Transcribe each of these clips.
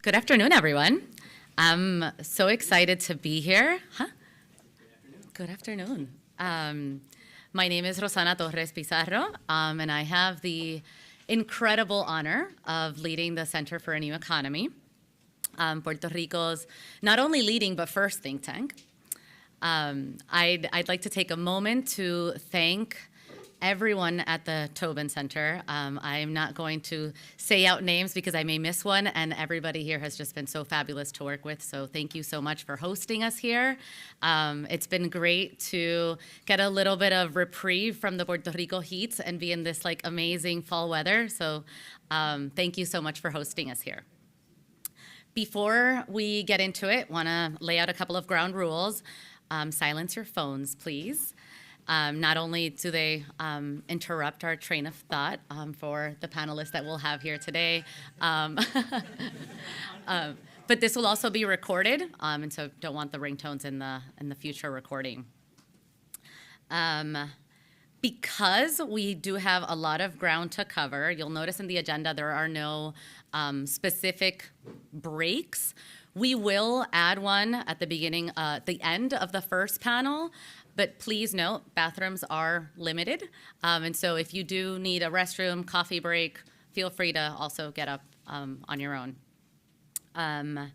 Good afternoon, everyone. I'm so excited to be here. Good afternoon. My name is Rosanna Torres Pizarro, and I have the incredible honor of leading the Center for a New Economy, Puerto Rico's not only leading but first think tank. I'd like to take a moment to thank everyone at the Tobin Center. I'm not going to say out names because I may miss one, and everybody here has just been so fabulous to work with, so thank you so much for hosting us here. It's been great to get a little bit of reprieve from the Puerto Rico heat and be in this like amazing fall weather, so thank you so much for hosting us here. Before we get into it, want to lay out a couple of ground rules. Silence your phones, please. Not only do they interrupt our train of thought for the panelists that we'll have here today, but this will also be recorded, and so don't want the ringtones in the future recording. Because we do have a lot of ground to cover, you'll notice in the agenda there are no specific breaks. We will add one at the beginning, the end of the first panel. But please note, bathrooms are limited. And so if you do need a restroom, coffee break, feel free to also get up on your own. And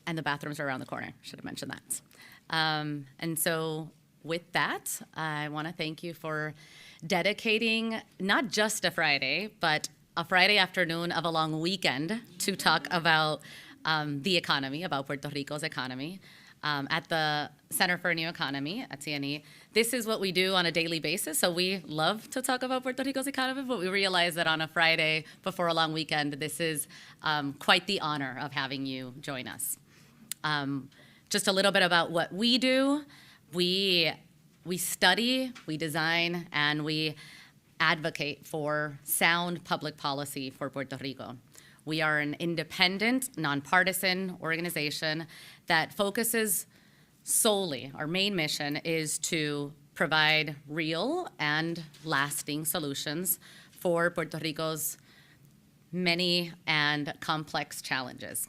the bathrooms are around the corner, should have mentioned that. And so with that, I want to thank you for dedicating not just a Friday, but a Friday afternoon of a long weekend to talk about the economy, about Puerto Rico's economy, at the Center for a New Economy at CNE. This is what we do on a daily basis, so we love to talk about Puerto Rico's economy, but we realize that on a Friday before a long weekend, this is quite the honor of having you join us. Just a little bit about what we do. We study, we design, and we advocate for sound public policy for Puerto Rico. We are an independent, nonpartisan organization that focuses solely, our main mission is to provide real and lasting solutions for Puerto Rico's many and complex challenges.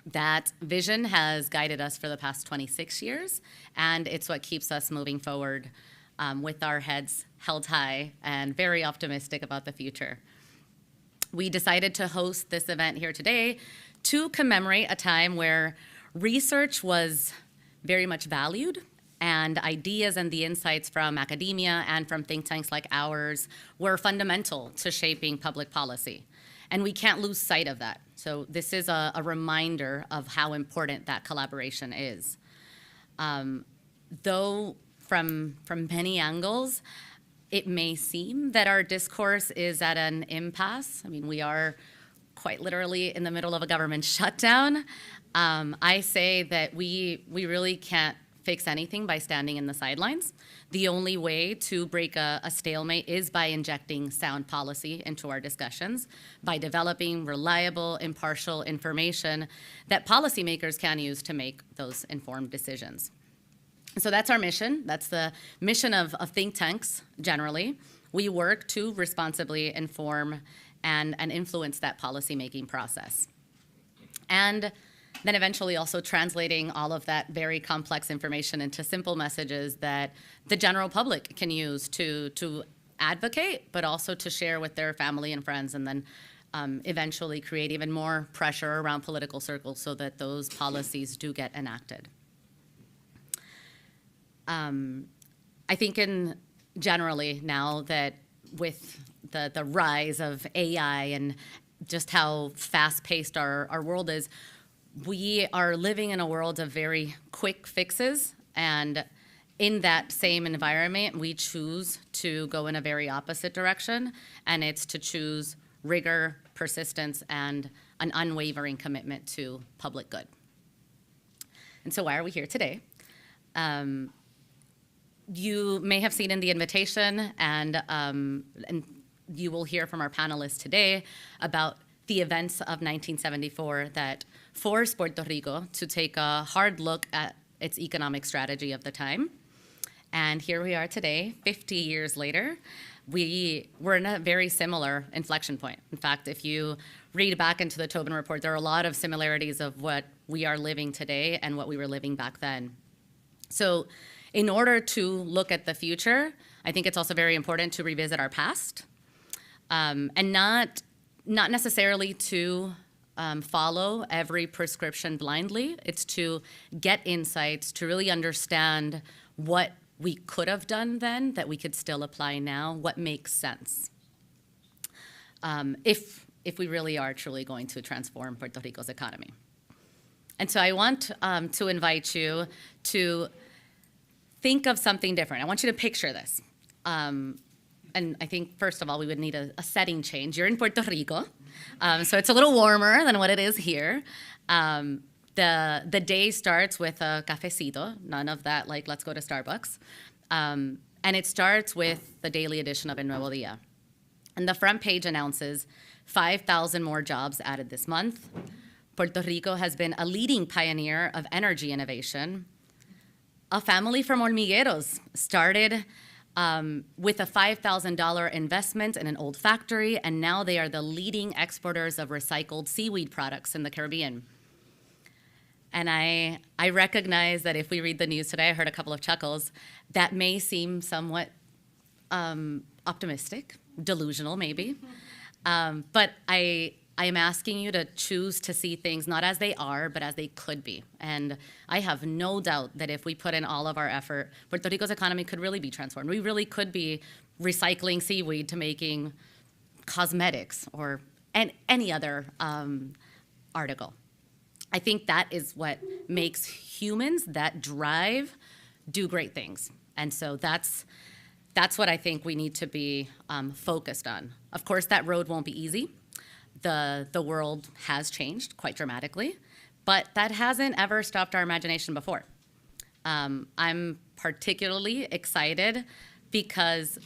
That vision has guided us for the past 26 years, and it's what keeps us moving forward with our heads held high and very optimistic about the future. We decided to host this event here today to commemorate a time where research was very much valued and ideas and the insights from academia and from think tanks like ours were fundamental to shaping public policy. And we can't lose sight of that. So this is a reminder of how important that collaboration is. Though from many angles, it may seem that our discourse is at an impasse. I mean, we are quite literally in the middle of a government shutdown. I say that we really can't fix anything by standing in the sidelines. The only way to break a stalemate is by injecting sound policy into our discussions, by developing reliable, impartial information that policymakers can use to make those informed decisions. So that's our mission. That's the mission of think tanks generally. We work to responsibly inform and influence that policymaking process. And then eventually also translating all of that very complex information into simple messages that the general public can use to advocate, but also to share with their family and friends, and then eventually create even more pressure around political circles so that those policies do get enacted. I think generally now that with the rise of AI and just how fast-paced our world is, we are living in a world of very quick fixes, and in that same environment, we choose to go in a very opposite direction, and it's to choose rigor, persistence, and an unwavering commitment to public good. And so why are we here today? You may have seen in the invitation, and you will hear from our panelists today about the events of 1974 that forced Puerto Rico to take a hard look at its economic strategy of the time And here we are today, 50 years later. We're in a very similar inflection point. In fact, if you read back into the Tobin Report, there are a lot of similarities of what we are living today and what we were living back then. So in order to look at the future, I think it's also very important to revisit our past, and not necessarily to follow every prescription blindly. It's to get insights, to really understand what we could have done then that we could still apply now, what makes sense, if we really are truly going to transform Puerto Rico's economy. And so I want to invite you to think of something different. I want you to picture this. And I think, first of all, we would need a setting change. You're in Puerto Rico, so it's a little warmer than what it is here. The day starts with a cafecito, none of that, like, let's go to Starbucks. And it starts with the daily edition of El Nuevo Dia. And the front page announces 5,000 more jobs added this month. Puerto Rico has been a leading pioneer of energy innovation. A family from Hormigueros started with a $5,000 investment in an old factory, and now they are the leading exporters of recycled seaweed products in the Caribbean. And I recognize that if we read the news today, I heard a couple of chuckles, that may seem somewhat optimistic, delusional maybe. But I am asking you to choose to see things not as they are, but as they could be. And I have no doubt that if we put in all of our effort, Puerto Rico's economy could really be transformed. We really could be recycling seaweed to making cosmetics or any other article. I think that is what makes humans, that drive, do great things. And so that's what I think we need to be focused on. Of course, that road won't be easy. The world has changed quite dramatically, but that hasn't ever stopped our imagination before. I'm particularly excited because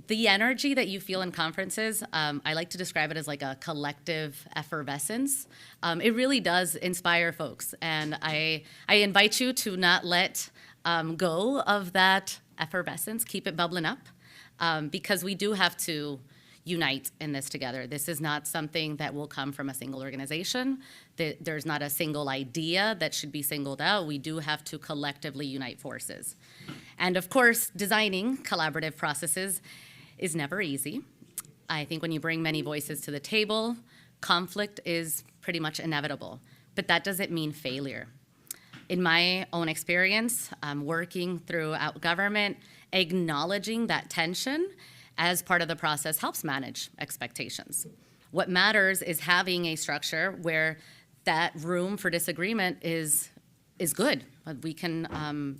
the energy that you feel in conferences, I like to describe it as like a collective effervescence. It really does inspire folks, and I invite you to not let go of that effervescence, keep it bubbling up, because we do have to unite in this together. This is not something that will come from a single organization. There's not a single idea that should be singled out. We do have to collectively unite forces. And of course, designing collaborative processes is never easy. I think when you bring many voices to the table, conflict is pretty much inevitable, but that doesn't mean failure. In my own experience, working throughout government, acknowledging that tension as part of the process helps manage expectations. What matters is having a structure where that room for disagreement is good. We can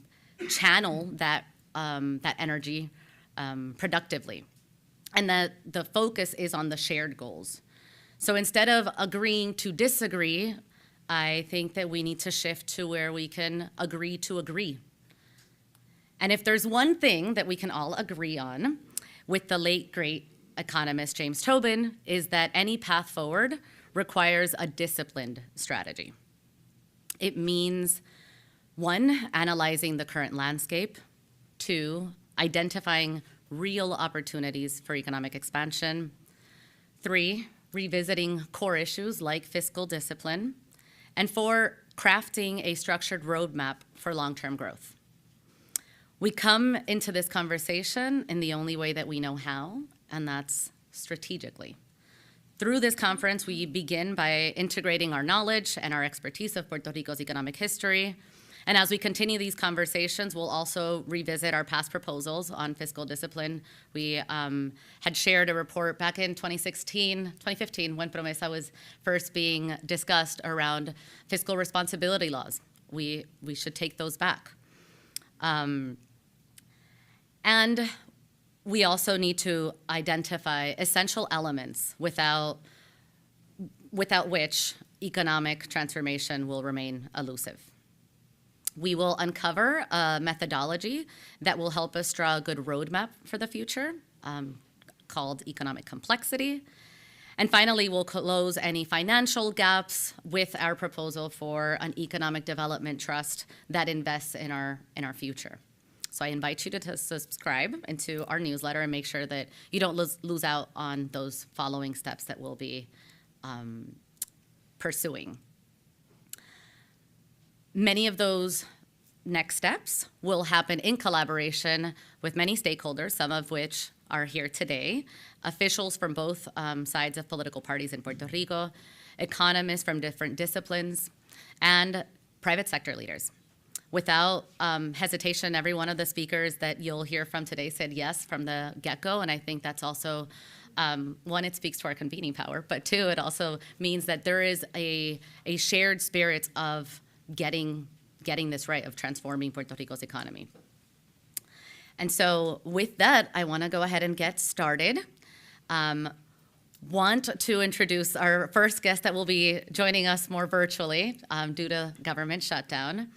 channel that energy productively. And that the focus is on the shared goals. So instead of agreeing to disagree, I think that we need to shift to where we can agree to agree. And if there's one thing that we can all agree on with the late, great economist James Tobin, is that any path forward requires a disciplined strategy. It means, 1, analyzing the current landscape, 2, identifying real opportunities for economic expansion, 3, revisiting core issues like fiscal discipline, and 4, crafting a structured roadmap for long-term growth. We come into this conversation in the only way that we know how, and that's strategically. Through this conference, we begin by integrating our knowledge and our expertise of Puerto Rico's economic history. And as we continue these conversations, we'll also revisit our past proposals on fiscal discipline. We had shared a report back in 2015, when Promesa was first being discussed around fiscal responsibility laws. We should take those back. And we also need to identify essential elements without which economic transformation will remain elusive. We will uncover a methodology that will help us draw a good roadmap for the future, called economic complexity. And finally, we'll close any financial gaps with our proposal for an economic development trust that invests in our future. So I invite you to subscribe into our newsletter and make sure that you don't lose out on those following steps that we'll be pursuing. Many of those next steps will happen in collaboration with many stakeholders, some of which are here today, officials from both sides of political parties in Puerto Rico, economists from different disciplines, and private sector leaders. Without hesitation, every one of the speakers that you'll hear from today said yes from the get-go, and I think that's also, one, it speaks to our convening power, but two, it also means that there is a shared spirit of getting this right, of transforming Puerto Rico's economy. And so with that, I want to go ahead and get started. Want to introduce our first guest that will be joining us more virtually due to government shutdown.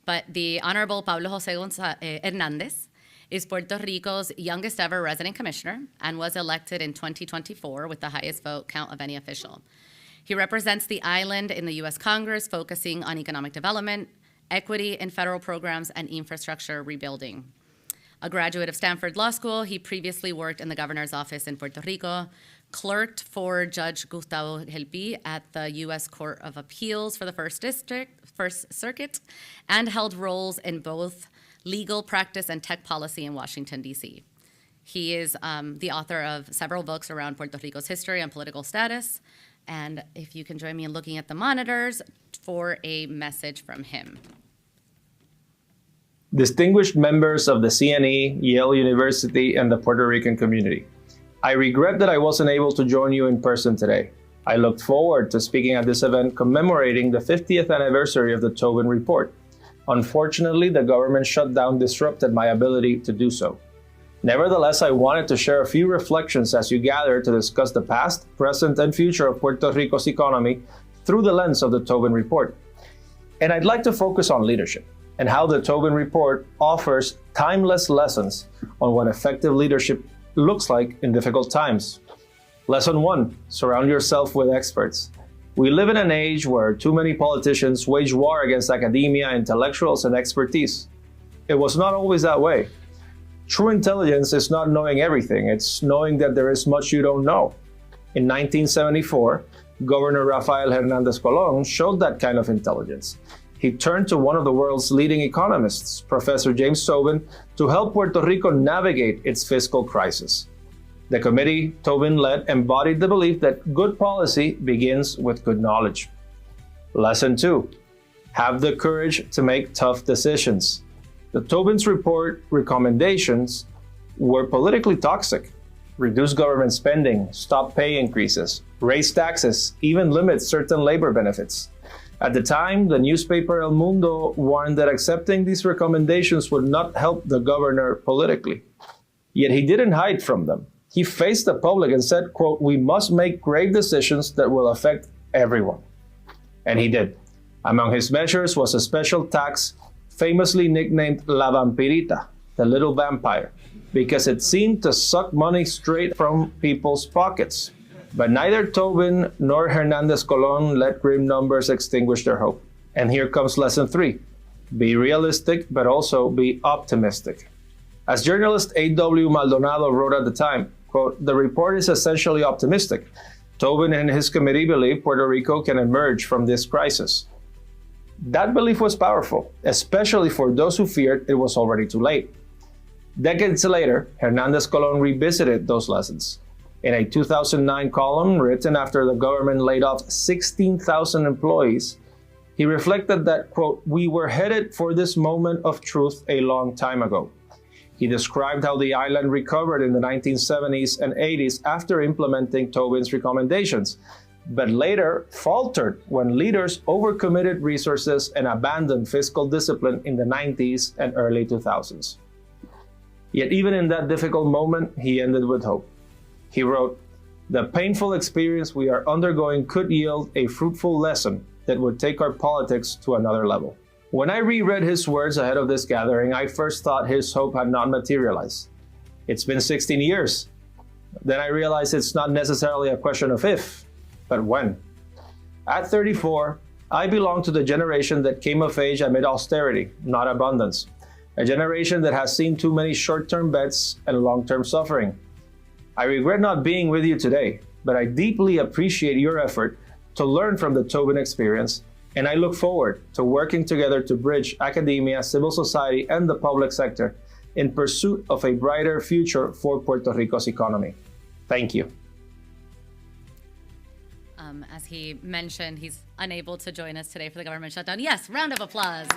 But the Honorable Pablo José Hernández is Puerto Rico's youngest ever resident commissioner and was elected in 2024 with the highest vote count of any official. He represents the island in the U.S. Congress, focusing on economic development, equity in federal programs, and infrastructure rebuilding. A graduate of Stanford Law School, he previously worked in the governor's office in Puerto Rico, clerked for Judge Gustavo Helpi at the U.S. Court of Appeals for the First Circuit, and held roles in both legal practice and tech policy in Washington, D.C. He is the author of several books around Puerto Rico's history and political status. And if you can join me in looking at the monitors for a message from him. Distinguished members of the CNE, Yale University, and the Puerto Rican community, I regret that I wasn't able to join you in person today. I looked forward to speaking at this event commemorating the 50th anniversary of the Tobin Report. Unfortunately, the government shutdown disrupted my ability to do so. Nevertheless, I wanted to share a few reflections as you gather to discuss the past, present, and future of Puerto Rico's economy through the lens of the Tobin Report. And I'd like to focus on leadership and how the Tobin Report offers timeless lessons on what effective leadership looks like in difficult times. Lesson 1, surround yourself with experts. We live in an age where too many politicians wage war against academia, intellectuals, and expertise. It was not always that way. True intelligence is not knowing everything, it's knowing that there is much you don't know. In 1974, Governor Rafael Hernández Colón showed that kind of intelligence. He turned to one of the world's leading economists, Professor James Tobin, to help Puerto Rico navigate its fiscal crisis. The committee Tobin led embodied the belief that good policy begins with good knowledge. Lesson 2, have the courage to make tough decisions. The Tobin's report recommendations were politically toxic. Reduce government spending, stop pay increases, raise taxes, even limit certain labor benefits. At the time, the newspaper El Mundo warned that accepting these recommendations would not help the governor politically. Yet he didn't hide from them. He faced the public and said, quote, "We must make grave decisions that will affect everyone." And he did. Among his measures was a special tax famously nicknamed La Vampirita, the little vampire, because it seemed to suck money straight from people's pockets. But neither Tobin nor Hernández Colón let grim numbers extinguish their hope. And here comes lesson 3. Be realistic, but also be optimistic. As journalist A.W. Maldonado wrote at the time, quote, "The report is essentially optimistic. Tobin and his committee believe Puerto Rico can emerge from this crisis." That belief was powerful, especially for those who feared it was already too late. Decades later, Hernández Colón revisited those lessons. In a 2009 column written after the government laid off 16,000 employees, he reflected that, quote, "We were headed for this moment of truth a long time ago." He described how the island recovered in the 1970s and 80s after implementing Tobin's recommendations, but later faltered when leaders overcommitted resources and abandoned fiscal discipline in the 90s and early 2000s. Yet even in that difficult moment, he ended with hope. He wrote, "The painful experience we are undergoing could yield a fruitful lesson that would take our politics to another level." When I reread his words ahead of this gathering, I first thought his hope had not materialized. It's been 16 years. Then I realized it's not necessarily a question of if, but when. At 34, I belong to the generation that came of age amid austerity, not abundance. a generation that has seen too many short-term bets and long-term suffering. I regret not being with you today, but I deeply appreciate your effort to learn from the Tobin experience, and I look forward to working together to bridge academia, civil society, and the public sector in pursuit of a brighter future for Puerto Rico's economy. Thank you. As he mentioned, he's unable to join us today for the government shutdown. Yes, round of applause.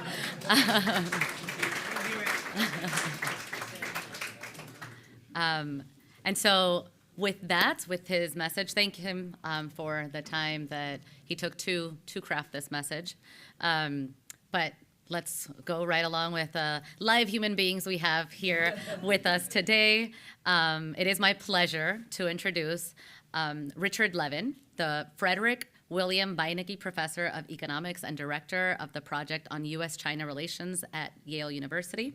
And so with that, with his message, thank him for the time that he took to craft this message. But let's go right along with live human beings we have here with us today. It is my pleasure to introduce Richard Levin, the Frederick William Beinecke Professor of Economics and Director of the Project on U.S.-China Relations at Yale University.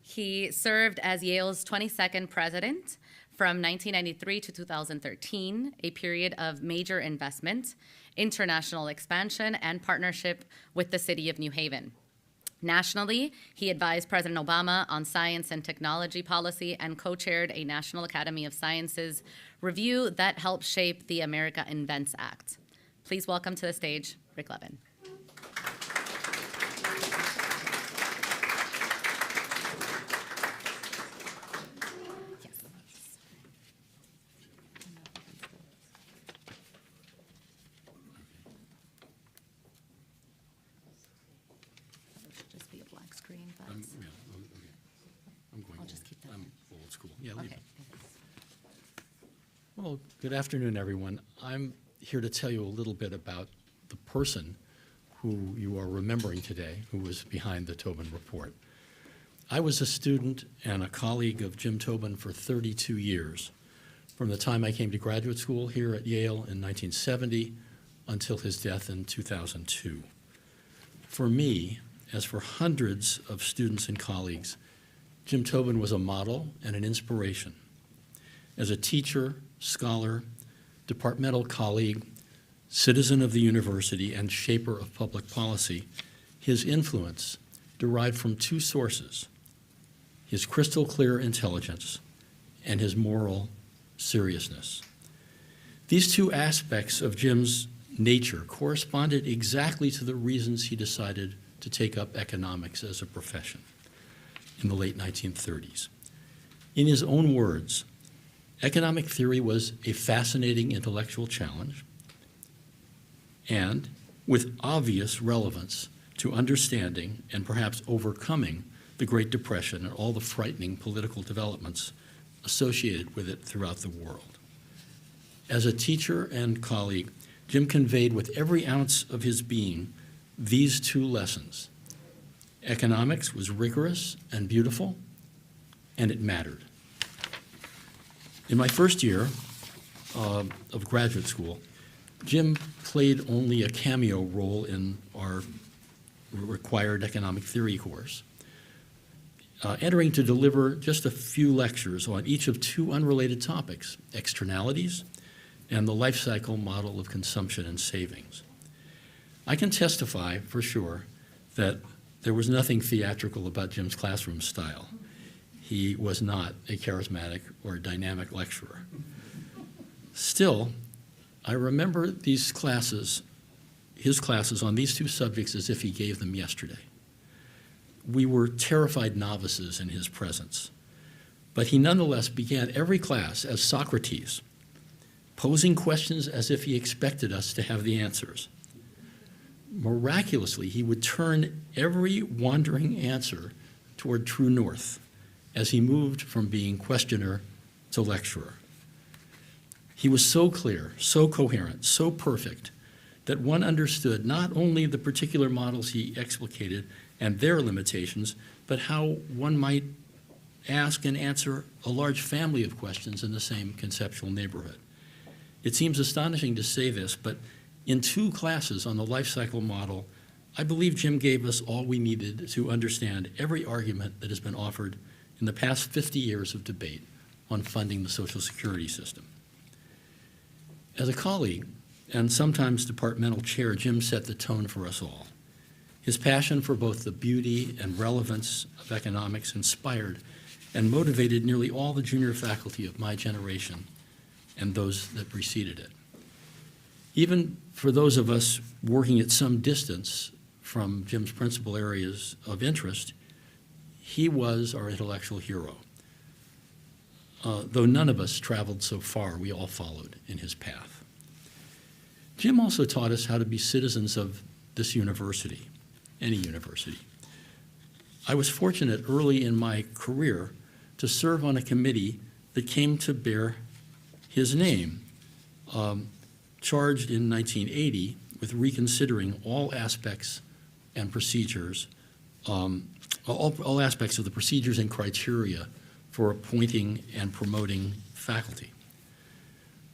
He served as Yale's 22nd president from 1993 to 2013, a period of major investment, international expansion, and partnership with the city of New Haven. Nationally, he advised President Obama on science and technology policy and co-chaired a National Academy of Sciences review that helped shape the America Invents Act. Please welcome to the stage, Rick Levin. Well, good afternoon, everyone. I'm here to tell you a little bit about the person who you are remembering today, who was behind the Tobin Report. I was a student and a colleague of Jim Tobin for 32 years, from the time I came to graduate school here at Yale in 1970 until his death in 2002. For me, as for hundreds of students and colleagues, Jim Tobin was a model and an inspiration. As a teacher, scholar, departmental colleague, citizen of the university, and shaper of public policy, his influence derived from two sources: his crystal clear intelligence and his moral seriousness. These two aspects of Jim's nature corresponded exactly to the reasons he decided to take up economics as a profession in the late 1930s. In his own words, economic theory was a fascinating intellectual challenge and with obvious relevance to understanding and perhaps overcoming the Great Depression and all the frightening political developments associated with it throughout the world. As a teacher and colleague, Jim conveyed with every ounce of his being these two lessons. Economics was rigorous and beautiful, and it mattered. In my first year of graduate school, Jim played only a cameo role in our required economic theory course, entering to deliver just a few lectures on each of two unrelated topics: externalities and the life cycle model of consumption and savings. I can testify for sure that there was nothing theatrical about Jim's classroom style. He was not a charismatic or dynamic lecturer. Still, I remember these classes, his classes on these two subjects, as if he gave them yesterday. We were terrified novices in his presence, but he nonetheless began every class as Socrates, posing questions as if he expected us to have the answers. Miraculously, he would turn every wandering answer toward true north as he moved from being questioner to lecturer. He was so clear, so coherent, so perfect that one understood not only the particular models he explicated and their limitations, but how one might ask and answer a large family of questions in the same conceptual neighborhood. It seems astonishing to say this, but in two classes on the life cycle model, I believe Jim gave us all we needed to understand every argument that has been offered in the past 50 years of debate on funding the Social Security system. As a colleague and sometimes departmental chair, Jim set the tone for us all. His passion for both the beauty and relevance of economics inspired and motivated nearly all the junior faculty of my generation and those that preceded it. Even for those of us working at some distance from Jim's principal areas of interest, he was our intellectual hero. Though none of us traveled so far, we all followed in his path. Jim also taught us how to be citizens of this university, any university. I was fortunate early in my career to serve on a committee that came to bear his name, charged in 1980 with reconsidering all aspects and procedures, all aspects of the procedures and criteria for appointing and promoting faculty.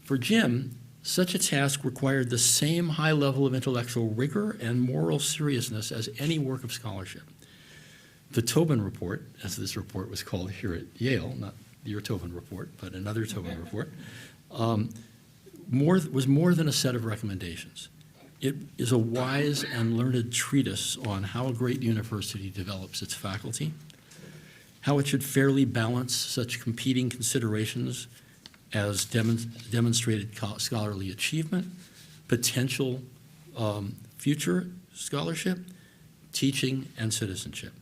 For Jim, such a task required the same high level of intellectual rigor and moral seriousness as any work of scholarship. The Tobin Report, as this report was called here at Yale, not your Tobin Report, but another Tobin Report, was more than a set of recommendations. It is a wise and learned treatise on how a great university develops its faculty, how it should fairly balance such competing considerations as demonstrated scholarly achievement, potential future scholarship, teaching, and citizenship.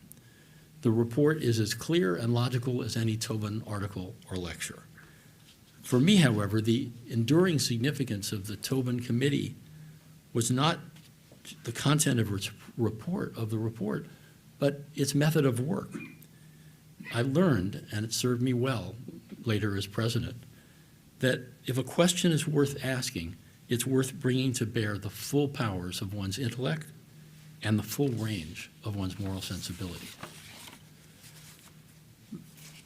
The report is as clear and logical as any Tobin article or lecture. For me, however, the enduring significance of the Tobin Committee was not the content of its the report, but its method of work. I learned, and it served me well later as president, that if a question is worth asking, it's worth bringing to bear the full powers of one's intellect and the full range of one's moral sensibility.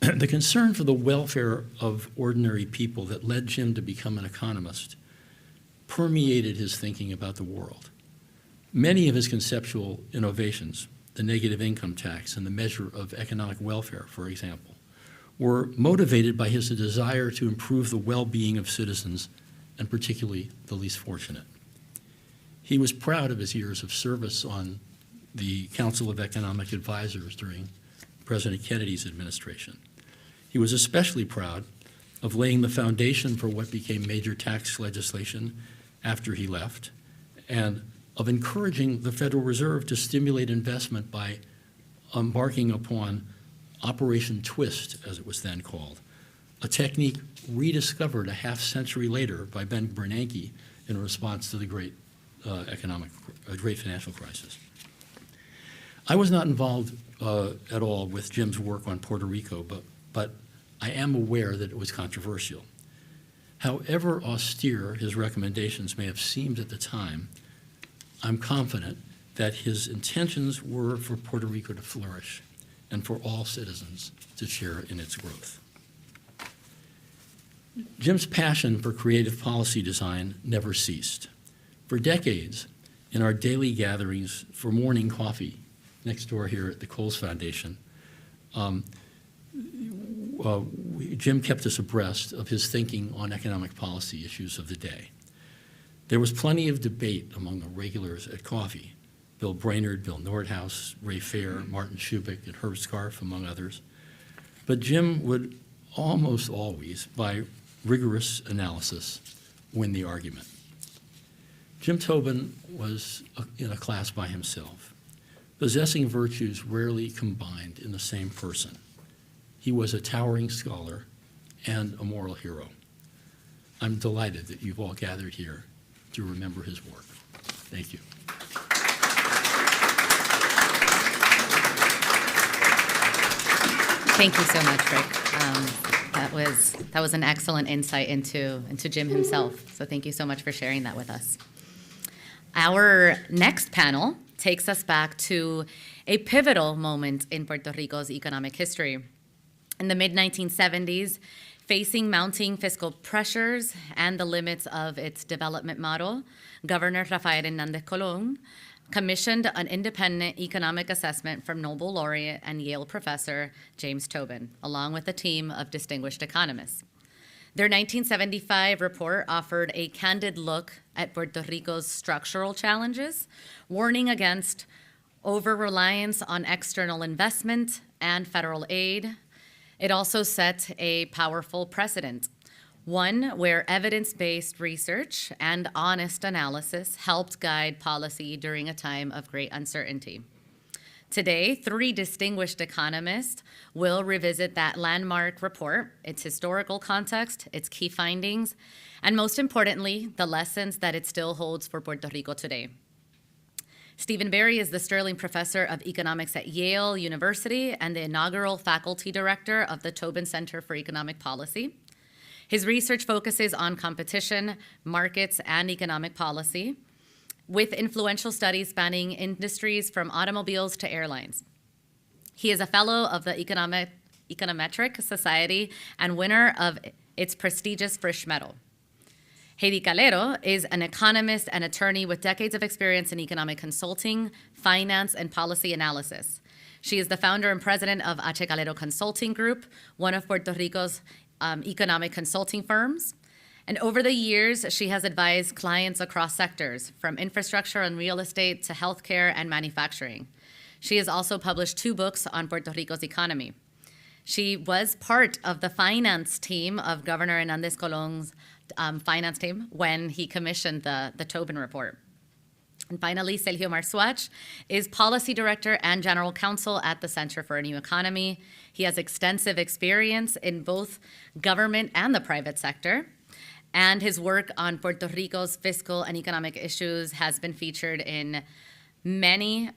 The concern for the welfare of ordinary people that led Jim to become an economist permeated his thinking about the world. Many of his conceptual innovations, the negative income tax and the measure of economic welfare, for example, were motivated by his desire to improve the well-being of citizens, and particularly the least fortunate. He was proud of his years of service on the Council of Economic Advisors during President Kennedy's administration. He was especially proud of laying the foundation for what became major tax legislation after he left, and of encouraging the Federal Reserve to stimulate investment by embarking upon Operation Twist, as it was then called, a technique rediscovered a half century later by Ben Bernanke in response to the great financial crisis. I was not involved at all with Jim's work on Puerto Rico, but I am aware that it was controversial. However austere his recommendations may have seemed at the time, I'm confident that his intentions were for Puerto Rico to flourish and for all citizens to share in its growth. Jim's passion for creative policy design never ceased. For decades, in our daily gatherings for morning coffee next door here at the Coles Foundation, Jim kept us abreast of his thinking on economic policy issues of the day. There was plenty of debate among the regulars at coffee: Bill Brainerd, Bill Nordhaus, Ray Fair, Martin Shubik, and Herb Scarf, among others. But Jim would almost always, by rigorous analysis, win the argument. Jim Tobin was in a class by himself, possessing virtues rarely combined in the same person. He was a towering scholar and a moral hero. I'm delighted that you've all gathered here to remember his work. Thank you. Thank you so much, Rick. That was an excellent insight into Jim himself. So thank you so much for sharing that with us. Our next panel takes us back to a pivotal moment in Puerto Rico's economic history. In the mid-1970s, facing mounting fiscal pressures and the limits of its development model, Governor Rafael Hernández Colón commissioned an independent economic assessment from Nobel laureate and Yale professor James Tobin, along with a team of distinguished economists. Their 1975 report offered a candid look at Puerto Rico's structural challenges, warning against over-reliance on external investment and federal aid. It also set a powerful precedent, one where evidence-based research and honest analysis helped guide policy during a time of great uncertainty. Today, 3 distinguished economists will revisit that landmark report, its historical context, its key findings, and most importantly, the lessons that it still holds for Puerto Rico today. Stephen Berry is the Sterling Professor of Economics at Yale University and the inaugural faculty director of the Tobin Center for Economic Policy. His research focuses on competition, markets, and economic policy, with influential studies spanning industries from automobiles to airlines. He is a fellow of the Econometric Society and winner of its prestigious Frisch Medal. Heidie Calero is an economist and attorney with decades of experience in economic consulting, finance, and policy analysis. She is the founder and president of H. Calero Consulting Group, one of Puerto Rico's economic consulting firms. And over the years, she has advised clients across sectors, from infrastructure and real estate to healthcare and manufacturing. She has also published 2 books on Puerto Rico's economy. She was part of the finance team of Governor Hernández Colón's finance team when he commissioned the Tobin Report. And finally, Sergio Marxuach is policy director and general counsel at the Center for a New Economy. He has extensive experience in both government and the private sector. And his work on Puerto Rico's fiscal and economic issues has been featured in many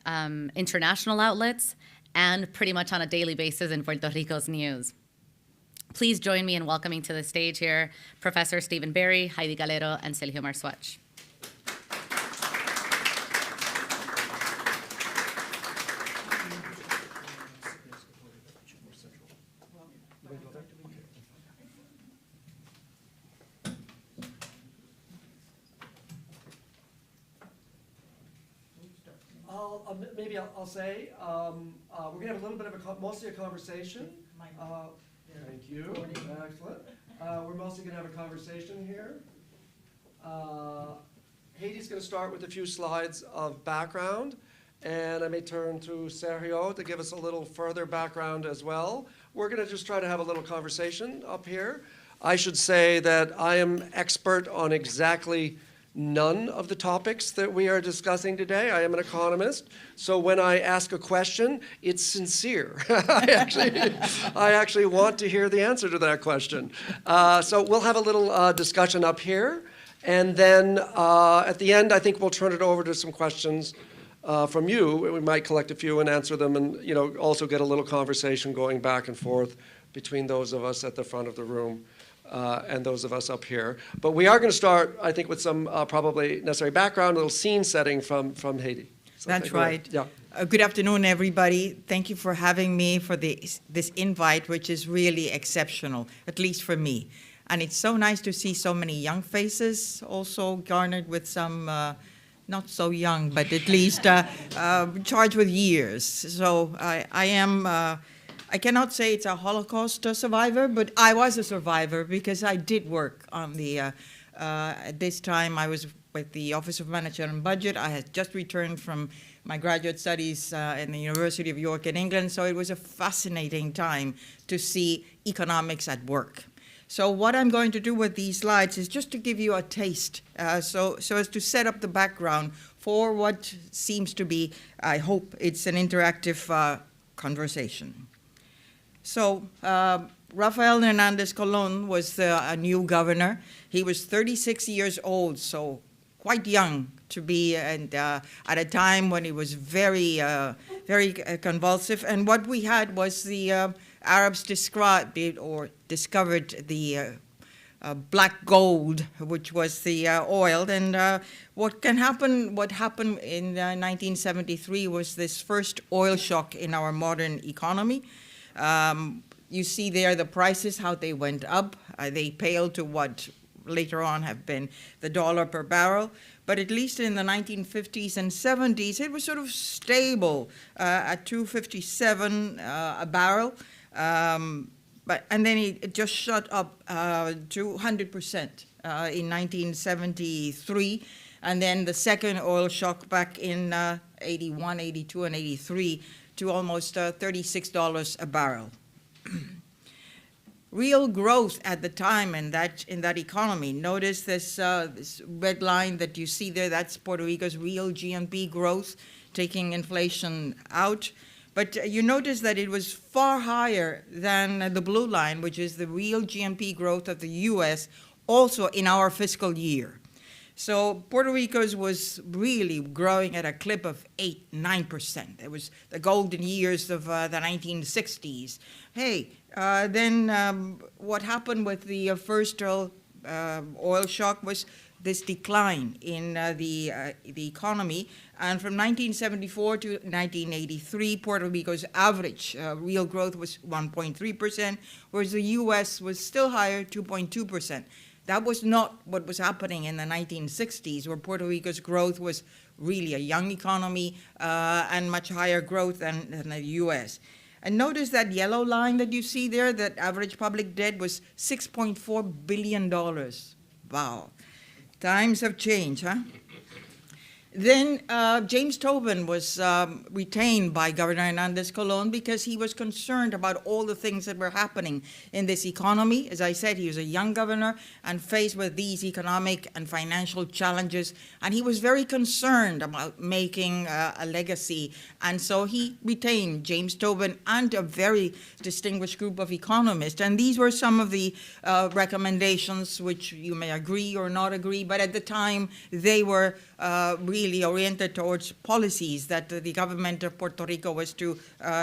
international outlets and pretty much on a daily basis in Puerto Rico's news. Please join me in welcoming to the stage here Professor Stephen Berry, Heidie Calero, and Sergio Marxuach. Maybe I'll say, we're gonna have a little bit of mostly a conversation. Thank you, excellent. We're mostly gonna have a conversation here. Heidie's gonna start with a few slides of background, and I may turn to Sergio to give us a little further background as well. We're gonna just try to have a little conversation up here. I should say that I am expert on exactly none of the topics that we are discussing today. I am an economist, so when I ask a question, it's sincere. I actually want to hear the answer to that question. So we'll have a little discussion up here, and then at the end, I think we'll turn it over to some questions from you. We might collect a few and answer them, and also get a little conversation going back and forth between those of us at the front of the room and those of us up here. But we are going to start, I think, with some probably necessary background, a little scene setting from Heidie. So that's right. Yeah. Good afternoon, everybody. Thank you for having me for this invite, which is really exceptional, at least for me. And it's so nice to see so many young faces, also garnered with some not so young, but at least charged with years. So I cannot say it's a Holocaust survivor, but I was a survivor because I did work on the, at this time I was with the Office of Management and Budget. I had just returned from my graduate studies in the University of York in England, so it was a fascinating time to see economics at work. So what I'm going to do with these slides is just to give you a taste, so as to set up the background for what seems to be, I hope it's an interactive conversation. So Rafael Hernández Colón was a new governor. He was 36 years old, so quite young to be, and at a time when it was very, very convulsive. And what we had was the Arabs described it or discovered the black gold, which was the oil. And what happened in 1973 was this first oil shock in our modern economy. You see there the prices, how they went up. They paled to what later on have been the dollar per barrel. But at least in the 1950s and 70s, it was sort of stable at $2.57 a barrel. And then it just shot up to 100% in 1973. and then the second oil shock back in 81, 82, and 83 to almost $36 a barrel. Real growth at the time in that economy. Notice this red line that you see there. That's Puerto Rico's real GNP growth, taking inflation out. But you notice that it was far higher than the blue line, which is the real GNP growth of the U.S., also in our fiscal year. So Puerto Rico's was really growing at a clip of 8-9%. It was the golden years of the 1960s. Then what happened with the first oil shock was this decline in the economy. And from 1974 to 1983, Puerto Rico's average real growth was 1.3%, whereas the U.S. was still higher, 2.2%. That was not what was happening in the 1960s, where Puerto Rico's growth was really a young economy and much higher growth than the U.S. And notice that yellow line that you see there, that average public debt was $6.4 billion. Wow. Times have changed, huh? Then James Tobin was retained by Governor Hernández Colón because he was concerned about all the things that were happening in this economy. As I said, he was a young governor and faced with these economic and financial challenges, and he was very concerned about making a legacy. And so he retained James Tobin and a very distinguished group of economists. And these were some of the recommendations, which you may agree or not agree, but at the time they were really oriented towards policies that the government of Puerto Rico was to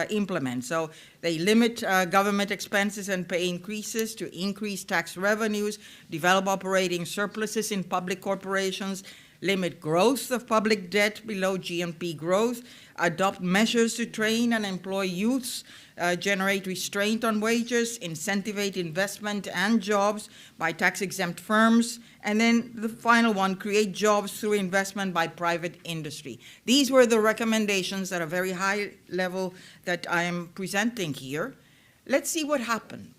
implement. So they limit government expenses and pay increases to increase tax revenues, develop operating surpluses in public corporations, limit growth of public debt below GNP growth, adopt measures to train and employ youths, generate restraint on wages, incentivate investment and jobs by tax-exempt firms, and then the final one, create jobs through investment by private industry. These were the recommendations at a very high level that I am presenting here. Let's see what happened.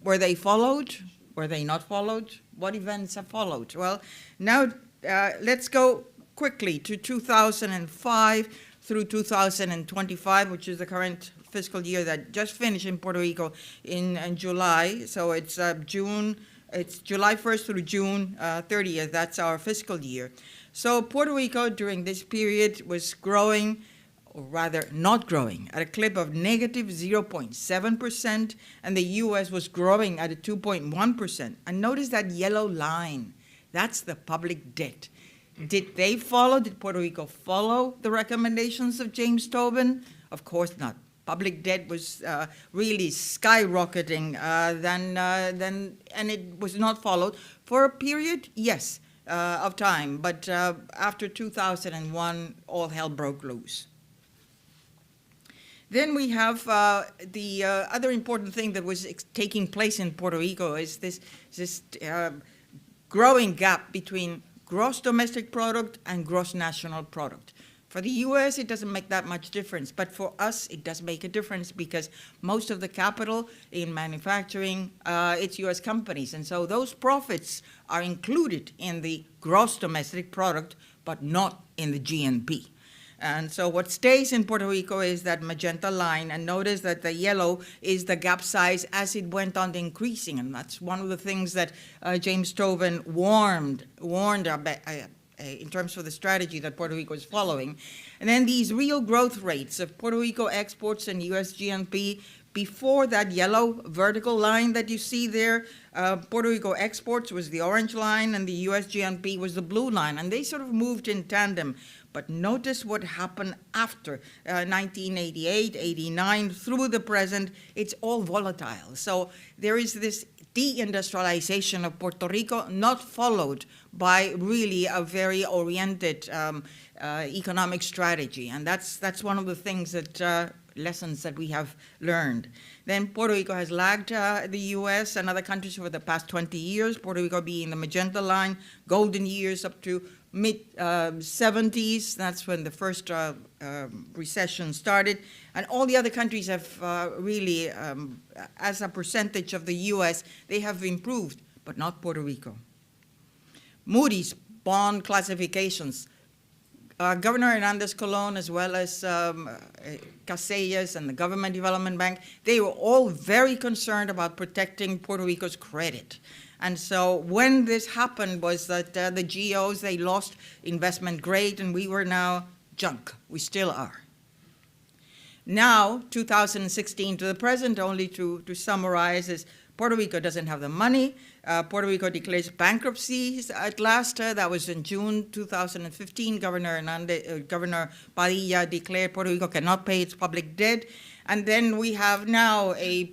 Were they followed? Were they not followed? What events have followed? Well, now let's go quickly to 2005 through 2025, which is the current fiscal year that just finished in Puerto Rico in July. So it's July 1st through June 30th. That's our fiscal year. So Puerto Rico during this period was growing, or rather not growing, at a clip of negative 0.7%, and the U.S. was growing at a 2.1%. And notice that yellow line. That's the public debt. Did Puerto Rico follow the recommendations of James Tobin? Of course not. Public debt was really skyrocketing, and it was not followed for a period, yes, of time. But after 2001, all hell broke loose. Then we have the other important thing that was taking place in Puerto Rico is this growing gap between gross domestic product and gross national product. For the U.S., it doesn't make that much difference, but for us, it does make a difference because most of the capital in manufacturing, it's U.S. companies, and so those profits are included in the gross domestic product, but not in the GNP. And so what stays in Puerto Rico is that magenta line, and notice that the yellow is the gap size as it went on increasing, and that's one of the things that James Tobin warned about, in terms of the strategy that Puerto Rico is following. And then these real growth rates of Puerto Rico exports and U.S. GNP, before that yellow vertical line that you see there, Puerto Rico exports was the orange line and the U.S. GNP was the blue line, and they sort of moved in tandem. But notice what happened after 1988, 89, through the present. It's all volatile. So there is this deindustrialization of Puerto Rico, not followed by really a very oriented economic strategy. And that's one of the things that lessons that we have learned. Then Puerto Rico has lagged the U.S. and other countries for the past 20 years, Puerto Rico being the magenta line, golden years up to mid-70s. That's when the first recession started. And all the other countries have really, as a percentage of the U.S., they have improved, but not Puerto Rico. Moody's bond classifications. Governor Hernández Colón, as well as Casellas and the Government Development Bank, they were all very concerned about protecting Puerto Rico's credit. And so when this happened was that the GOs, they lost investment grade, and we were now junk. We still are. Now, 2016 to the present, only to summarize, is Puerto Rico doesn't have the money. Puerto Rico declares bankruptcy at last. That was in June 2015. Governor Padilla declared Puerto Rico cannot pay its public debt. And then we have now a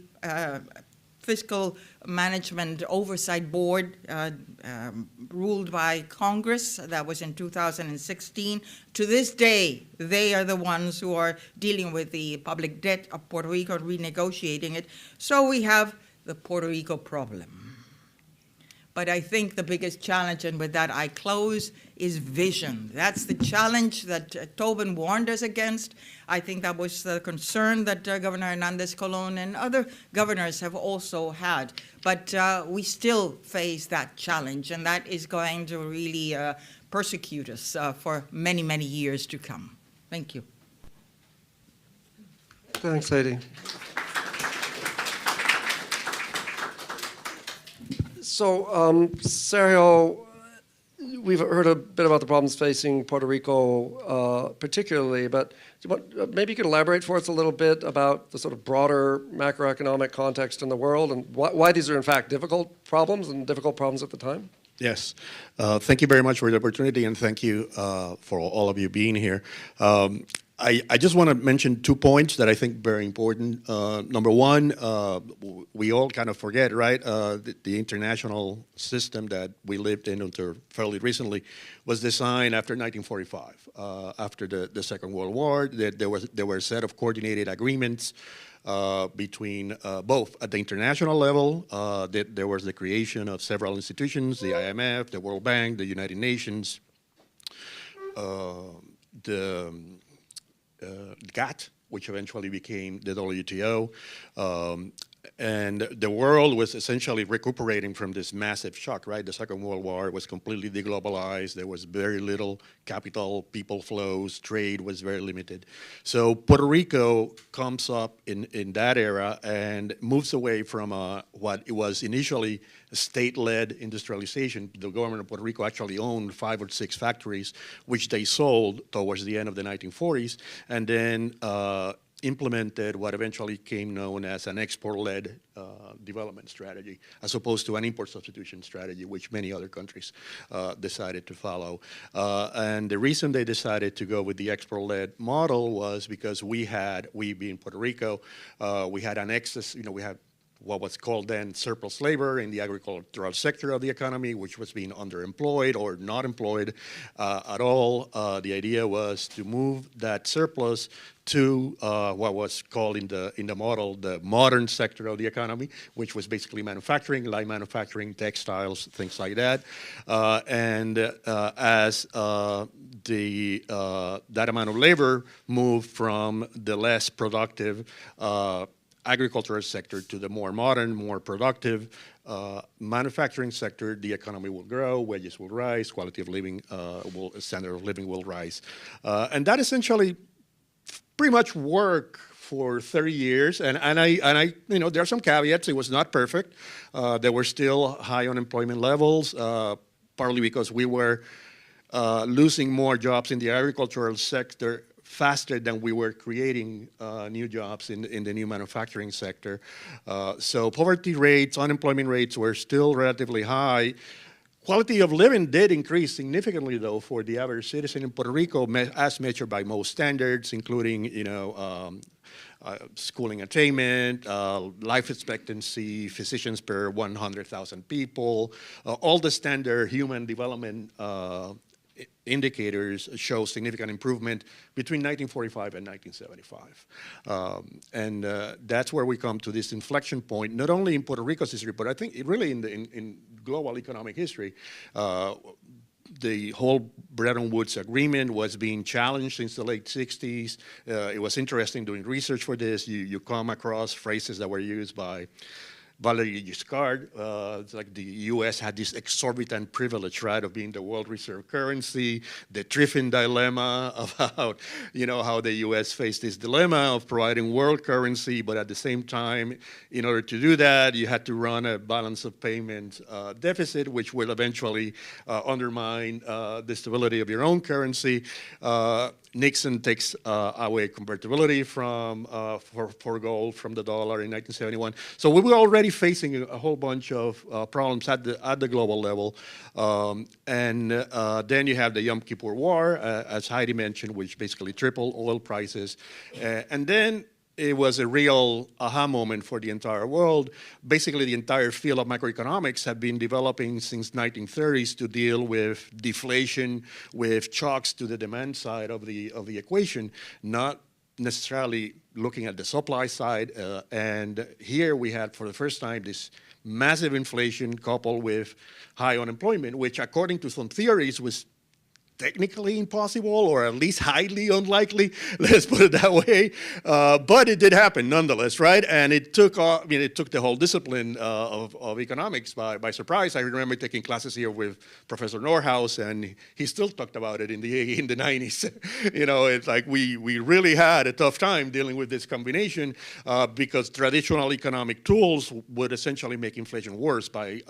fiscal management oversight board ruled by Congress. That was in 2016. To this day, they are the ones who are dealing with the public debt of Puerto Rico, renegotiating it. So we have the Puerto Rico problem. But I think the biggest challenge, and with that I close, is vision. That's the challenge that Tobin warned us against. I think that was the concern that Governor Hernández Colón and other governors have also had. But we still face that challenge, and that is going to really persecute us for many, many years to come. Thank you. Thanks, Heidie. So, Sergio, we've heard a bit about the problems facing Puerto Rico particularly, but maybe you could elaborate for us a little bit about the sort of broader macroeconomic context in the world and why these are in fact difficult problems and difficult problems at the time? Yes. Thank you very much for the opportunity, and thank you for all of you being here. I just want to mention 2 points that I think very important. Number one, we all kind of forget, right? The international system that we lived in until fairly recently was designed after 1945, after the Second World War. There were a set of coordinated agreements between both at the international level. There was the creation of several institutions, the IMF, the World Bank, the United Nations, the GATT, which eventually became the WTO. And the world was essentially recuperating from this massive shock, right? The Second World War was completely deglobalized. There was very little capital, people flows, trade was very limited. So Puerto Rico comes up in that era and moves away from what it was initially a state-led industrialization. The government of Puerto Rico actually owned 5 or 6 factories, which they sold towards the end of the 1940s, and then implemented what eventually came known as an export-led development strategy, as opposed to an import substitution strategy, which many other countries decided to follow. And the reason they decided to go with the export-led model was because we being Puerto Rico, we had an excess, we had what was called then surplus labor in the agricultural sector of the economy, which was being underemployed or not employed at all. The idea was to move that surplus to what was called in the model the modern sector of the economy, which was basically manufacturing, light manufacturing, textiles, things like that. As that amount of labor moved from the less productive agricultural sector to the more modern, more productive manufacturing sector, the economy will grow, wages will rise, quality of living, standard of living will rise. And that essentially pretty much worked for 30 years. And I there are some caveats. It was not perfect. There were still high unemployment levels, partly because we were losing more jobs in the agricultural sector faster than we were creating new jobs in the new manufacturing sector. So poverty rates, unemployment rates were still relatively high. Quality of living did increase significantly, though, for the average citizen in Puerto Rico, as measured by most standards, including, schooling attainment, life expectancy, physicians per 100,000 people, all the standard human development indicators show significant improvement between 1945 and 1975. That's where we come to this inflection point, not only in Puerto Rico's history, but I think really in global economic history. The whole Bretton Woods agreement was being challenged since the late 60s. It was interesting doing research for this. You come across phrases that were used by Valéry Giscard. It's like the U.S. had this exorbitant privilege, right, of being the world reserve currency, the Triffin dilemma about, how the U.S. faced this dilemma of providing world currency, but at the same time, in order to do that, you had to run a balance of payment deficit, which will eventually undermine the stability of your own currency. Nixon takes away convertibility for gold from the dollar in 1971. So we were already facing a whole bunch of problems at the global level. And then you have the Yom Kippur War, as Heidie mentioned, which basically tripled oil prices. And then it was a real aha moment for the entire world. Basically, the entire field of macroeconomics had been developing since 1930s to deal with deflation, with shocks to the demand side of the equation, not necessarily looking at the supply side. And here we had, for the first time, this massive inflation coupled with high unemployment, which, according to some theories, was technically impossible, or at least highly unlikely, let's put it that way. But it did happen nonetheless, right? And it took the whole discipline of economics by surprise. I remember taking classes here with Professor Norhaus, and he still talked about it in the 90s. It's like we really had a tough time dealing with this combination because traditional economic tools would essentially make inflation worse by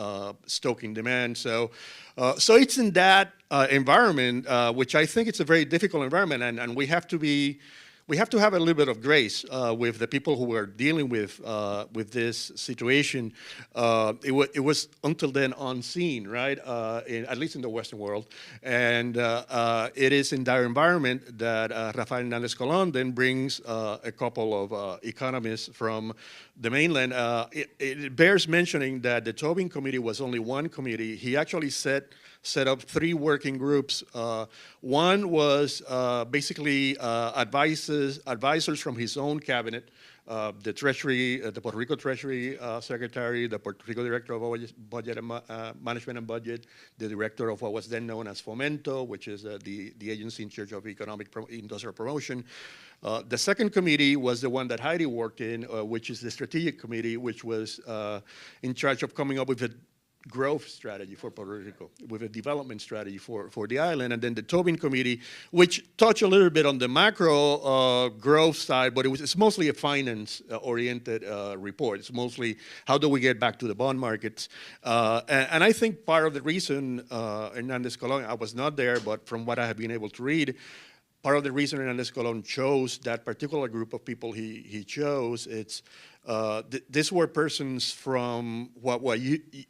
stoking demand. So it's in that environment, which I think it's a very difficult environment, and we have to have a little bit of grace with the people who are dealing with this situation. It was until then unseen, right? At least in the Western world, and it is in that environment that Rafael Hernández Colón then brings a couple of economists from the mainland. It bears mentioning that the Tobin Committee was only one committee. He actually set up 3 working groups. One was basically advisors from his own cabinet, the Treasury, the Puerto Rico Treasury Secretary, the Puerto Rico Director of Budget and Management and Budget, the Director of what was then known as Fomento, which is the agency in charge of industrial promotion. The second committee was the one that Heidie worked in, which is the Strategic Committee, which was in charge of coming up with a growth strategy for Puerto Rico, with a development strategy for the island. And then the Tobin Committee, which touched a little bit on the macro growth side, but it's mostly a finance-oriented report. It's mostly how do we get back to the bond markets. And I think part of the reason Hernández Colón, I was not there, but from what I have been able to read, part of the reason Hernández Colón chose that particular group of people he chose, these were persons from what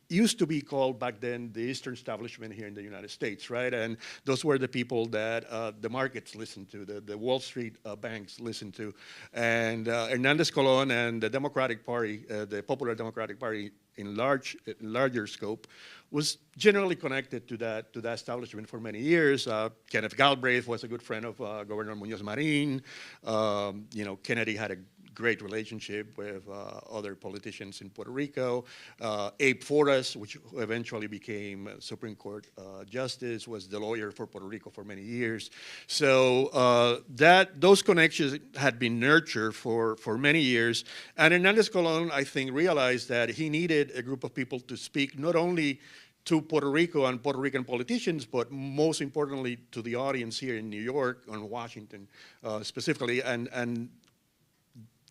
used to be called back then the Eastern establishment here in the United States, right? And those were the people that the markets listened to, the Wall Street banks listened to. And Hernández Colón and the Democratic Party, the Popular Democratic Party in larger scope, was generally connected to that establishment for many years. Kenneth Galbraith was a good friend of Governor Muñoz Marín. Kennedy had a great relationship with other politicians in Puerto Rico. Abe Fortas, which eventually became Supreme Court Justice, was the lawyer for Puerto Rico for many years. So those connections had been nurtured for many years. And Hernández Colón, I think, realized that he needed a group of people to speak not only to Puerto Rico and Puerto Rican politicians, but most importantly to the audience here in New York and Washington specifically. And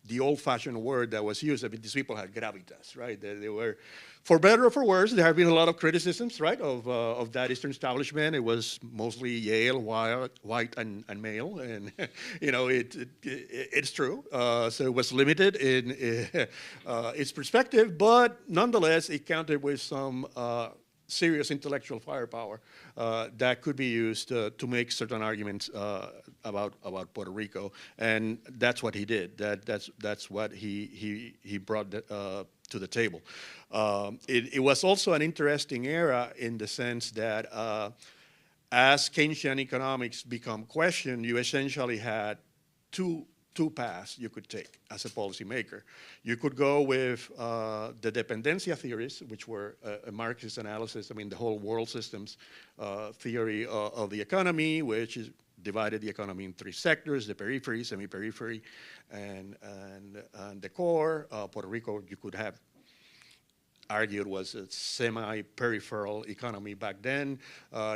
the old-fashioned word that was used, these people had gravitas, right? They were, for better or for worse, there have been a lot of criticisms, right, of that Eastern establishment. It was mostly Yale, white and male, and it's true. So it was limited in its perspective, but nonetheless, it counted with some serious intellectual firepower that could be used to make certain arguments about Puerto Rico, and that's what he did. That's what he brought to the table. It was also an interesting era in the sense that as Keynesian economics become questioned, you essentially had two paths you could take as a policymaker. You could go with the dependencia theories, which were a Marxist analysis, the whole world systems theory of the economy, which is divided the economy in 3 sectors: the periphery, semi-periphery, and the core. Puerto Rico, you could have argued was a semi-peripheral economy back then,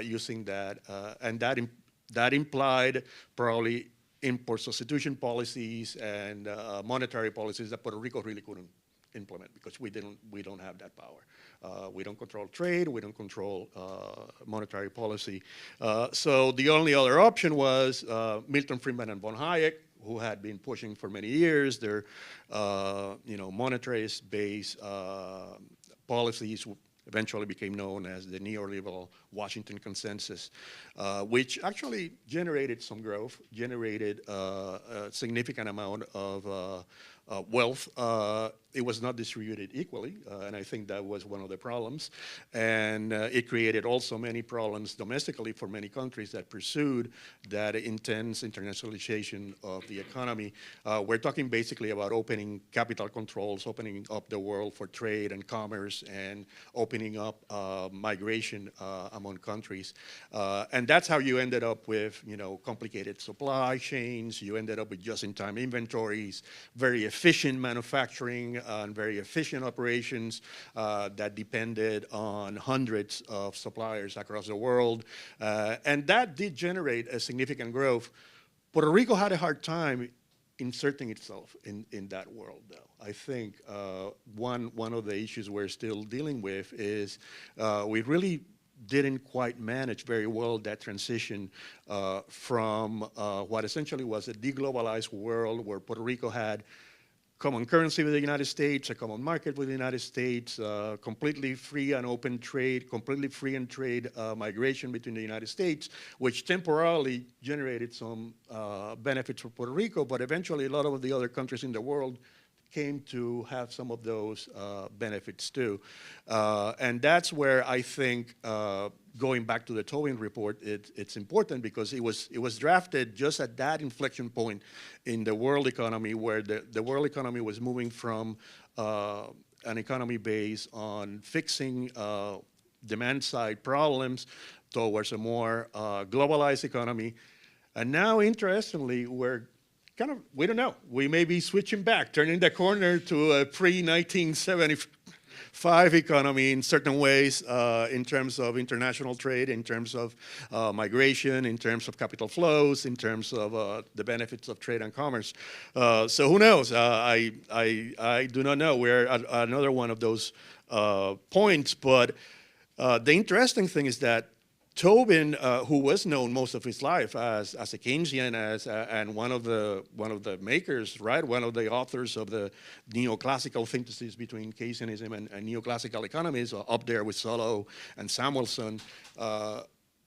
using that, and that implied probably import substitution policies and monetary policies that Puerto Rico really couldn't implement because we don't have that power. We don't control trade, we don't control monetary policy. So the only other option was Milton Friedman and von Hayek, who had been pushing for many years their monetarist-based policies eventually became known as the neoliberal Washington Consensus, which actually generated some growth, generated a significant amount of wealth. It was not distributed equally, and I think that was one of the problems. And it created also many problems domestically for many countries that pursued that intense internationalization of the economy. We're talking basically about opening capital controls, opening up the world for trade and commerce, and opening up migration among countries. And that's how you ended up with, complicated supply chains. You ended up with just-in-time inventories, very efficient manufacturing, and very efficient operations that depended on hundreds of suppliers across the world. And that did generate a significant growth. Puerto Rico had a hard time inserting itself in that world, though. I think one of the issues we're still dealing with is we really didn't quite manage very well that transition from what essentially was a deglobalized world where Puerto Rico had common currency with the United States, a common market with the United States, completely free and open trade, completely free and trade migration between the United States, which temporarily generated some benefits for Puerto Rico, but eventually a lot of the other countries in the world came to have some of those benefits too. And that's where I think, going back to the Tobin Report, it's important because it was drafted just at that inflection point in the world economy where the world economy was moving from an economy based on fixing demand side problems towards a more globalized economy. And now, interestingly, we don't know. We may be switching back, turning the corner to a pre-1975 economy in certain ways, in terms of international trade, in terms of migration, in terms of capital flows, in terms of the benefits of trade and commerce. So who knows? I do not know. We're at another one of those points. But the interesting thing is that Tobin, who was known most of his life as a Keynesian, and one of the makers, right, one of the authors of the neoclassical synthesis between Keynesianism and neoclassical economies, up there with Solow and Samuelson,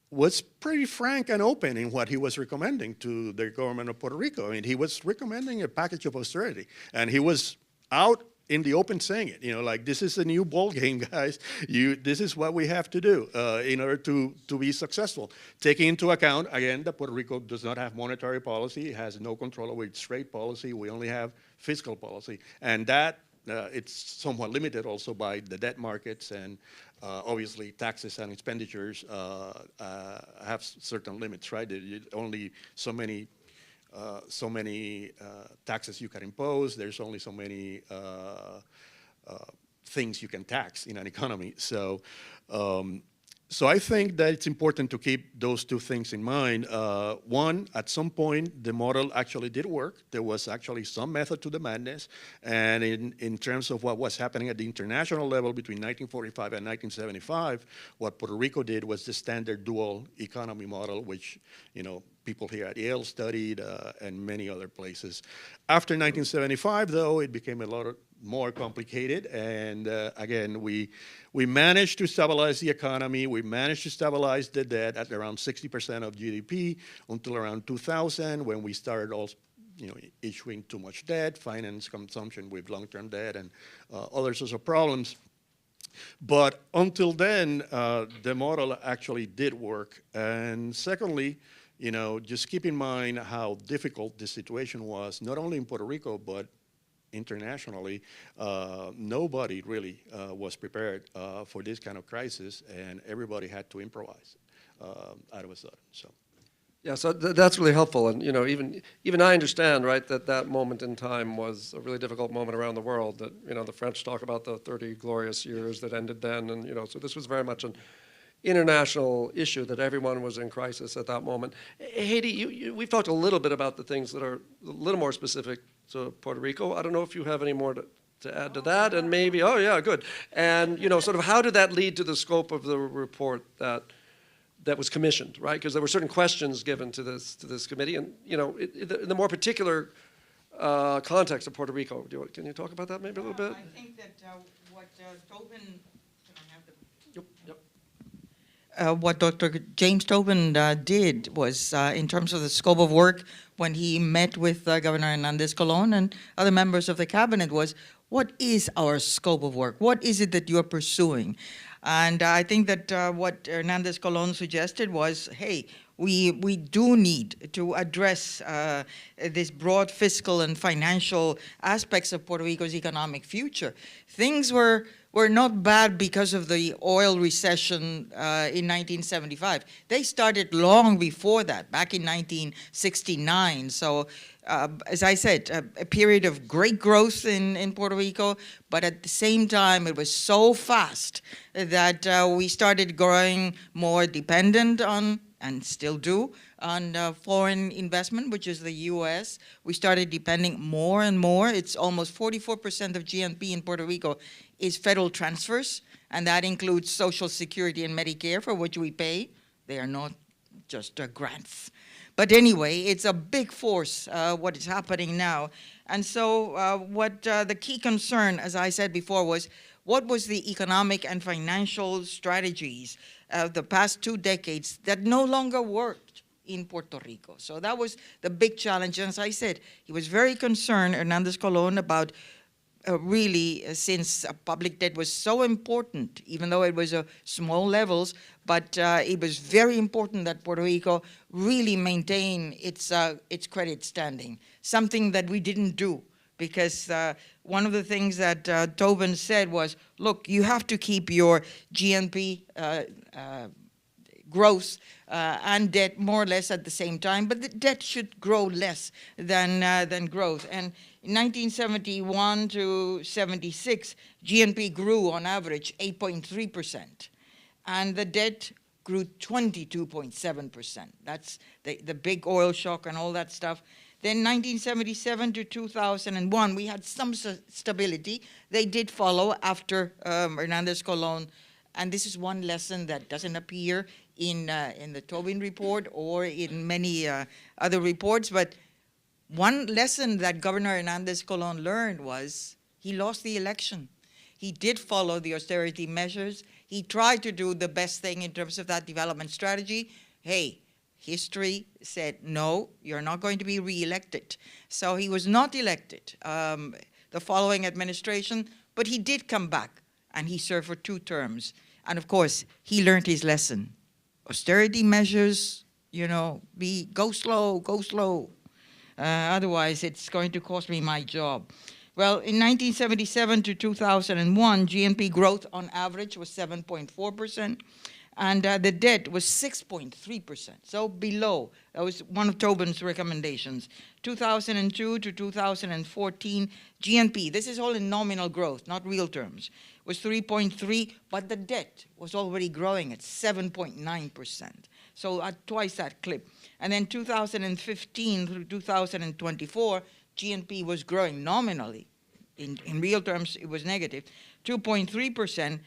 was pretty frank and open in what he was recommending to the government of Puerto Rico. I mean, he was recommending a package of austerity, and he was out in the open saying it, like, this is a new ball game, guys. This is what we have to do in order to be successful. Taking into account, again, that Puerto Rico does not have monetary policy. It has no control over its trade policy. We only have fiscal policy. And that, it's somewhat limited also by the debt markets, and obviously taxes and expenditures have certain limits, right? Only so many taxes you can impose. There's only so many things you can tax in an economy. So I think that it's important to keep those two things in mind. One, at some point, the model actually did work. There was actually some method to the madness. And in terms of what was happening at the international level between 1945 and 1975, what Puerto Rico did was the standard dual economy model, which, people here at Yale studied, and many other places. After 1975, though, it became a lot more complicated. And again, we managed to stabilize the economy. We managed to stabilize the debt at around 60% of GDP until around 2000, when we started also, issuing too much debt, finance consumption with long-term debt, and other sorts of problems. But until then, the model actually did work. And secondly, just keep in mind how difficult the situation was, not only in Puerto Rico, but internationally. Nobody really was prepared for this kind of crisis, and everybody had to improvise out of a sudden. So, Yeah, so that's really helpful, and even I understand, right, that moment in time was a really difficult moment around the world. That the French talk about the 30 glorious years that ended then, and so this was very much an international issue that everyone was in crisis at that moment. Heidie, we've talked a little bit about the things that are a little more specific to Puerto Rico. I don't know if you have any more to add to that, and maybe good. And sort of how did that lead to the scope of the report that was commissioned, right? Because there were certain questions given to this committee, and in the more particular context of Puerto Rico. Can you talk about that maybe a little bit? I think that what Tobin, can I have the? Yep. What Dr. James Tobin did was, in terms of the scope of work, when he met with Governor Hernández Colón and other members of the cabinet, was what is our scope of work? What is it that you're pursuing? And I think that what Hernández Colón suggested was, hey, we do need to address this broad fiscal and financial aspects of Puerto Rico's economic future. Things were not bad because of the oil recession in 1975. They started long before that, back in 1969. So, as I said, a period of great growth in Puerto Rico, but at the same time, it was so fast that we started growing more dependent on, and still do, on foreign investment, which is the U.S. We started depending more and more. It's almost 44% of GNP in Puerto Rico is federal transfers, and that includes Social Security and Medicare, for which we pay. They are not just grants. But anyway, it's a big force, what is happening now. And so what the key concern, as I said before, was what was the economic and financial strategies of the past 2 decades that no longer worked in Puerto Rico. So that was the big challenge. And as I said, he was very concerned, Hernández Colón, about really, since public debt was so important, even though it was small levels, but it was very important that Puerto Rico really maintain its credit standing, something that we didn't do. Because one of the things that Tobin said was, look, you have to keep your GNP growth and debt more or less at the same time, but the debt should grow less than growth. And in 1971 to 76, GNP grew on average 8.3%, and the debt grew 22.7%. That's the big oil shock and all that stuff. Then 1977 to 2001, we had some stability. They did follow after Hernández Colón, and this is one lesson that doesn't appear in the Tobin Report or in many other reports, but one lesson that Governor Hernández Colón learned was he lost the election. He did follow the austerity measures. He tried to do the best thing in terms of that development strategy. Hey, history said, no, you're not going to be reelected. So he was not elected the following administration, but he did come back, and he served for 2 terms. And of course, he learned his lesson. Austerity measures, go slow, go slow. Otherwise, it's going to cost me my job. Well, in 1977 to 2001, GNP growth on average was 7.4%. And the debt was 6.3%, so below. That was one of Tobin's recommendations. 2002 to 2014, GNP, this is all in nominal growth, not real terms, was 3.3, but the debt was already growing at 7.9%, so at twice that clip. And then 2015 through 2024, GNP was growing nominally. In real terms, it was negative, 2.3%,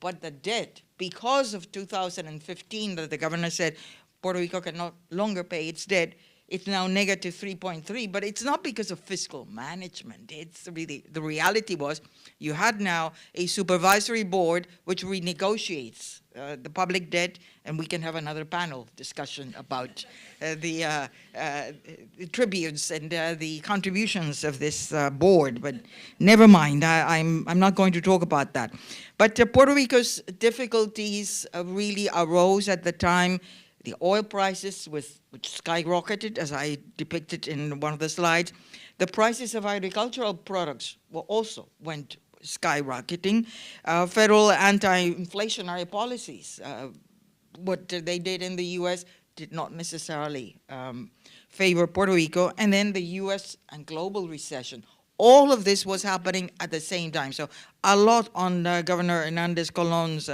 but the debt, because of 2015 that the governor said Puerto Rico can no longer pay its debt, it's now negative 3.3, but it's not because of fiscal management. It's really, the reality was you had now a supervisory board which renegotiates the public debt, and we can have another panel discussion about the tributes and the contributions of this board, but never mind, I'm not going to talk about that. But Puerto Rico's difficulties really arose at the time. The oil prices, which skyrocketed, as I depicted in one of the slides. The prices of agricultural products also went skyrocketing. Federal anti-inflationary policies, what they did in the U.S. did not necessarily favor Puerto Rico, and then the US and global recession. All of this was happening at the same time. So a lot on Governor Hernández Colón's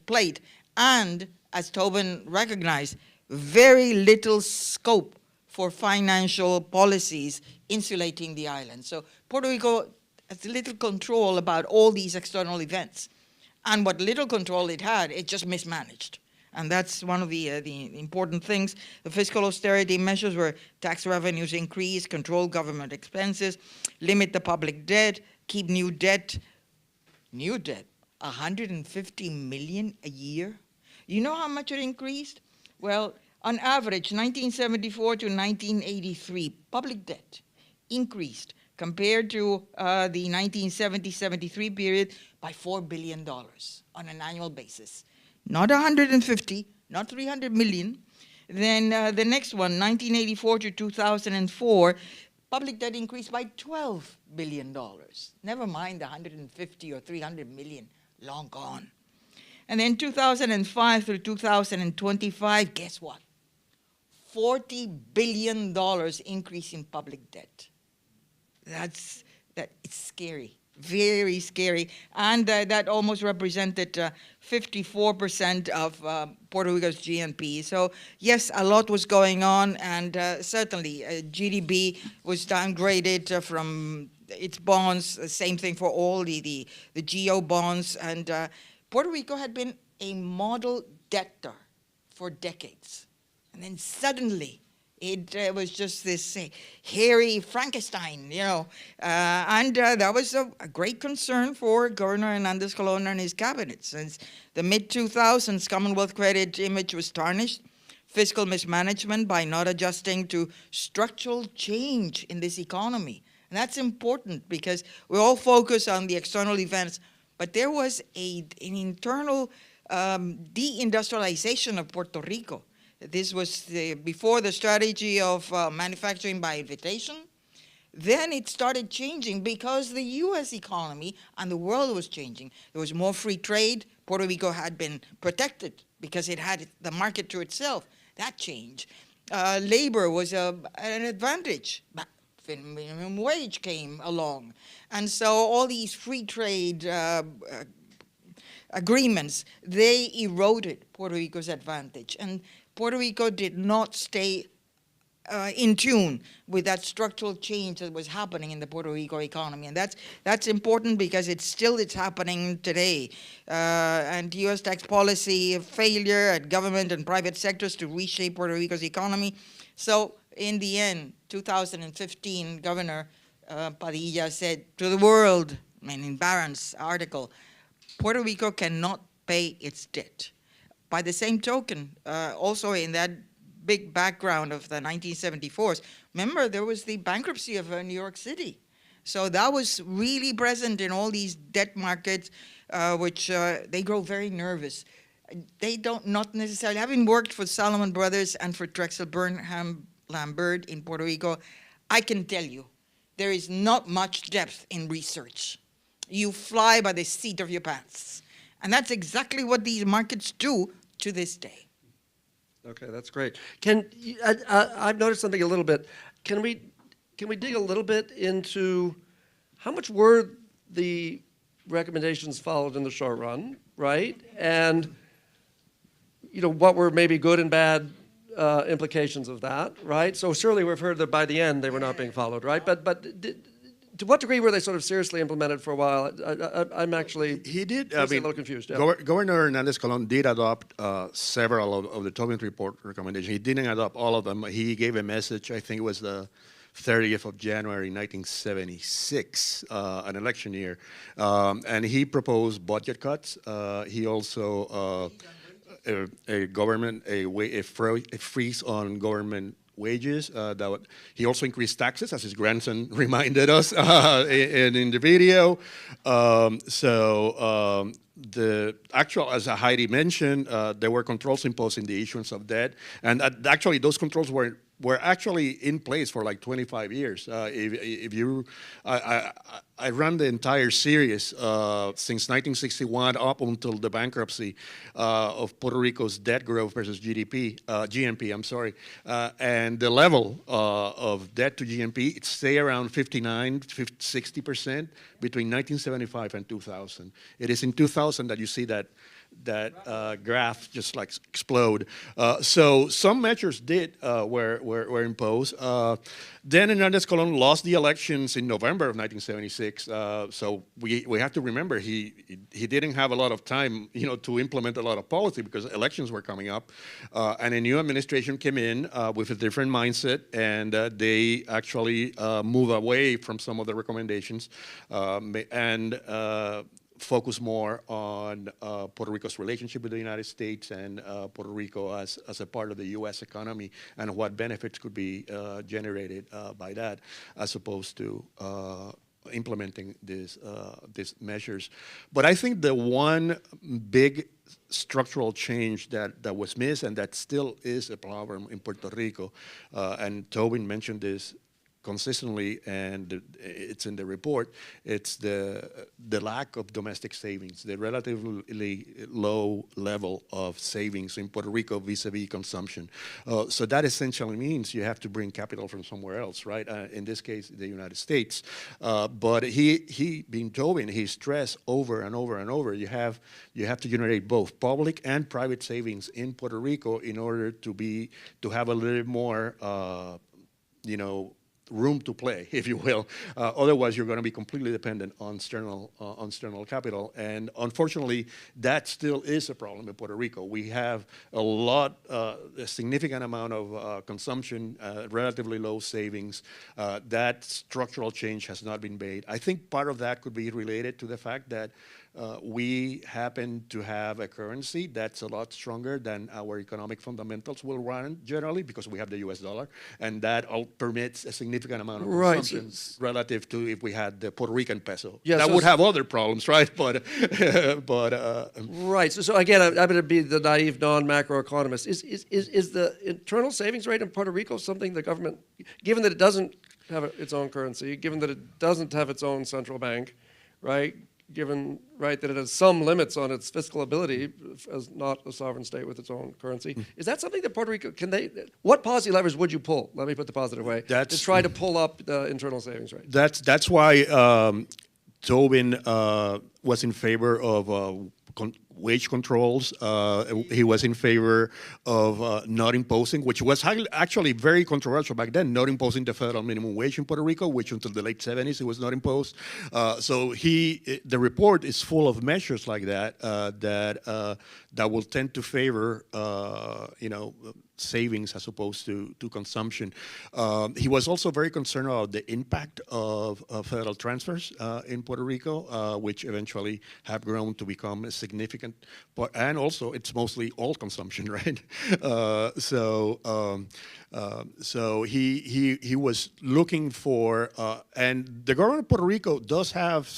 plate. And as Tobin recognized, very little scope for financial policies insulating the island. So Puerto Rico has little control about all these external events. And what little control it had, it just mismanaged. And that's one of the important things. The fiscal austerity measures were tax revenues increase, control government expenses, limit the public debt, keep new debt, 150 million a year. You know how much it increased? Well, on average, 1974 to 1983, public debt increased compared to the 1970-73 period by $4 billion on an annual basis. Not 150, not 300 million. Then the next one, 1984 to 2004, public debt increased by $12 billion. Never mind the 150 or 300 million, long gone. And then 2005 through 2025, guess what? $40 billion increase in public debt. It's scary, very scary. And that almost represented 54% of Puerto Rico's GNP. So yes, a lot was going on, and certainly GDP was downgraded from its bonds, same thing for all the GO bonds. And Puerto Rico had been a model debtor for decades. And then suddenly, it was just this hairy Frankenstein, you know. And that was a great concern for Governor Hernández Colón and his cabinet. Since the mid-2000s, Commonwealth credit image was tarnished, fiscal mismanagement by not adjusting to structural change in this economy. And that's important because we all focus on the external events, but there was an internal deindustrialization of Puerto Rico. This was before the strategy of manufacturing by invitation. Then it started changing because the U.S. economy and the world was changing. There was more free trade. Puerto Rico had been protected because it had the market to itself. That changed. Labor was an advantage. But minimum wage came along. And so all these free trade agreements, they eroded Puerto Rico's advantage. And Puerto Rico did not stay in tune with that structural change that was happening in the Puerto Rico economy. And that's important because it's happening today. And U.S. tax policy failure at government and private sectors to reshape Puerto Rico's economy. So in the end, 2015, Governor Padilla said to the world, in Barron's article, Puerto Rico cannot pay its debt. By the same token, also in that big background of the 1974s, remember there was the bankruptcy of New York City. So that was really present in all these debt markets, which they grow very nervous. They not necessarily, having worked for Salomon Brothers and for Drexel Burnham Lambert in Puerto Rico, I can tell you, there is not much depth in research. You fly by the seat of your pants. And that's exactly what these markets do to this day. Okay, that's great. I've noticed something a little bit. Can we dig a little bit into how much were the recommendations followed in the short run, right? And what were maybe good and bad implications of that, right? So surely we've heard that by the end they were not being followed, right? But to what degree were they sort of seriously implemented for a while? I'm actually a little confused. Yeah. Governor Hernández Colón did adopt several of the Tobin Report recommendations. He didn't adopt all of them. He gave a message, I think it was the 30th of January, 1976, an election year. And he proposed budget cuts. He also, a freeze on government wages. He also increased taxes, as his grandson reminded us in the video. The actual, as Heidie mentioned, there were controls imposed in the issuance of debt, and actually those controls were were actually in place for like 25 years. If you, I ran the entire series since 1961 up until the bankruptcy of Puerto Rico's debt growth versus GNP, I'm sorry. And the level of debt to GNP, it stayed around 59, 60% between 1975 and 2000. It is in 2000 that you see that graph just like explode. So some measures were imposed. Then Hernández Colón lost the elections in November of 1976. So we have to remember he didn't have a lot of time, to implement a lot of policy because elections were coming up, and a new administration came in with a different mindset, and they actually move away from some of the recommendations and focus more on Puerto Rico's relationship with the United States and Puerto Rico as a part of the U.S. economy and what benefits could be generated by that, as opposed to implementing these measures. But I think the one big structural change that was missed and that still is a problem in Puerto Rico, and Tobin mentioned this consistently, and it's in the report, it's the lack of domestic savings, the relatively low level of savings in Puerto Rico vis-a-vis consumption. So that essentially means you have to bring capital from somewhere else, right? In this case, the United States. But he being Tobin, he stressed over and over and over, you have to generate both public and private savings in Puerto Rico in order to have a little more, room to play, if you will. Otherwise, you're going to be completely dependent on external capital. And unfortunately, that still is a problem in Puerto Rico. We have a significant amount of consumption, relatively low savings. That structural change has not been made. I think part of that could be related to the fact that we happen to have a currency that's a lot stronger than our economic fundamentals will run generally because we have the US dollar, and that permits a significament amount of consumption relative to if we had the Puerto Rican peso. Yeah, that would have other problems, right? But right. So again, I'm going to be the naive non-macroeconomist. Is the internal savings rate in Puerto Rico something the government, given that it doesn't have its own currency, given that it doesn't have its own central bank, right? Given, right, that it has some limits on its fiscal ability as not a sovereign state with its own currency. Is that something that Puerto Rico, what policy levers would you pull, let me put the positive way, to try to pull up the internal savings rate? That's why Tobin was in favor of wage controls. He was in favor of not imposing, which was actually very controversial back then, not imposing the federal minimum wage in Puerto Rico, which until the late 70s it was not imposed. So the report is full of measures like that that will tend to favor savings as opposed to consumption. He was also very concerned about the impact of federal transfers in Puerto Rico, which eventually have grown to become a significant part, and also it's mostly all consumption, right? So he was looking for, and the government of Puerto Rico does have,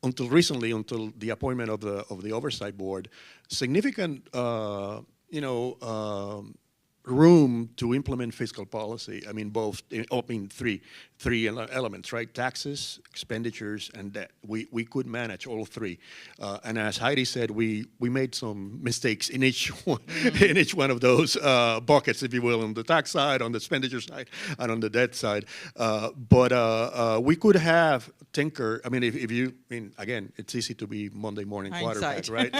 until recently, until the appointment of the oversight board, significant, room to implement fiscal policy. I mean, three elements, right? Taxes, expenditures, and debt. We could manage all three. And as Heidie said, we made some mistakes in each one of those buckets, if you will, on the tax side, on the expenditure side, and on the debt side. But we could have tinker. I mean, again, it's easy to be Monday morning quarterback, right?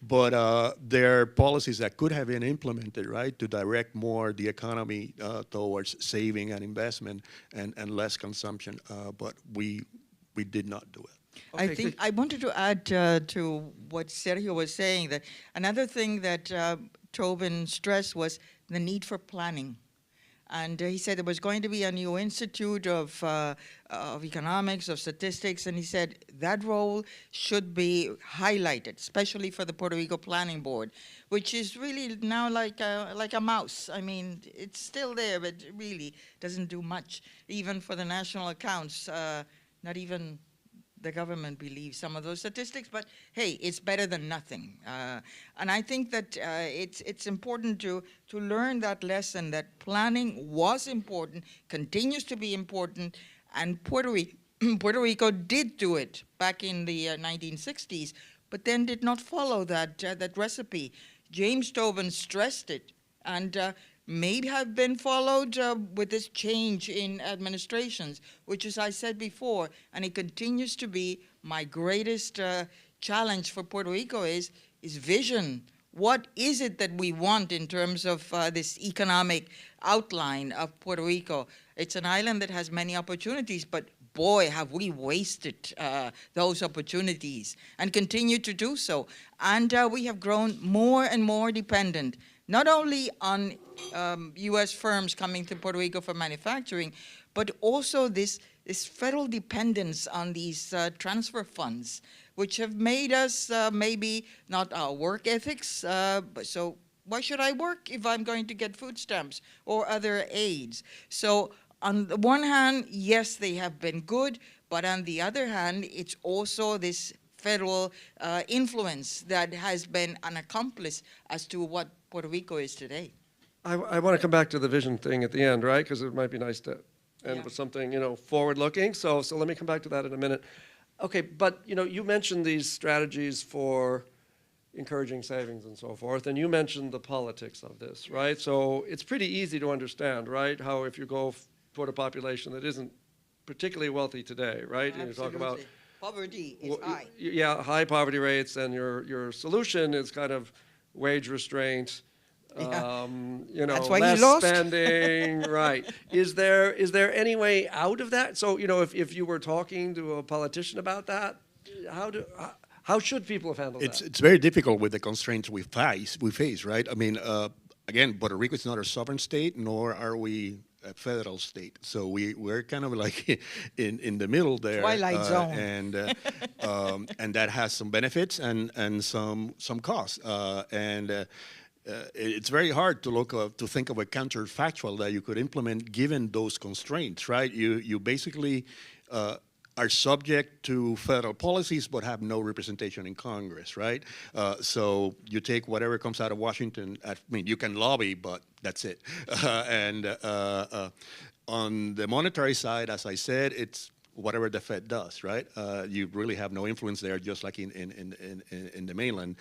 But there are policies that could have been implemented, right, to direct more the economy towards saving and investment and less consumption, but we did not do it. Okay. I think I wanted to add to what Sergio was saying, that another thing that Tobin stressed was the need for planning. And he said there was going to be a new institute of economics, of statistics, and he said that role should be highlighted, especially for the Puerto Rico Planning Board, which is really now like a mouse. I mean, it's still there, but it really doesn't do much. Even for the national accounts, not even the government believes some of those statistics, but hey, it's better than nothing. And I think that it's important to learn that lesson, that planning was important, continues to be important, and Puerto Rico did do it back in the 1960s, but then did not follow that recipe. James Tobin stressed it, and may have been followed with this change in administrations, which, as I said before, and it continues to be my greatest challenge for Puerto Rico is vision. What is it that we want in terms of this economic outline of Puerto Rico? It's an island that has many opportunities, but boy, have we wasted those opportunities and continue to do so. And we have grown more and more dependent, not only on U.S. firms coming to Puerto Rico for manufacturing, but also this federal dependence on these transfer funds, which have made us maybe not our work ethics, so why should I work if I'm going to get food stamps or other aids? So on the one hand, yes, they have been good, but on the other hand, it's also this federal influence that has been an accomplice as to what Puerto Rico is today. I want to come back to the vision thing at the end, right? Because it might be nice to end with something, forward-looking. So let me come back to that in a minute. Okay, but, you mentioned these strategies for encouraging savings and so forth, and you mentioned the politics of this, right? So it's pretty easy to understand, right, how if you go for a population that isn't particularly wealthy today, right? And you talk about poverty is high. Yeah, high poverty rates, and your solution is kind of wage restraint, That's why less he lost. spending, right? Is there any way out of that? So, if you were talking to a politician about that, how should people have handled that? It's very difficult with the constraints we face, right? I mean, again, Puerto Rico is not a sovereign state, nor are we a federal state. So we're kind of like in the middle there. Twilight zone. And that has some benefits and some costs. It's very hard to think of a counterfactual that you could implement given those constraints, right? You basically are subject to federal policies but have no representation in Congress, right? So you take whatever comes out of Washington. You can lobby, but that's it. On the monetary side, as I said, it's whatever the Fed does, right? You really have no influence there, just like in the mainland.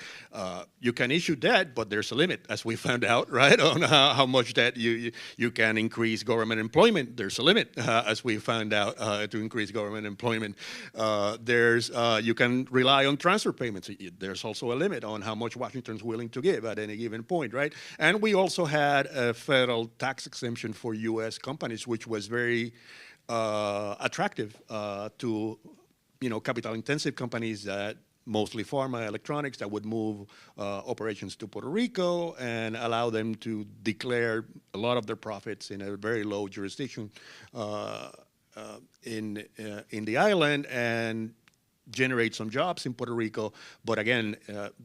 You can issue debt, but there's a limit, as we found out, right, on how much debt you can increase government employment. There's a limit, as we found out, to increase government employment. You can rely on transfer payments. There's also a limit on how much Washington's willing to give at any given point, right? And we also had a federal tax exemption for U.S. companies, which was very attractive to capital-intensive companies that mostly pharma, electronics, that would move operations to Puerto Rico and allow them to declare a lot of their profits in a very low jurisdiction in the island and generate some jobs in Puerto Rico. But again,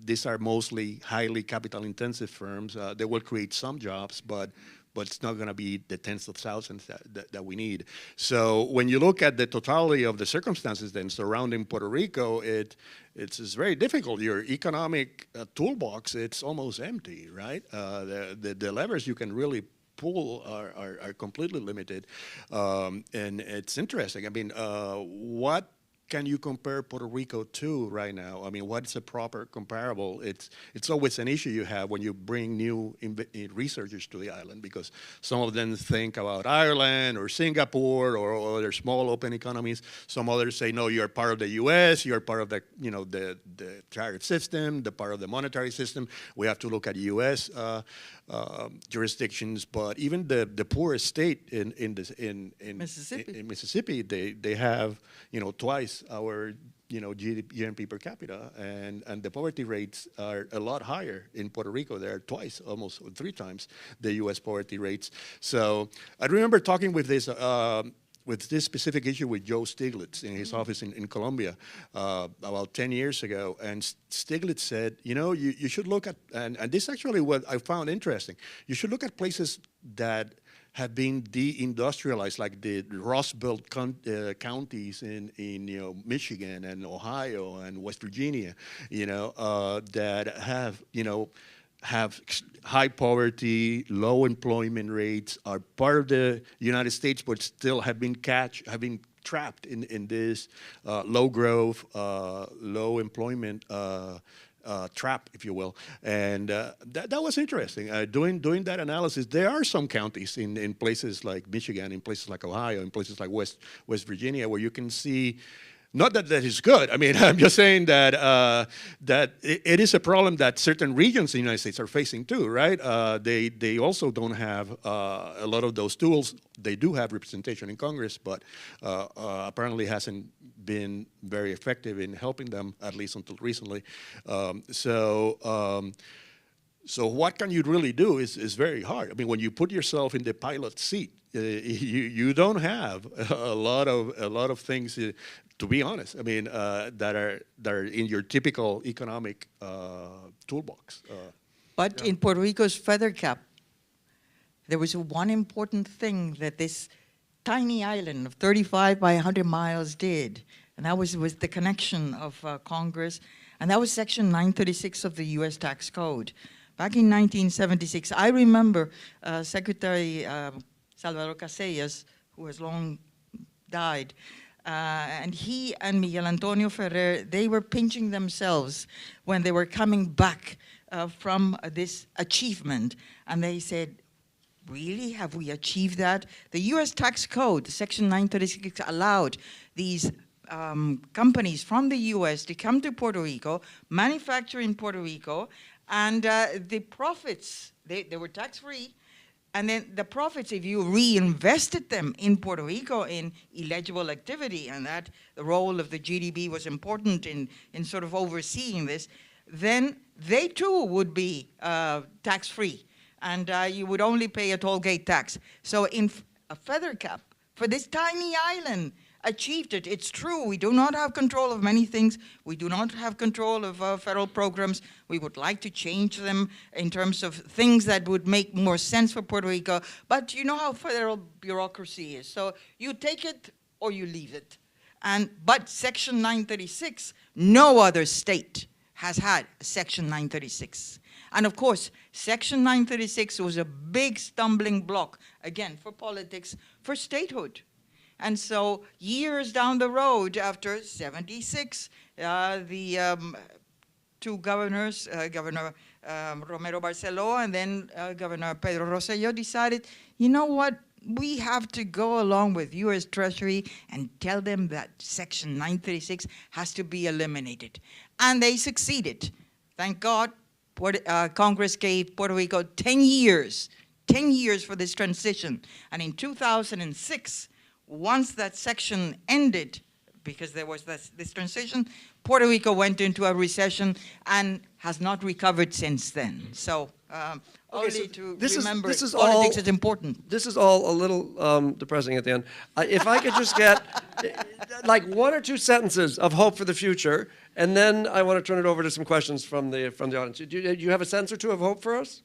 these are mostly highly capital-intensive firms. They will create some jobs, but it's not going to be the tens of thousands that we need. So when you look at the totality of the circumstances then surrounding Puerto Rico, it's very difficult. Your economic toolbox, it's almost empty, right? The levers you can really pull are completely limited. And it's interesting. I mean, what can you compare Puerto Rico to right now? I mean, what's a proper comparable? It's always an issue you have when you bring new researchers to the island, because some of them think about Ireland or Singapore or other small open economies. Some others say, no, you're part of the U.S., you're part of the the tariff system, the part of the monetary system. We have to look at U.S. Jurisdictions, but even the poorest state in Mississippi, they have twice our GNP per capita, and the poverty rates are a lot higher in Puerto Rico. They're twice, almost 3 times the U.S. poverty rates. So I remember talking with this specific issue with Joe Stiglitz in his office in Colombia about 10 years ago, and Stiglitz said, you should look at, and this is actually what I found interesting, you should look at places that have been deindustrialized, like the Rust Belt counties in Michigan and Ohio and West Virginia, that have high poverty, low employment rates, are part of the United States, but still have been trapped in this low growth, low employment trap, if you will. And that was interesting. Doing that analysis, there are some counties in places like Michigan, in places like Ohio, in places like West Virginia, where you can see, not that that is good. I mean, I'm just saying that it is a problem that certain regions in the United States are facing too, right? They also don't have a lot of those tools. They do have representation in Congress, but apparently hasn't been very effective in helping them, at least until recently. So what can you really do is very hard. I mean, when you put yourself in the pilot seat, you don't have a lot of things. To be honest, I mean, that are in your typical economic toolbox. But in Puerto Rico's feather cap, there was one important thing that this tiny island of 35 by 100 miles did, and that was the connection of Congress, and that was Section 936 of the U.S. Tax Code. Back in 1976, I remember Secretary Salvador Casellas, who has long died, and he and Miguel Antonio Ferrer, they were pinching themselves when they were coming back from this achievement. And they said, really, have we achieved that? The US tax code, Section 936, allowed these companies from the US to come to Puerto Rico, manufacture in Puerto Rico, and the profits, they were tax-free. And then the profits, if you reinvested them in Puerto Rico in eligible activity, and that the role of the GDP was important in sort of overseeing this, then they too would be tax-free. And you would only pay a toll gate tax. So in a feather cap, for this tiny island, achieved it. It's true, we do not have control of many things. We do not have control of federal programs. We would like to change them in terms of things that would make more sense for Puerto Rico. But you know how federal bureaucracy is. So you take it or you leave it. But Section 936, no other state has had Section 936. And of course, Section 936 was a big stumbling block, again, for politics, for statehood. And so years down the road, after 76, the two governors, Governor Romero Barceló and then Governor Pedro Rosselló, decided, you know what, we have to go along with US Treasury and tell them that Section 936 has to be eliminated. And they succeeded. Thank God, Congress gave Puerto Rico 10 years for this transition. And in 2006, once that section ended, because there was this transition, Puerto Rico went into a recession and has not recovered since then. So only to remember politics is important. This is all a little depressing at the end. If I could just get like one or two sentences of hope for the future, and then I want to turn it over to some questions from the audience. Do you have a sentence or two of hope for us?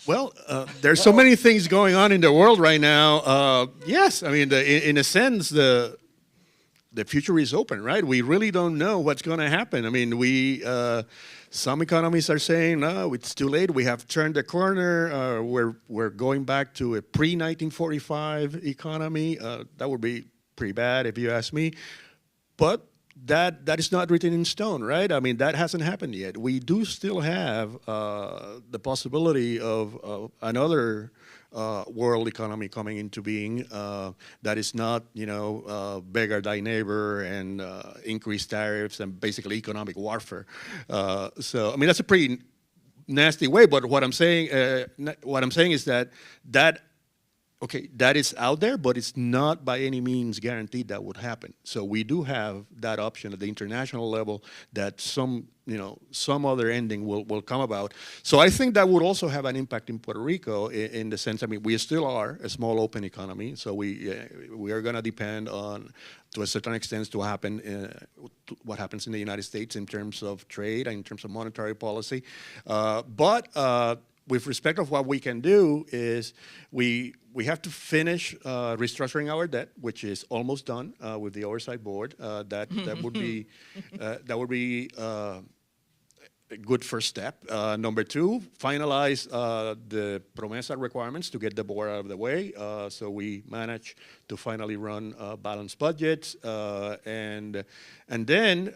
Well, there's so many things going on in the world right now. Yes, I mean, in a sense, the future is open, right? We really don't know what's going to happen. I mean, some economists are saying, no, it's too late. We have turned the corner. We're going back to a pre-1945 economy. That would be pretty bad if you ask me. But that is not written in stone, right? I mean, that hasn't happened yet. We do still have the possibility of another world economy coming into being that is not, beggar thy neighbor and increased tariffs and basically economic warfare. So, I mean, that's a pretty nasty way. But what I'm saying is that is out there, but it's not by any means guaranteed that would happen. So we do have that option at the international level that some other ending will come about. So I think that would also have an impact in Puerto Rico in the sense, I mean, we still are a small open economy, so we are going to depend on, to a certain extent, to what happens in the United States in terms of trade and in terms of monetary policy. But with respect of what we can do is we have to finish restructuring our debt, which is almost done with the oversight board. That would be a good first step. Number two, finalize the PROMESA requirements to get the board out of the way, so we manage to finally run balanced budgets, and then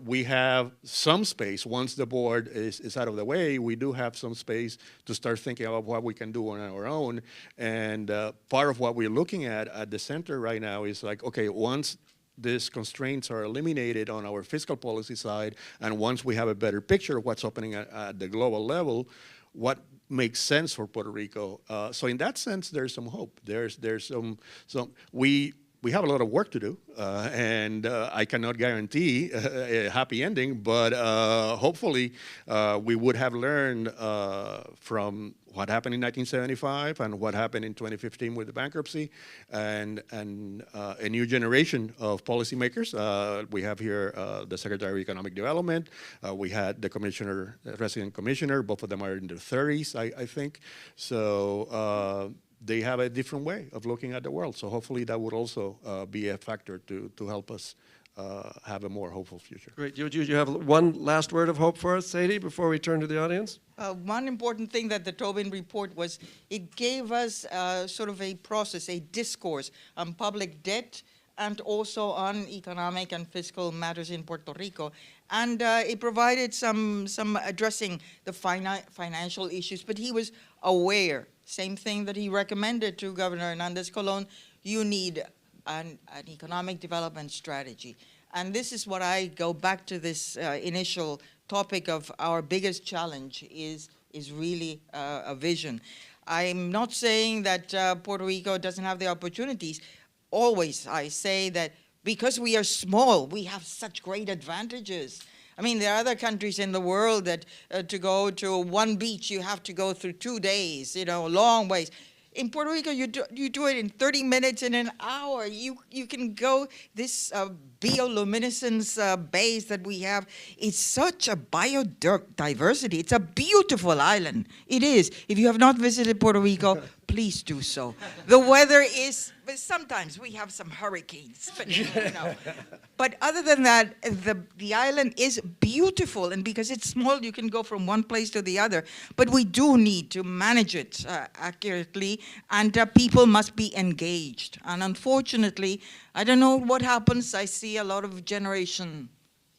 we have some space. Once the board is out of the way, we do have some space to start thinking about what we can do on our own. And part of what we're looking at the center right now is like, okay, once these constraints are eliminated on our fiscal policy side, and once we have a better picture of what's happening at the global level, what makes sense for Puerto Rico? So in that sense, there's some hope. There's some we have a lot of work to do, and I cannot guarantee a happy ending, but hopefully we would have learned from what happened in 1975 and what happened in 2015 with the bankruptcy, and a new generation of policymakers. We have here the Secretary of Economic Development. We had the commissioner, resident commissioner. Both of them are in their 30s, I think. So they have a different way of looking at the world. So hopefully that would also be a factor to help us have a more hopeful future. Great. Do you have one last word of hope for us, Heidie, before we turn to the audience? One important thing that the Tobin Report was, it gave us sort of a process, a discourse on public debt and also on economic and fiscal matters in Puerto Rico. And it provided some addressing the financial issues, but he was aware, same thing that he recommended to Governor Hernández Colón, you need an economic development strategy. And this is what I go back to this initial topic of our biggest challenge is really a vision. I'm not saying that Puerto Rico doesn't have the opportunities. Always I say that because we are small, we have such great advantages. I mean, there are other countries in the world that to go to one beach, you have to go through 2 days, long ways. In Puerto Rico, you do it in 30 minutes, in an hour. You can go, this bioluminescence base that we have, it's such a biodiversity. It's a beautiful island. It is. If you have not visited Puerto Rico, please do so. The weather is, sometimes we have some hurricanes, but But other than that, the island is beautiful, and because it's small, you can go from one place to the other. But we do need to manage it accurately, and people must be engaged. And unfortunately, I don't know what happens. I see a lot of generation,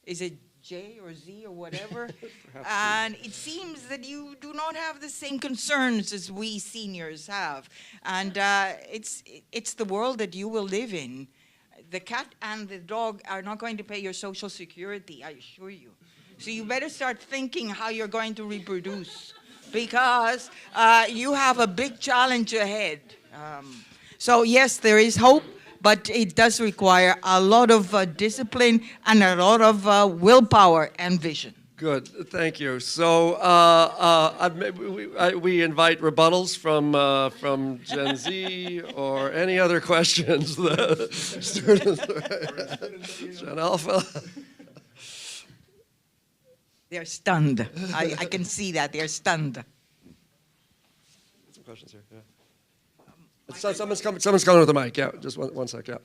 is it J or Z or whatever? And it seems that you do not have the same concerns as we seniors have. And it's the world that you will live in. The cat and the dog are not going to pay your Social Security, I assure you. So you better start thinking how you're going to reproduce, because you have a big challenge ahead. So yes, there is hope, but it does require a lot of discipline and a lot of willpower and vision. Good, thank you. So we invite rebuttals from Gen Z or any other questions. The students, Gen Alpha. They're stunned. I can see that. They're stunned. Some questions here, yeah. Someone's coming with the mic, yeah. Just one sec, yeah.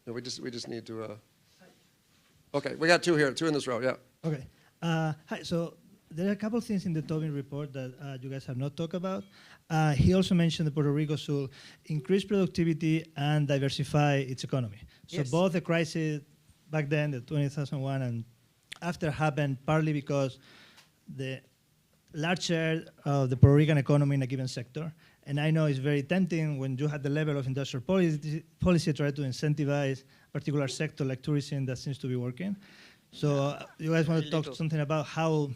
No, we just need to... Okay, we got two here, two in this row, yeah. Okay. Hi, so there are a couple of things in the Tobin report that you guys have not talked about. He also mentioned that Puerto Rico should increase productivity and diversify its economy. So Yes. both the crisis back then, the 2001, and after happened partly because the large share of the Puerto Rican economy in a given sector. And I know it's very tempting when you have the level of industrial policy try to incentivize a particular sector like tourism that seems to be working. So you guys want to talk something about how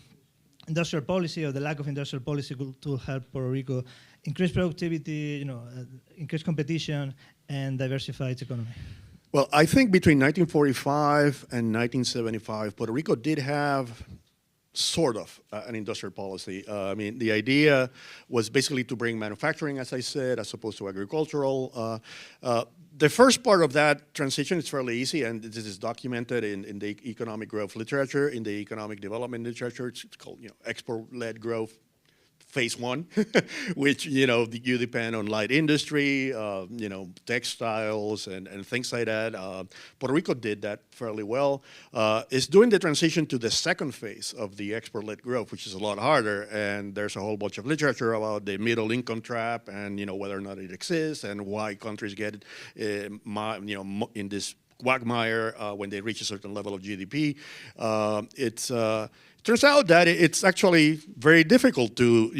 industrial policy or the lack of industrial policy to help Puerto Rico increase productivity, increase competition and diversify its economy? Well, I think between 1945 and 1975, Puerto Rico did have sort of an industrial policy. I mean, the idea was basically to bring manufacturing, as I said, as opposed to agricultural. The first part of that transition is fairly easy, and this is documented in the economic growth literature, in the economic development literature. It's called, export-led growth. Phase one, which, you depend on light industry, textiles and things like that. Puerto Rico did that fairly well. It's doing the transition to the second phase of the export-led growth, which is a lot harder. And there's a whole bunch of literature about the middle income trap and, whether or not it exists and why countries get, in this quagmire when they reach a certain level of GDP. Turns out that it's actually very difficult to,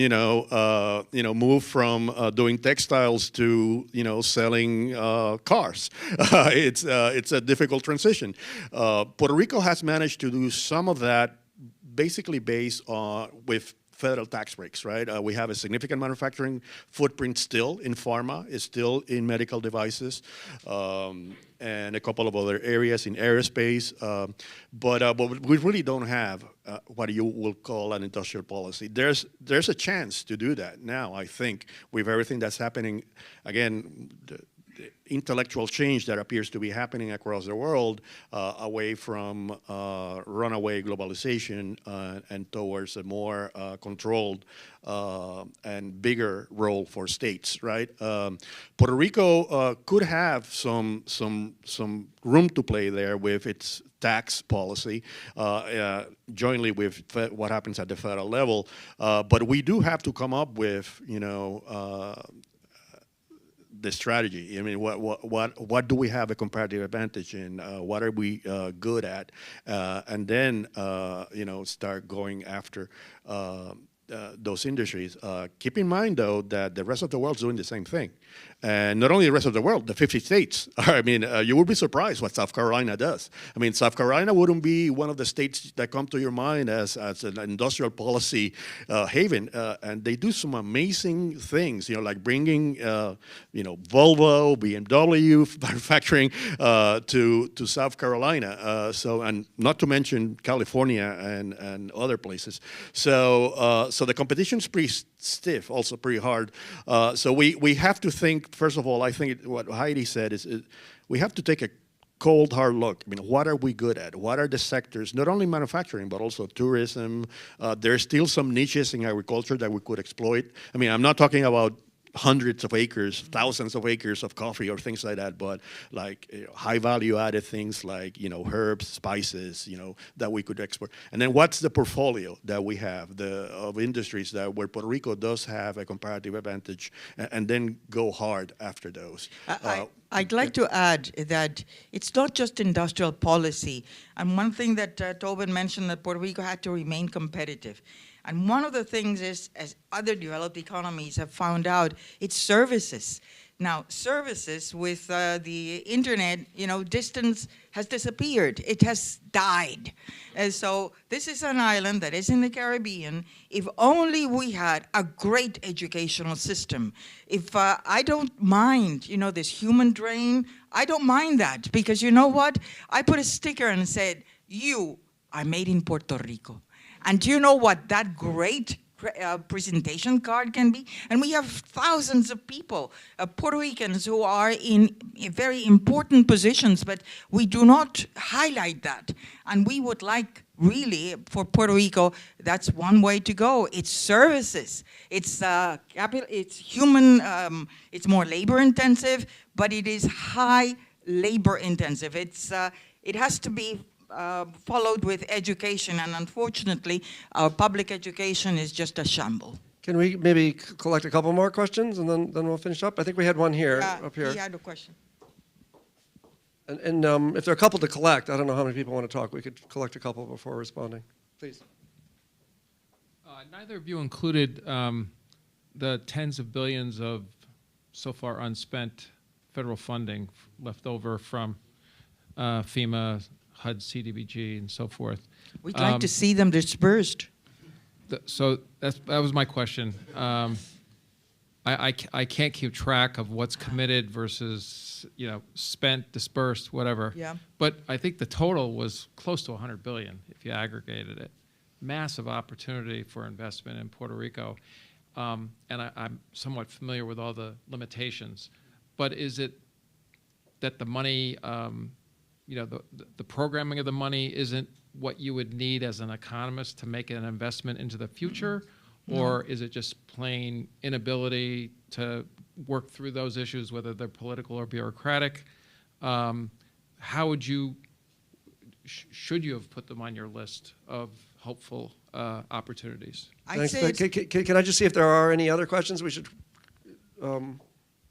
move from doing textiles to, selling cars. It's a difficult transition. Puerto Rico has managed to do some of that basically based on with federal tax breaks, right? We have a significant manufacturing footprint still in pharma, is still in medical devices, and a couple of other areas in aerospace. But we really don't have what you will call an industrial policy. There's a chance to do that now, I think, with everything that's happening. Again, the intellectual change that appears to be happening across the world away from runaway globalization and towards a more controlled and bigger role for states, right? Puerto Rico could have some room to play there with its tax policy, jointly with what happens at the federal level. But we do have to come up with, the strategy. I mean, what do we have a comparative advantage in? What are we good at? And then, start going after those industries. Keep in mind, though, that the rest of the world's doing the same thing. And not only the rest of the world, the 50 states. I mean, you would be surprised what South Carolina does. I mean, South Carolina wouldn't be one of the states that come to your mind as an industrial policy haven. And they do some amazing things, like bringing, Volvo, BMW manufacturing to South Carolina. And not to mention California and other places. So the competition's pretty stiff, also pretty hard. So we have to think, first of all, I think what Heidie said is we have to take a cold, hard look. I mean, what are we good at? What are the sectors, not only manufacturing, but also tourism? There's still some niches in agriculture that we could exploit. I mean, I'm not talking about hundreds of acres, thousands of acres of coffee or things like that, but like high value added things like, herbs, spices, that we could export. And then what's the portfolio that we have of industries where Puerto Rico does have a comparative advantage, and then go hard after those. I'd like to add that it's not just industrial policy. And one thing that Tobin mentioned, that Puerto Rico had to remain competitive. And one of the things is, as other developed economies have found out, it's services. Now, services with the internet, distance has disappeared. It has died. And so this is an island that is in the Caribbean. If only we had a great educational system. If I don't mind, this human drain, I don't mind that. Because you know what? I put a sticker and said, you are made in Puerto Rico. And do you know what that great presentation card can be? And we have thousands of people, Puerto Ricans, who are in very important positions, but we do not highlight that. And we would like, really, for Puerto Rico, that's one way to go. It's services. It's it's human. It's more labor intensive, but it is high labor intensive. It has to be followed with education, and unfortunately, our public education is just a shamble. Can we maybe collect a couple more questions, and then we'll finish up? I think we had one here, up here. He had a question. And if there are a couple to collect, I don't know how many people want to talk. We could collect a couple before responding. Please. Neither of you included the tens of billions of so far unspent federal funding left over from FEMA, HUD, CDBG, and so forth. We'd like to see them dispersed. So that was my question. I can't keep track of what's committed versus spent, dispersed, whatever. Yeah. But I think the total was close to 100 billion if you aggregated it. massive opportunity for investment in Puerto Rico. And I'm somewhat familiar with all the limitations. But is it that the money, the programming of the money isn't what you would need as an economist to make an investment into the future? Or is it just plain inability to work through those issues, whether they're political or bureaucratic? How would you, should you have put them on your list of hopeful opportunities? I'd say Can I just see if there are any other questions? We should, it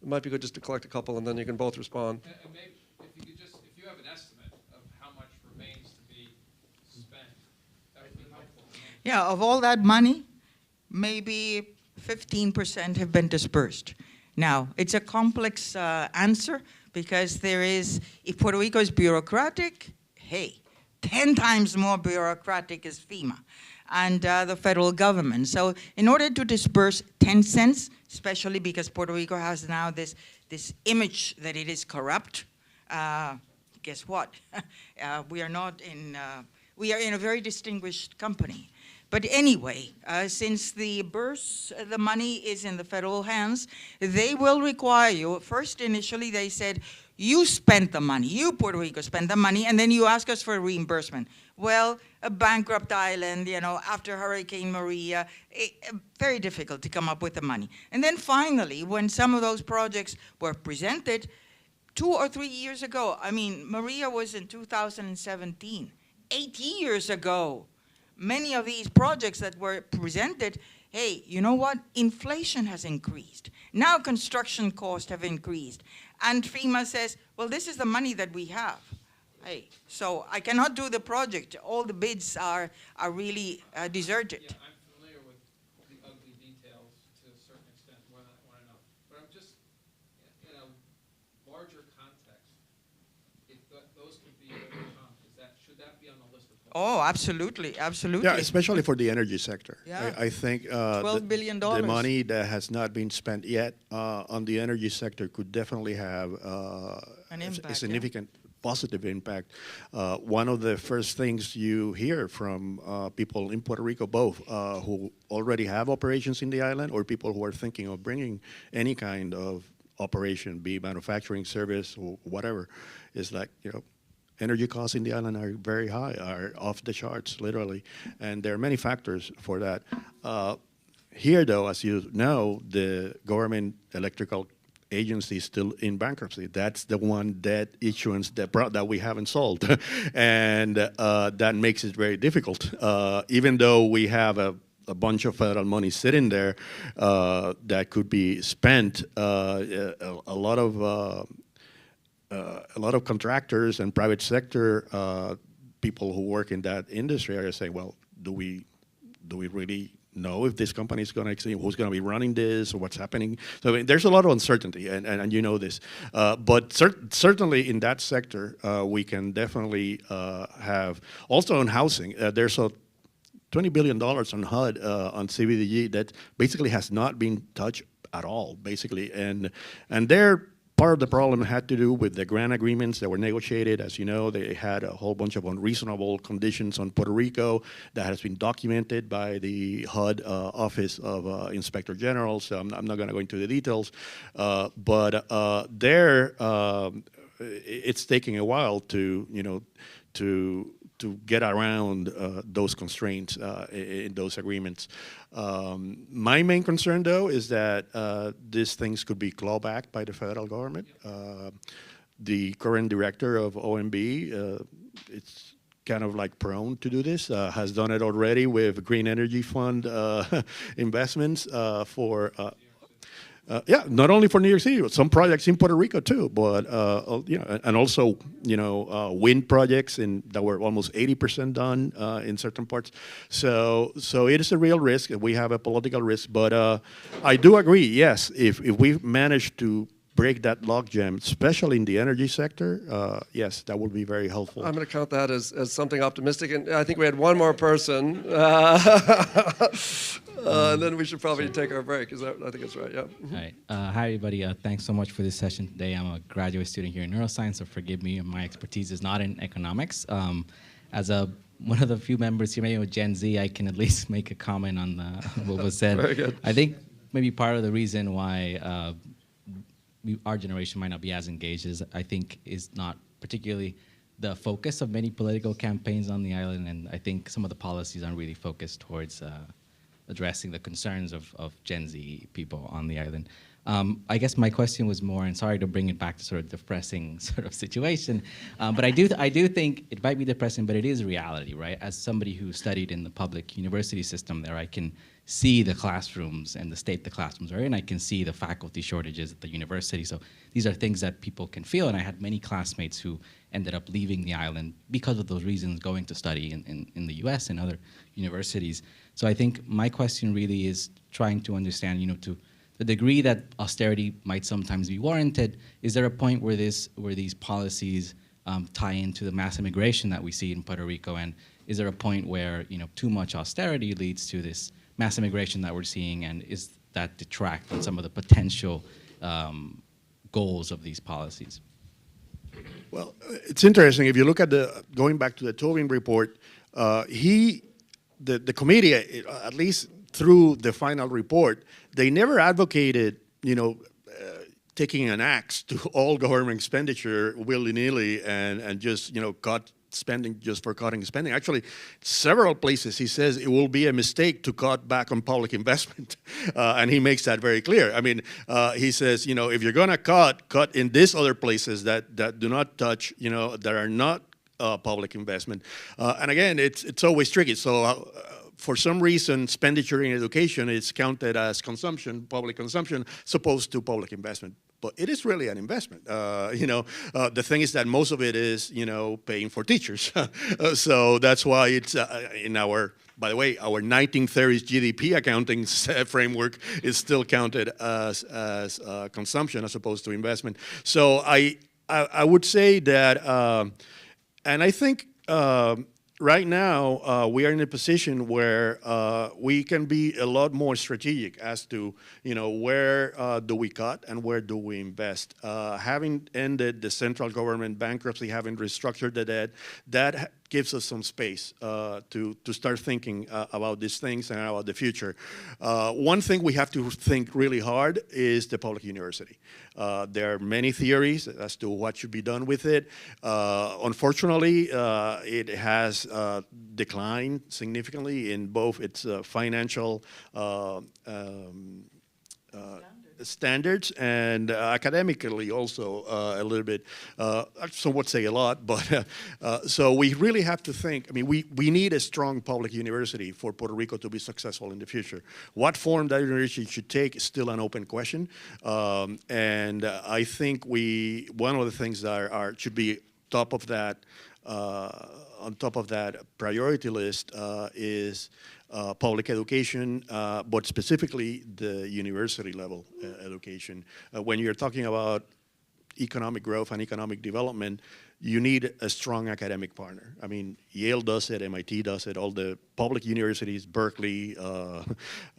might be good just to collect a couple and then you can both respond. And maybe if you have an estimate of how much remains to be spent, that would be helpful. yeah, of all that money, maybe 15% have been dispersed. Now, it's a complex answer because if Puerto Rico is bureaucratic, hey, 10 times more bureaucratic is FEMA and the federal government. So in order to disperse 10 cents, especially because Puerto Rico has now this image that it is corrupt, guess what? We are in a very distinguished company. But anyway, since the money is in the federal hands, they will require you, first initially they said, you spent the money, you Puerto Rico spent the money, and then you ask us for a reimbursement. Well, a bankrupt island, after Hurricane Maria, very difficult to come up with the money. And then finally, when some of those projects were presented 2 or 3 years ago, Maria was in 2017, 8 years ago. Many of these projects that were presented, hey, you know what? Inflation has increased. Now construction costs have increased. And FEMA says, well, this is the money that we have. Hey, so I cannot do the project. All the bids are really deserted. Yeah, I'm familiar with the ugly details to a certain extent, more than I want to know. But I'm just, in a larger context, if those could be overcome, should that be on the list of Oh, absolutely, absolutely. Yeah, especially for the energy sector. Yeah. I think $12 billion. The money that has not been spent yet on the energy sector could definitely have An impact, a significant positive impact. One of the first things you hear from people in Puerto Rico, both who already have operations in the island or people who are thinking of bringing any kind of operation, be manufacturing, service, or whatever, is like, energy costs in the island are very high, are off the charts, literally. And there are many factors for that. Here, though, as you know, the government electrical agency is still in bankruptcy. That's the one debt issuance that we haven't solved. And that makes it very difficult. Even though we have a bunch of federal money sitting there that could be spent, a lot of contractors and private sector people who work in that industry are saying, well, do we really know if this company is going to exist, who's going to be running this, or what's happening? So there's a lot of uncertainty, and you know this. But certainly in that sector, we can definitely have, also on housing, there's a $20 billion on HUD, on CBDG, that basically has not been touched at all, basically. And they're part of the problem had to do with the grant agreements that were negotiated. As you know, they had a whole bunch of unreasonable conditions on Puerto Rico that has been documented by the HUD Office of Inspector General. So I'm not going to go into the details, but it's taking a while to get around those constraints in those agreements. My main concern, though, is that these things could be clawed back by the federal government. The current director of OMB, it's kind of like prone to do this, has done it already with Green Energy Fund investments for not only for New York City, but some projects in Puerto Rico too. But and also wind projects that were almost 80% done in certain parts. So it is a real risk. We have a political risk. But I do agree. Yes, if we manage to break that logjam, especially in the energy sector, yes, that would be very helpful. I'm going to count that as something optimistic. And I think we had one more person. And then we should probably take our break. I think that's right, yeah. Mm-hmm. All right. Hi, everybody. Thanks so much for this session today. I'm a graduate student here in neuroscience, so forgive me. My expertise is not in economics. As a one of the few members here, maybe with Gen Z, I can at least make a comment on what was said. Very good. I think maybe part of the reason why our generation might not be as engaged I think is not particularly the focus of many political campaigns on the island, and I think some of the policies aren't really focused towards addressing the concerns of Gen Z people on the island. I guess my question was more, and sorry to bring it back to sort of depressing sort of situation, but I do think it might be depressing, but it is reality, right? As somebody who studied in the public university system there, I can see the classrooms and the state the classrooms are in. I can see the faculty shortages at the university. So these are things that people can feel, and I had many classmates who ended up leaving the island because of those reasons, going to study in the US and other universities. So I think my question really is trying to understand, to the degree that austerity might sometimes be warranted, is there a point where these policies tie into the mass immigration that we see in Puerto Rico, and is there a point where too much austerity leads to this mass immigration that we're seeing, and is that detract from some of the potential goals of these policies? Well, it's interesting. If you look at going back to the Tobin report, the committee, at least through the final report, they never advocated, taking an axe to all government expenditure willy-nilly and just, cut spending just for cutting spending. Actually, several places he says it will be a mistake to cut back on public investment, and he makes that very clear. I mean, he says, if you're going to cut in these other places that do not touch, that are not public investment. And again, it's always tricky. So for some reason, expenditure in education is counted as consumption, public consumption, as opposed to public investment. But it is really an investment. The thing is that most of it is, paying for teachers. So that's why it's in our, by the way, our 1930s GDP accounting framework is still counted as consumption as opposed to investment. So I would say that, and I think right now we are in a position where we can be a lot more strategic as to where do we cut and where do we invest. Having ended the central government bankruptcy, having restructured the debt, that gives us some space to start thinking about these things and about the future. One thing we have to think really hard is the public university. There are many theories as to what should be done with it. Unfortunately, it has declined significantly in both its financial standards and academically also a little bit. Some would say a lot, but so we really have to think. I mean, we need a strong public university for Puerto Rico to be successful in the future. What form that university should take is still an open question, and I think one of the things that should be top of that on top of that priority list is public education, but specifically the university level education. When you're talking about economic growth and economic development, you need a strong academic partner. I mean, Yale does it, MIT does it, all the public universities, Berkeley,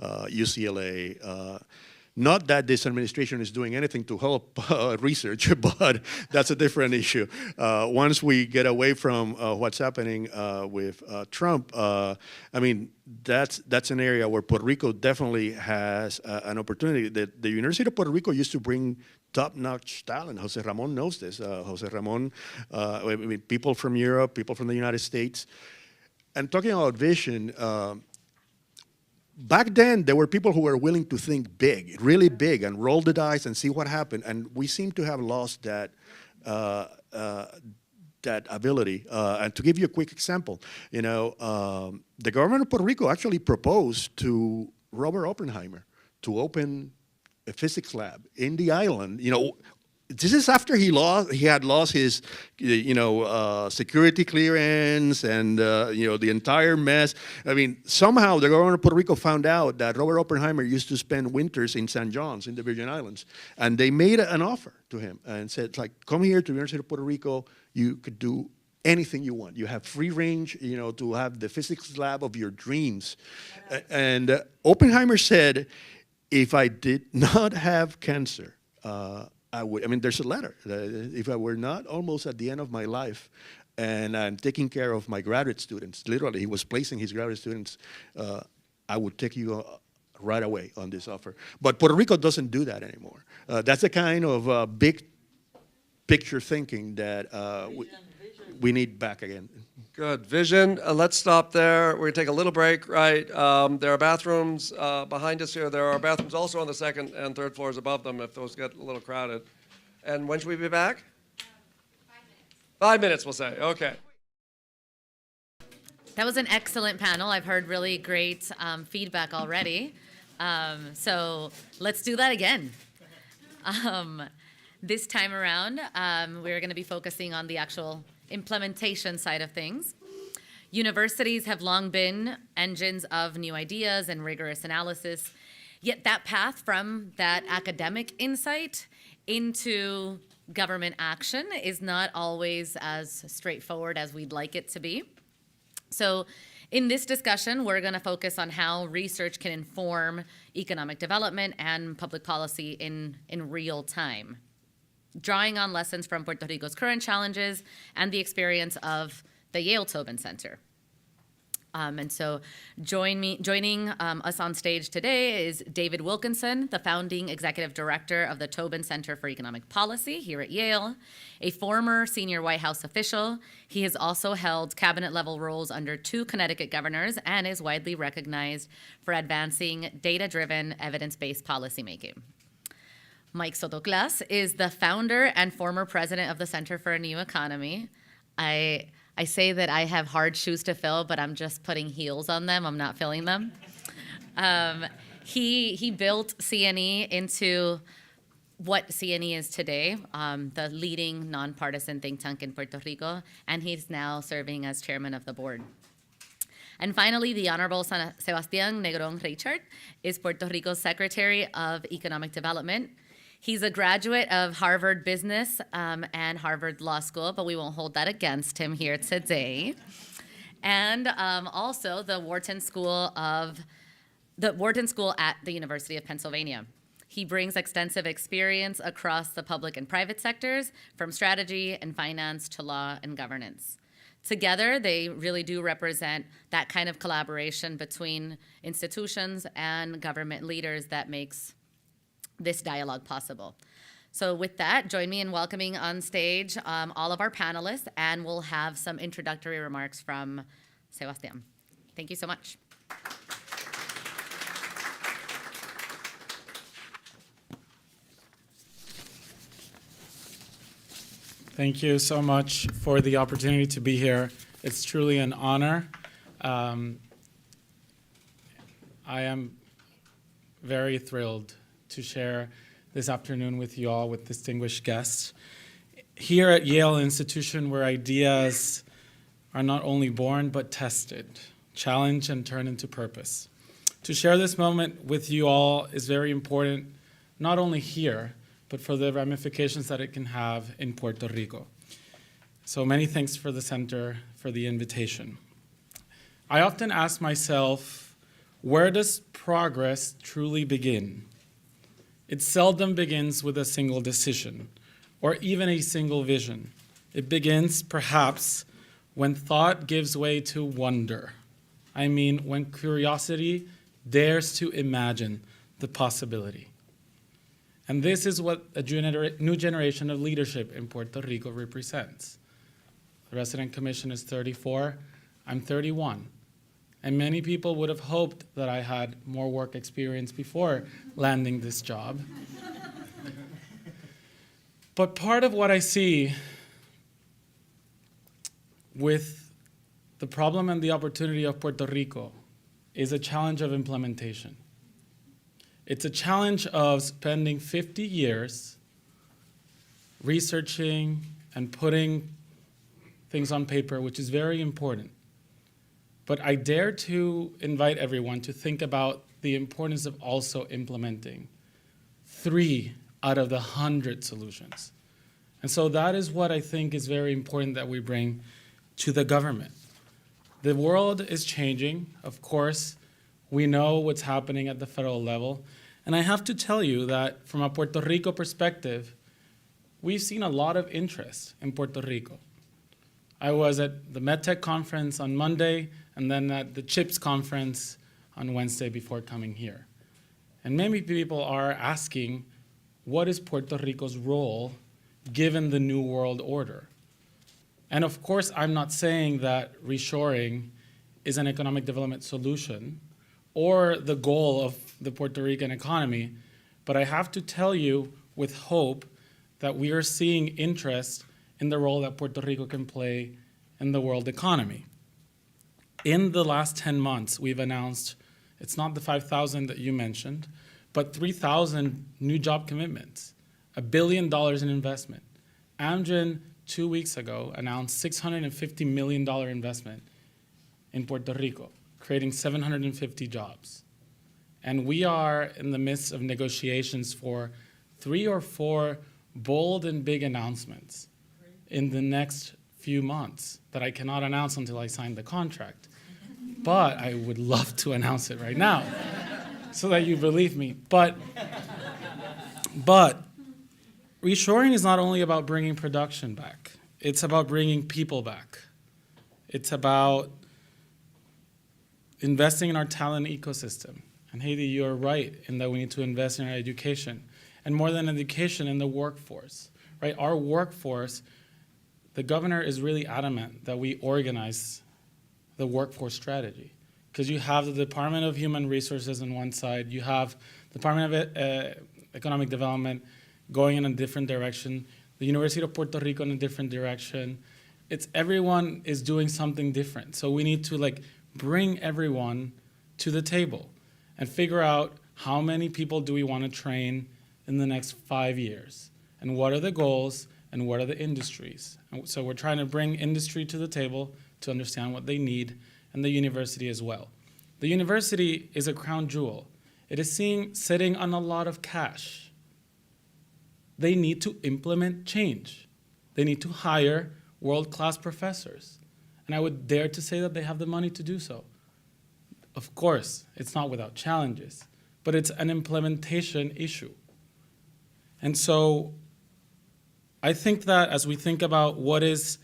UCLA. Not that this administration is doing anything to help research, but that's a different issue. Once we get away from what's happening with Trump, I mean, that's an area where Puerto Rico definitely has an opportunity. The University of Puerto Rico used to bring top-notch talent. José Ramón knows this. José Ramón, I mean, people from Europe, people from the United States. And talking about vision, back then, there were people who were willing to think big, really big, and roll the dice and see what happened. And we seem to have lost that that ability. And to give you a quick example, the government of Puerto Rico actually proposed to Robert Oppenheimer to open a physics lab in the island. This is after he had lost his, security clearance and, the entire mess. I mean, somehow the government of Puerto Rico found out that Robert Oppenheimer used to spend winters in St. John's in the Virgin Islands. And they made an offer to him and said, come here to the University of Puerto Rico. You could do anything you want. You have free range, to have the physics lab of your dreams. And Oppenheimer said, if I did not have cancer, I mean, there's a letter. If I were not almost at the end of my life, and taking care of my graduate students. Literally, he was placing his graduate students. I would take you right away on this offer. But Puerto Rico doesn't do that anymore. That's the kind of big picture thinking that we need back again. Good. Vision. Let's stop there. We're going to take a little break, right? There are bathrooms behind us here. There are bathrooms also on the second and third floors above them if those get a little crowded. And when should we be back? 5 minutes, we'll say. Okay. That was an excellent panel. I've heard really great feedback already. So let's do that again. This time around, we're going to be focusing on the actual implementation side of things. Universities have long been engines of new ideas and rigorous analysis, yet that path from that academic insight into government action is not always as straightforward as we'd like it to be. So in this discussion, we're going to focus on how research can inform economic development and public policy in real time, drawing on lessons from Puerto Rico's current challenges and the experience of the Yale Tobin Center. And so joining us on stage today is David Wilkinson, the founding executive director of the Tobin Center for Economic Policy here at Yale, a former senior White House official. He has also held cabinet-level roles under 2 Connecticut governors and is widely recognized for advancing data-driven, evidence-based policymaking. Mike Soto-Class is the founder and former president of the Center for a New Economy. I say that I have hard shoes to fill, but I'm just putting heels on them. I'm not filling them. He built CNE into what CNE is today, the leading nonpartisan think tank in Puerto Rico, and he's now serving as chairman of the board. And finally, the Honorable Sebastián Negrón Reichard is Puerto Rico's Secretary of Economic Development. He's a graduate of Harvard Business and Harvard Law School, but we won't hold that against him here today. And also the Wharton School at the University of Pennsylvania. He brings extensive experience across the public and private sectors, from strategy and finance to law and governance. Together, they really do represent that kind of collaboration between institutions and government leaders that makes this dialogue possible. So with that, join me in welcoming on stage all of our panelists, and we'll have some introductory remarks from Sebastián. Thank you so much. Thank you so much for the opportunity to be here. It's truly an honor. I am very thrilled to share this afternoon with you all, with distinguished guests. Here at Yale, an institution where ideas are not only born but tested, challenged, and turned into purpose. To share this moment with you all is very important, not only here, but for the ramifications that it can have in Puerto Rico. So many thanks for the center for the invitation. I often ask myself, where does progress truly begin? It seldom begins with a single decision or even a single vision. It begins, perhaps, when thought gives way to wonder. I mean, when curiosity dares to imagine the possibility. And this is what a new generation of leadership in Puerto Rico represents. The resident commission is 34, I'm 31. And many people would have hoped that I had more work experience before landing this job. But part of what I see with the problem and the opportunity of Puerto Rico is a challenge of implementation. It's a challenge of spending 50 years researching and putting things on paper, which is very important. But I dare to invite everyone to think about the importance of also implementing 3 out of the 100 solutions. And so that is what I think is very important that we bring to the government. The world is changing. Of course, we know what's happening at the federal level. And I have to tell you that from a Puerto Rico perspective, we've seen a lot of interest in Puerto Rico. I was at the MedTech conference on Monday and then at the CHIPS conference on Wednesday before coming here. And many people are asking, what is Puerto Rico's role given the New World Order? And of course, I'm not saying that reshoring is an economic development solution or the goal of the Puerto Rican economy, but I have to tell you with hope that we are seeing interest in the role that Puerto Rico can play in the world economy. In the last 10 months, we've announced, it's not the 5,000 that you mentioned, but 3,000 new job commitments, $1 billion in investment. Amgen, 2 weeks ago, announced $650 million investment in Puerto Rico, creating 750 jobs. And we are in the midst of negotiations for 3 or 4 bold and big announcements in the next few months that I cannot announce until I sign the contract. But I would love to announce it right now so that you believe me. But reshoring is not only about bringing production back. It's about bringing people back. It's about investing in our talent ecosystem. And Heidie, you're right in that we need to invest in our education. And more than education, in the workforce, right? Our workforce, the governor is really adamant that we organize the workforce strategy. Because you have the Department of Human Resources on one side, you have the Department of Economic Development going in a different direction, the University of Puerto Rico in a different direction. It's everyone is doing something different. So we need to bring everyone to the table and figure out how many people do we want to train in the next 5 years, and what are the goals, and what are the industries. And so we're trying to bring industry to the table to understand what they need, and the university as well. The university is a crown jewel. It is sitting on a lot of cash. They need to implement change. They need to hire world-class professors. And I would dare to say that they have the money to do so. Of course, it's not without challenges, but it's an implementation issue. And so I think that as we think about what is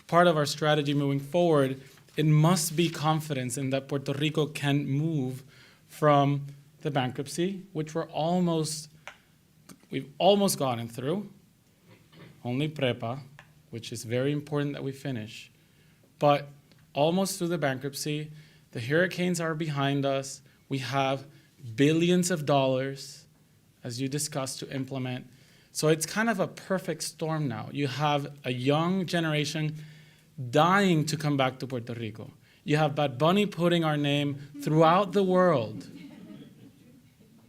part of our strategy moving forward, it must be confidence in that Puerto Rico can move from the bankruptcy, which we've almost gotten through, only prepa, which is very important that we finish, but almost through the bankruptcy. The hurricanes are behind us. We have billions of dollars, as you discussed, to implement. So it's kind of a perfect storm now. You have a young generation dying to come back to Puerto Rico. You have Bad Bunny putting our name throughout the world.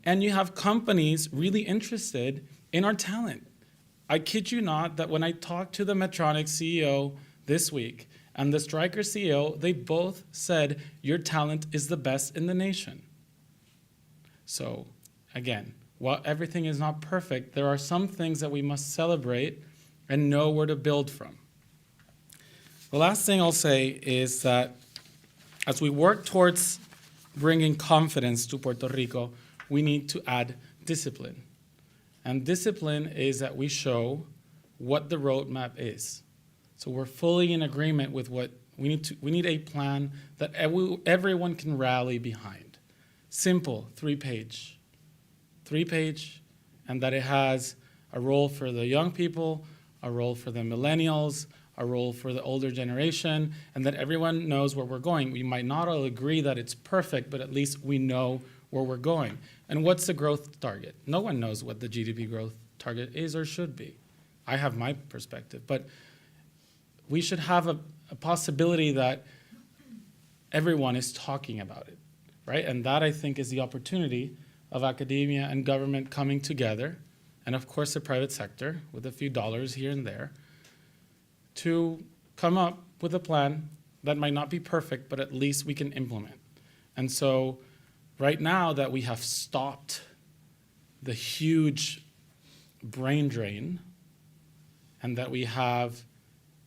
And you have companies really interested in our talent. I kid you not that when I talked to the Medtronic CEO this week and the Stryker CEO, they both said, your talent is the best in the nation. So again, while everything is not perfect, there are some things that we must celebrate and know where to build from. The last thing I'll say is that as we work towards bringing confidence to Puerto Rico, we need to add discipline. And discipline is that we show what the roadmap is. So we're fully in agreement with what we need a plan that everyone can rally behind. Simple, 3-page, and that it has a role for the young people, a role for the millennials, a role for the older generation, and that everyone knows where we're going. We might not all agree that it's perfect, but at least we know where we're going. And what's the growth target? No one knows what the GDP growth target is or should be. I have my perspective, but we should have a possibility that everyone is talking about it, right? And that, I think, is the opportunity of academia and government coming together, and of course the private sector with a few dollars here and there, to come up with a plan that might not be perfect, but at least we can implement. And so right now that we have stopped the huge brain drain and that we have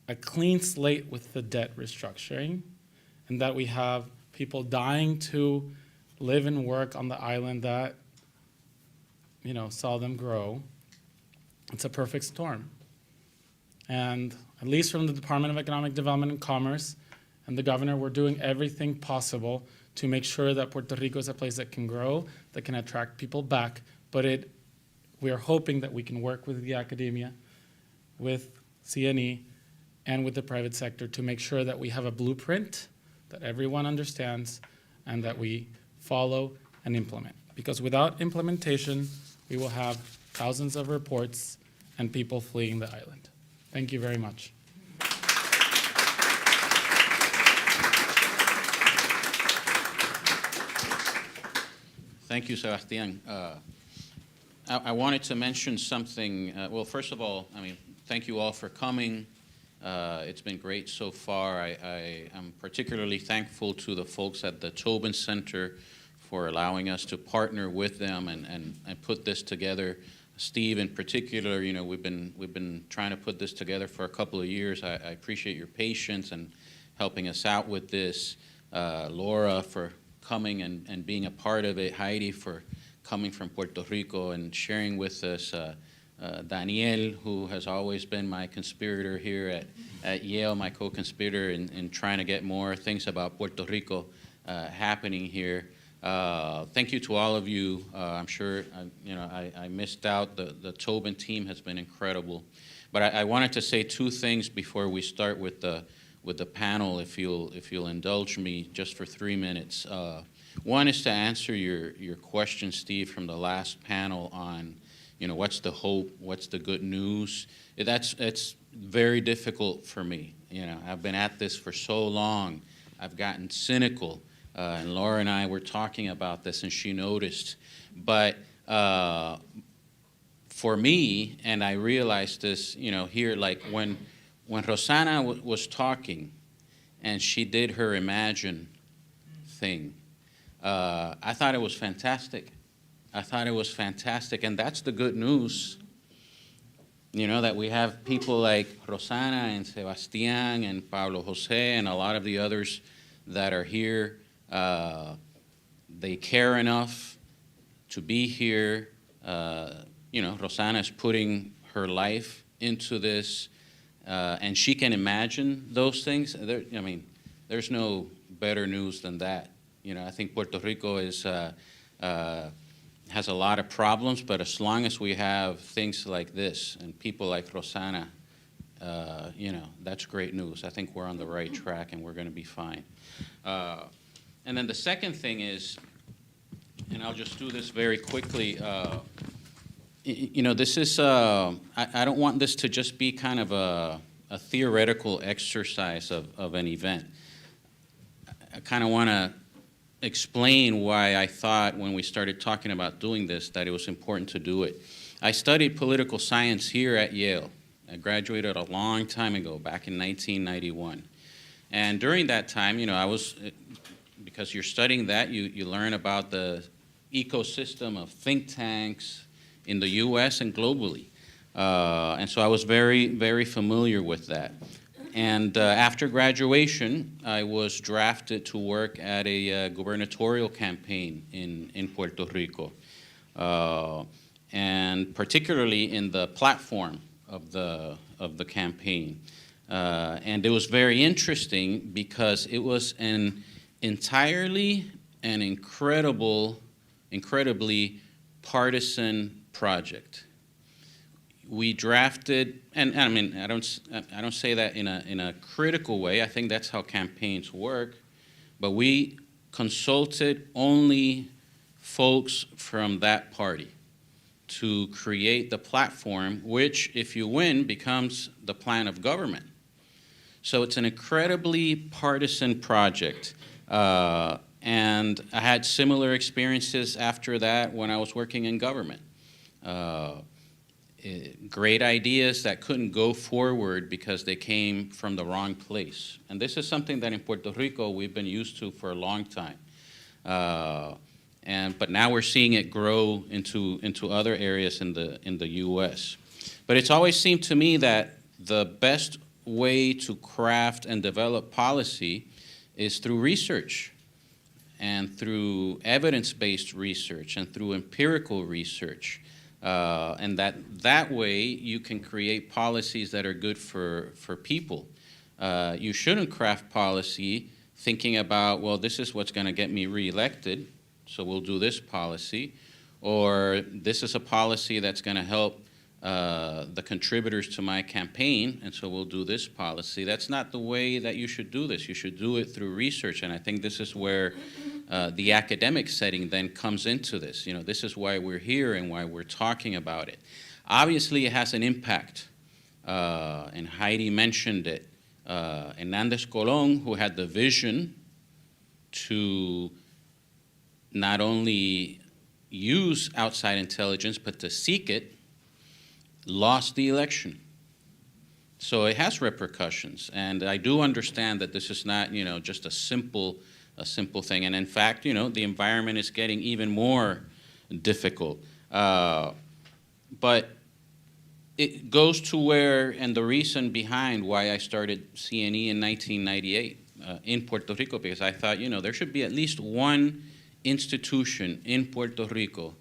a clean slate with the debt restructuring and that we have people dying to live and work on the island that, saw them grow, it's a perfect storm. And at least from the Department of Economic Development and Commerce and the governor, we're doing everything possible to make sure that Puerto Rico is a place that can grow, that can attract people back. But we are hoping that we can work with the academia, with CNE, and with the private sector to make sure that we have a blueprint that everyone understands and that we follow and implement. Because without implementation, we will have thousands of reports and people fleeing the island. Thank you very much. Thank you, Sebastián. I wanted to mention something. Well, first of all, thank you all for coming. It's been great so far. I am particularly thankful to the folks at the Tobin Center for allowing us to partner with them and put this together. Steve, in particular, we've been trying to put this together for a couple of years. I appreciate your patience and helping us out with this. Laura for coming and being a part of it. Heidie for coming from Puerto Rico and sharing with us. Daniel, who has always been my conspirator here at Yale, my co-conspirator in trying to get more things about Puerto Rico happening here. Thank you to all of you. I'm sure I missed out. The Tobin team has been incredible. But I wanted to say two things before we start with the panel, if you'll indulge me just for 3 minutes. One is to answer your question, Steve, from the last panel on what's the hope, what's the good news. It's very difficult for me. I've been at this for so long. I've gotten cynical. And Laura and I were talking about this, and she noticed. But for me, and I realized this, here, like when Rosanna was talking, and she did her Imagine thing, I thought it was fantastic. I thought it was fantastic, and that's the good news. That we have people like Rosanna and Sebastián and Pablo, José, and a lot of the others that are here. They care enough to be here. Rosanna is putting her life into this, and she can imagine those things. There's no better news than that. I think Puerto Rico has a lot of problems, but as long as we have things like this and people like Rosanna, that's great news. I think we're on the right track and we're going to be fine. And then the second thing is, and I'll just do this very quickly, this is, I don't want this to just be kind of a theoretical exercise of an event. I kind of want to explain why I thought when we started talking about doing this that it was important to do it. I studied political science here at Yale. I graduated a long time ago, back in 1991. And during that time, because you're studying that, you learn about the ecosystem of think tanks in the US and globally. And so I was very, very familiar with that. And after graduation, I was drafted to work at a gubernatorial campaign in Puerto Rico, and particularly in the platform of the campaign. And it was very interesting because it was an entirely and incredibly partisan project. We drafted, and I don't say that in a critical way. I think that's how campaigns work. But we consulted only folks from that party to create the platform, which, if you win, becomes the plan of government. So it's an incredibly partisan project. And I had similar experiences after that when I was working in government. Great ideas that couldn't go forward because they came from the wrong place. And this is something that in Puerto Rico we've been used to for a long time. But now we're seeing it grow into other areas in the US. But it's always seemed to me that the best way to craft and develop policy is through research and through evidence-based research and through empirical research. And that way you can create policies that are good for people. You shouldn't craft policy thinking about, well, this is what's going to get me reelected, so we'll do this policy, or this is a policy that's going to help the contributors to my campaign, and so we'll do this policy. That's not the way that you should do this. You should do it through research, and I think this is where the academic setting then comes into this. You know, this is why we're here and why we're talking about it. Obviously, it has an impact, and Heidie mentioned it. Hernández Colón, who had the vision to not only use outside intelligence, but to seek it, lost the election. So it has repercussions, and I do understand that this is not, you know, just a simple thing. And in fact, you know, the environment is getting even more difficult. But it goes to where, and the reason behind why I started CNE in 1998 in Puerto Rico, because I thought, you know, there should be at least one institution in Puerto Rico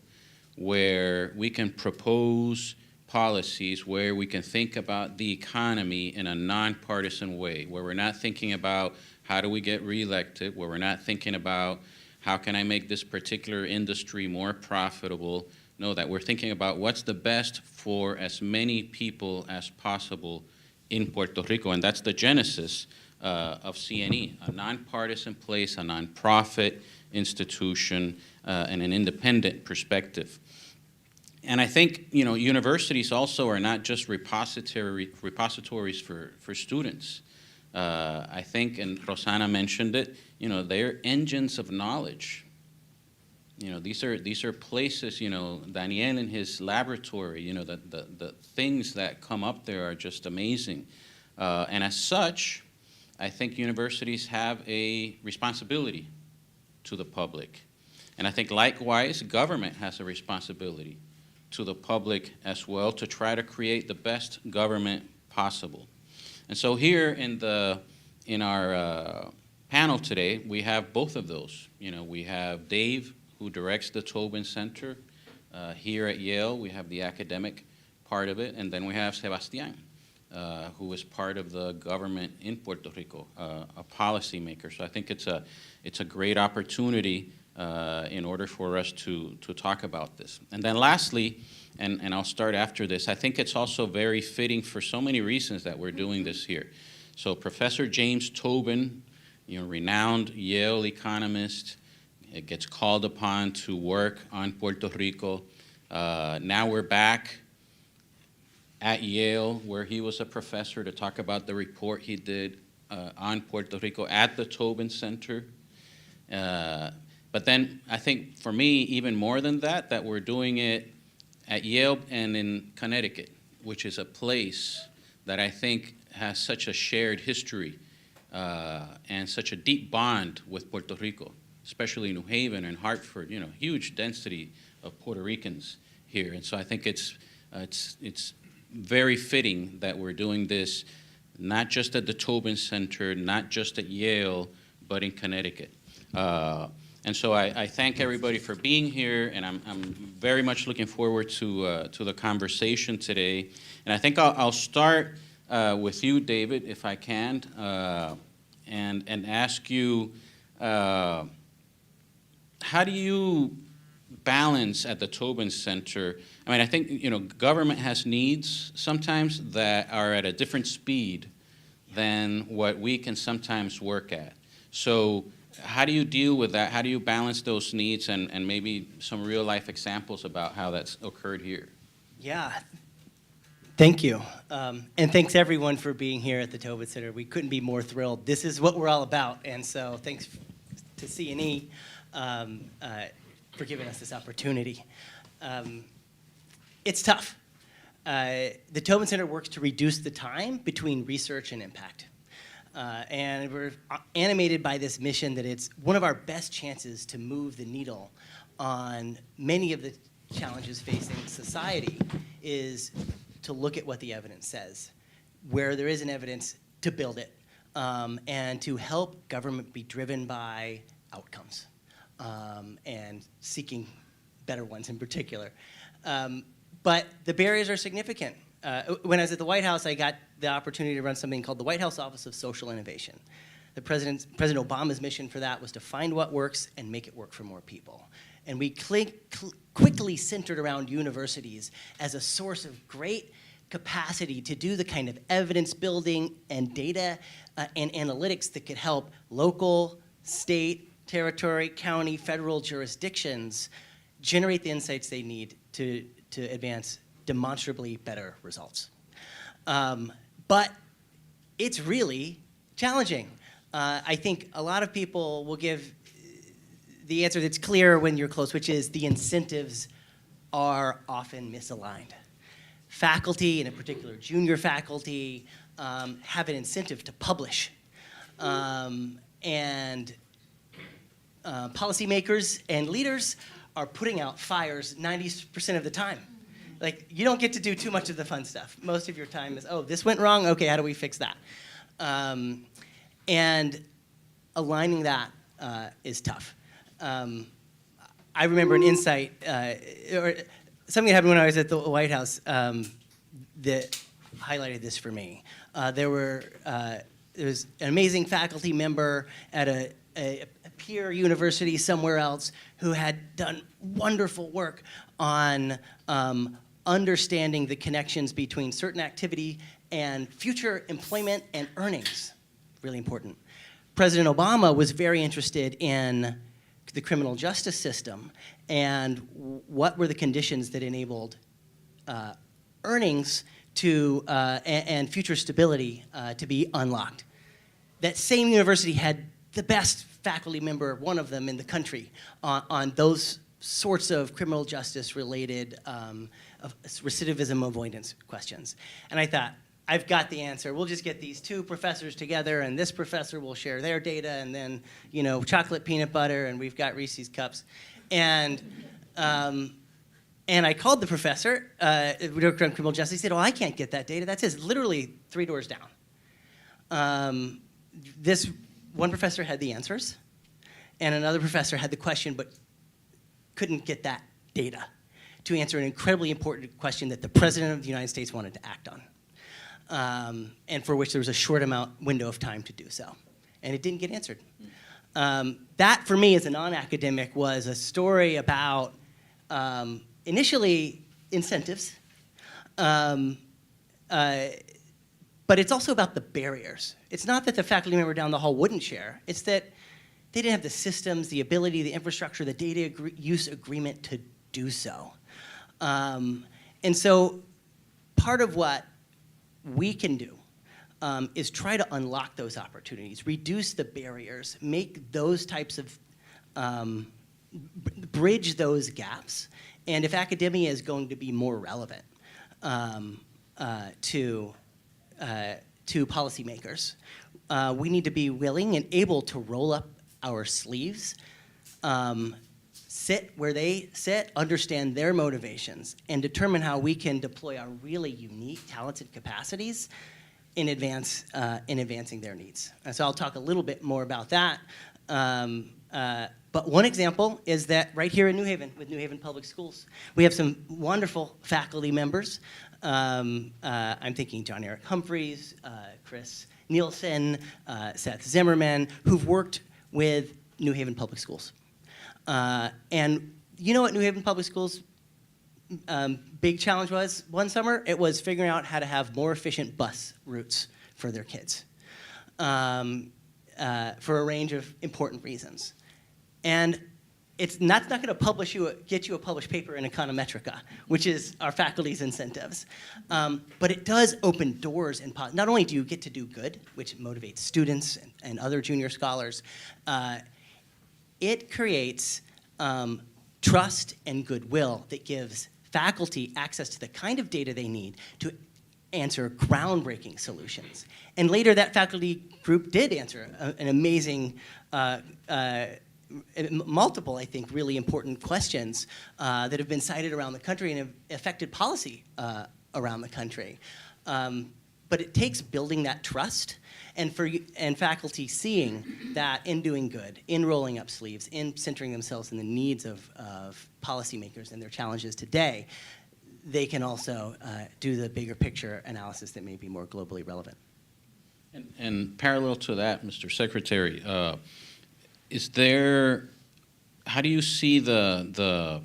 where we can propose policies, where we can think about the economy in a nonpartisan way, where we're not thinking about how do we get reelected, where we're not thinking about how can I make this particular industry more profitable. No, that we're thinking about what's the best for as many people as possible in Puerto Rico, and that's the genesis of CNE, a nonpartisan place, a nonprofit institution, and an independent perspective. And I think, you know, universities also are not just repositories for students. I think, and Rosanna mentioned it, you know, they're engines of knowledge. You know, these are places, you know, Daniel in his laboratory, you know, the things that come up there are just amazing. And as such, I think universities have a responsibility to the public. And I think likewise, government has a responsibility to the public as well to try to create the best government possible. And so here in our panel today, we have both of those. You know, we have Dave, who directs the Tobin Center here at Yale. We have the academic part of it, and then we have Sebastián, who is part of the government in Puerto Rico, a policymaker. So I think it's a great opportunity in order for us to talk about this. And then lastly, and I'll start after this, I think it's also very fitting for so many reasons that we're doing this here. So Professor James Tobin, you know, renowned Yale economist, gets called upon to work on Puerto Rico. Now we're back at Yale, where he was a professor, to talk about the report he did on Puerto Rico at the Tobin Center. But then I think for me, even more than that, that we're doing it at Yale and in Connecticut, which is a place that I think has such a shared history and such a deep bond with Puerto Rico, especially New Haven and Hartford, you know, huge density of Puerto Ricans here. And so I think it's very fitting that we're doing this not just at the Tobin Center, not just at Yale, but in Connecticut. And so I thank everybody for being here, and I'm very much looking forward to the conversation today. And I think I'll start with you, David, if I can, and ask you, how do you balance at the Tobin Center? I mean, I think, you know, government has needs sometimes that are at a different speed than what we can sometimes work at. So how do you deal with that? How do you balance those needs, and maybe some real life examples about how that's occurred here? Yeah, thank you. And thanks everyone for being here at the Tobin Center. We couldn't be more thrilled. This is what we're all about. And so thanks to CNE for giving us this opportunity. It's tough. The Tobin Center works to reduce the time between research and impact. And we're animated by this mission that it's one of our best chances to move the needle on many of the challenges facing society is to look at what the evidence says, where there isn't evidence, to build it, and to help government be driven by outcomes and seeking better ones in particular. But the barriers are significant. When I was at the White House, I got the opportunity to run something called the White House Office of Social Innovation. President Obama's mission for that was to find what works and make it work for more people. And we quickly centered around universities as a source of great capacity to do the kind of evidence building and data and analytics that could help local, state, territory, county, federal jurisdictions generate the insights they need to advance demonstrably better results. But it's really challenging. I think a lot of people will give the answer that's clear when you're close, which is the incentives are often misaligned. Faculty, and in particular junior faculty, have an incentive to publish. And policymakers and leaders are putting out fires 90% of the time. Like, you don't get to do too much of the fun stuff. Most of your time is, oh, this went wrong, okay, how do we fix that? And aligning that is tough. I remember an insight, or something that happened when I was at the White House that highlighted this for me. There was an amazing faculty member at a peer university somewhere else who had done wonderful work on understanding the connections between certain activity and future employment and earnings. Really important. President Obama was very interested in the criminal justice system and what were the conditions that enabled earnings to and future stability to be unlocked. That same university had the best faculty member, one of them in the country, on those sorts of criminal justice related recidivism avoidance questions. And I thought, I've got the answer. We'll just get these two professors together, and this professor will share their data, and then, you know, chocolate peanut butter, and we've got Reese's cups. And I called the professor, who worked on criminal justice. He said, "Oh, I can't get that data. That's literally 3 doors down." This one professor had the answers, and another professor had the question, but couldn't get that data to answer an incredibly important question that the President of the United States wanted to act on, and for which there was a short window of time to do so. And it didn't get answered. That, for me, as a non-academic, was a story about initially incentives, but it's also about the barriers. It's not that the faculty member down the hall wouldn't share. It's that they didn't have the systems, the ability, the infrastructure, the data use agreement to do so. And so part of what we can do is try to unlock those opportunities, reduce the barriers, make those types of, bridge those gaps. And if academia is going to be more relevant to policymakers, we need to be willing and able to roll up our sleeves, sit where they sit, understand their motivations, and determine how we can deploy our really unique, talented capacities in advancing their needs. And so I'll talk a little bit more about that. But one example is that right here in New Haven, with New Haven Public Schools, we have some wonderful faculty members. I'm thinking John Eric Humphreys, Chris Nielsen, Seth Zimmerman, who've worked with New Haven Public Schools. And you know what New Haven Public Schools' big challenge was one summer? It was figuring out how to have more efficient bus routes for their kids for a range of important reasons. And that's not going to get you a published paper in Econometrica, which is our faculty's incentives. But it does open doors. And not only do you get to do good, which motivates students and other junior scholars, it creates trust and goodwill that gives faculty access to the kind of data they need to answer groundbreaking solutions. And later, that faculty group did answer an amazing, multiple, I think, really important questions that have been cited around the country and have affected policy around the country. But it takes building that trust and faculty seeing that in doing good, in rolling up sleeves, in centering themselves in the needs of policymakers and their challenges today. they can also do the bigger picture analysis that may be more globally relevant. And parallel to that, Mr. Secretary, how do you see the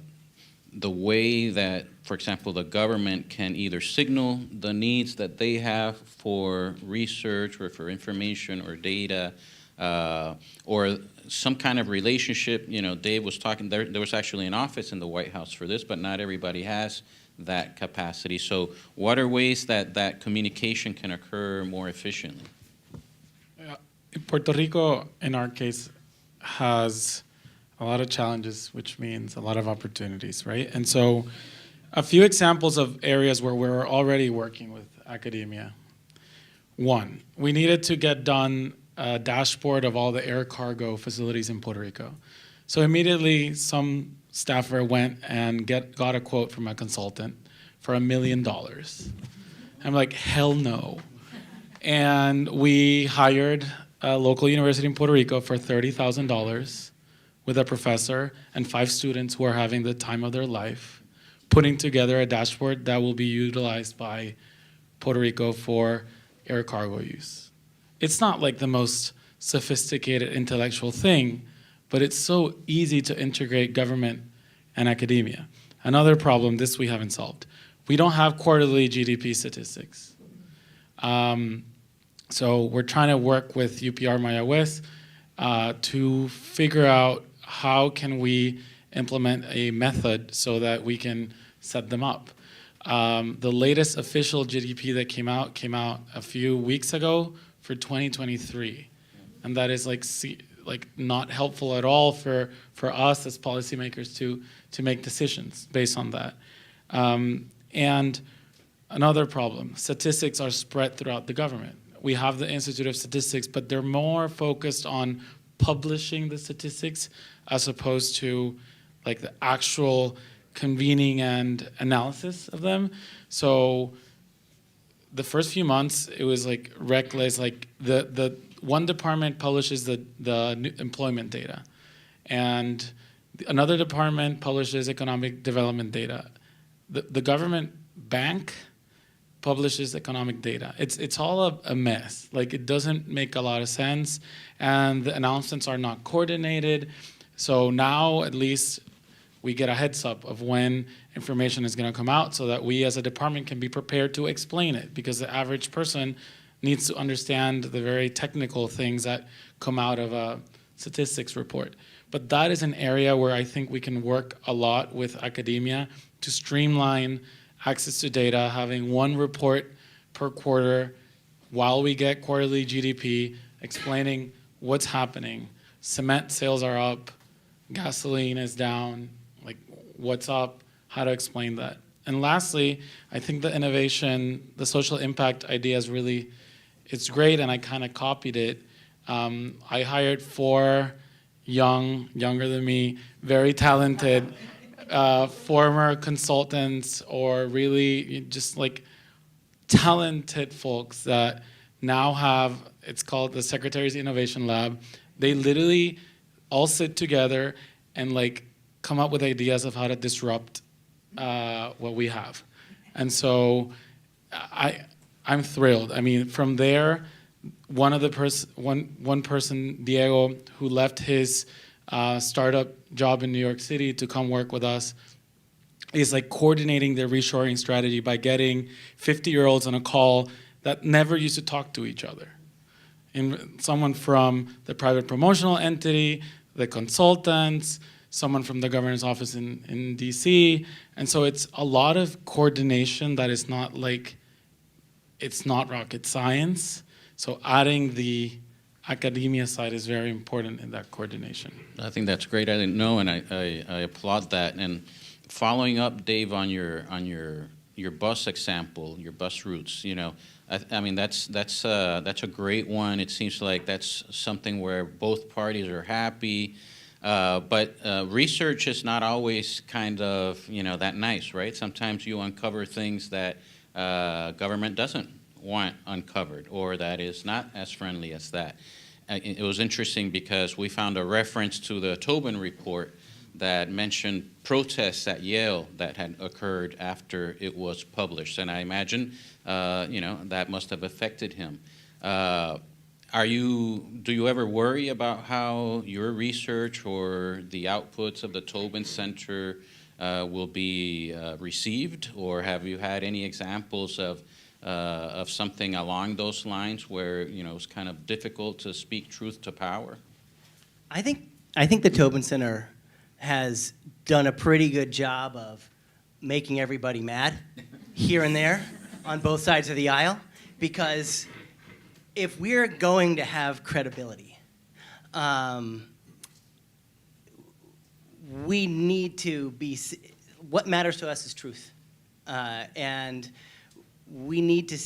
way that, for example, the government can either signal the needs that they have for research or for information or data, or some kind of relationship? You know, Dave was talking, there was actually an office in the White House for this, but not everybody has that capacity. So what are ways that that communication can occur more efficiently? Puerto Rico, in our case, has a lot of challenges, which means a lot of opportunities, right? And so a few examples of areas where we're already working with academia. One, we needed to get done a dashboard of all the air cargo facilities in Puerto Rico. So immediately some staffer went and got a quote from a consultant for $1 million. I'm like, hell no. And we hired a local university in Puerto Rico for $30,000 with a professor and 5 students who are having the time of their life, putting together a dashboard that will be utilized by Puerto Rico for air cargo use. It's not like the most sophisticated intellectual thing, but it's so easy to integrate government and academia. Another problem, this we haven't solved. We don't have quarterly GDP statistics. So we're trying to work with UPR Mayagüez to figure out how can we implement a method so that we can set them up. The latest official GDP that came out a few weeks ago for 2023, and that is like not helpful at all for us as policymakers to make decisions based on that. And another problem, statistics are spread throughout the government. We have the Institute of Statistics, but they're more focused on publishing the statistics as opposed to like the actual convening and analysis of them. So the first few months, it was like reckless. Like the one department publishes the employment data, and another department publishes economic development data. The government bank publishes economic data. It's all a mess. Like, it doesn't make a lot of sense, and the announcements are not coordinated. So now at least we get a heads up of when information is going to come out so that we as a department can be prepared to explain it, because the average person needs to understand the very technical things that come out of a statistics report. But that is an area where I think we can work a lot with academia to streamline access to data, having one report per quarter while we get quarterly GDP, explaining what's happening. Cement sales are up, gasoline is down, like what's up, how to explain that. And lastly, I think the innovation, the social impact idea is really, it's great, and I kind of copied it. I hired 4 younger than me, very talented former consultants, or really just like talented folks that now have, it's called the Secretary's Innovation Lab. They literally all sit together and like come up with ideas of how to disrupt what we have. And so I'm thrilled. I mean, from there, one person, Diego, who left his startup job in New York City to come work with us, is like coordinating their reshoring strategy by getting 50-year-olds on a call that never used to talk to each other. And someone from the private promotional entity, the consultants, someone from the governor's office in DC. And so it's a lot of coordination that is not like, it's not rocket science. So adding the academia side is very important in that coordination. I think that's great. I didn't know, and I applaud that. And following up, Dave, on your bus example, your bus routes, you know, I mean that's a great one. It seems like that's something where both parties are happy. But research is not always kind of, you know, that nice, right? Sometimes you uncover things that government doesn't want uncovered, or that is not as friendly as that. It was interesting because we found a reference to the Tobin Report that mentioned protests at Yale that had occurred after it was published. And I imagine, that must have affected him. Do you ever worry about how your research or the outputs of the Tobin Center will be received? Or have you had any examples of something along those lines where, it's kind of difficult to speak truth to power? I think the Tobin Center has done a pretty good job of making everybody mad here and there on both sides of the aisle, because if we're going to have credibility, we need to what matters to us is truth. And we need to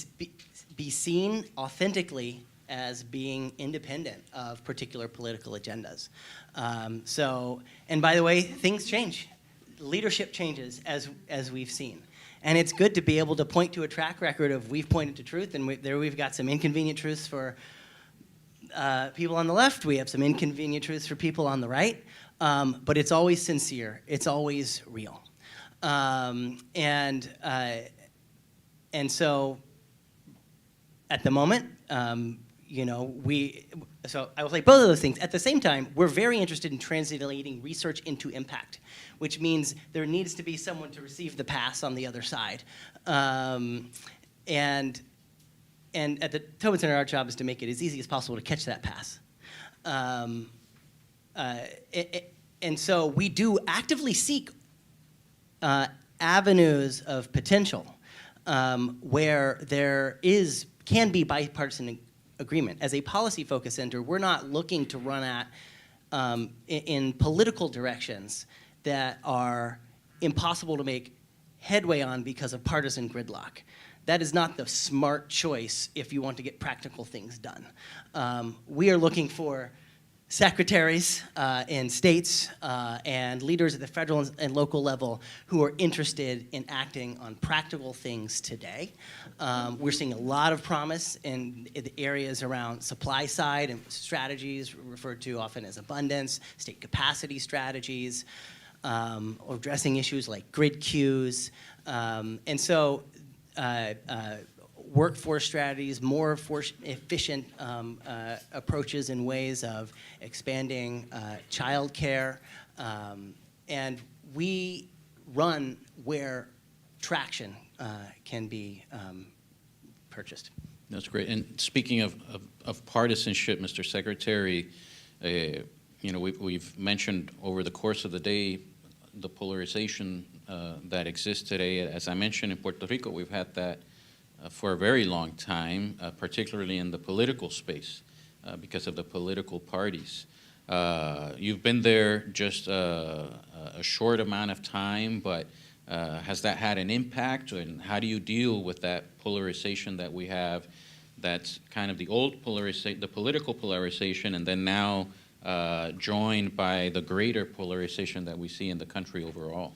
be seen authentically as being independent of particular political agendas. And by the way, things change. Leadership changes as we've seen. And it's good to be able to point to a track record of we've pointed to truth, and we've got some inconvenient truths for people on the left. We have some inconvenient truths for people on the right. But it's always sincere. It's always real. And so at the moment, so I will say both of those things. At the same time, we're very interested in translating research into impact, which means there needs to be someone to receive the pass on the other side. And at the Tobin Center, our job is to make it as easy as possible to catch that pass. And so we do actively seek avenues of potential where there can be bipartisan agreement. As a policy-focused center, we're not looking to run at in political directions that are impossible to make headway on because of partisan gridlock. That is not the smart choice if you want to get practical things done. We are looking for secretaries in states and leaders at the federal and local level who are interested in acting on practical things today. We're seeing a lot of promise in the areas around supply side and strategies referred to often as abundance, state capacity strategies, or addressing issues like grid queues. And so workforce strategies, more efficient approaches and ways of expanding childcare, and we run where traction can be purchased. That's great. And speaking of partisanship, Mr. Secretary, we've mentioned over the course of the day the polarization that exists today. As I mentioned, in Puerto Rico, we've had that for a very long time, particularly in the political space, because of the political parties. You've been there just a short amount of time, but has that had an impact? And how do you deal with that polarization that we have? That's kind of the old polarization, the political polarization, and then now joined by the greater polarization that we see in the country overall.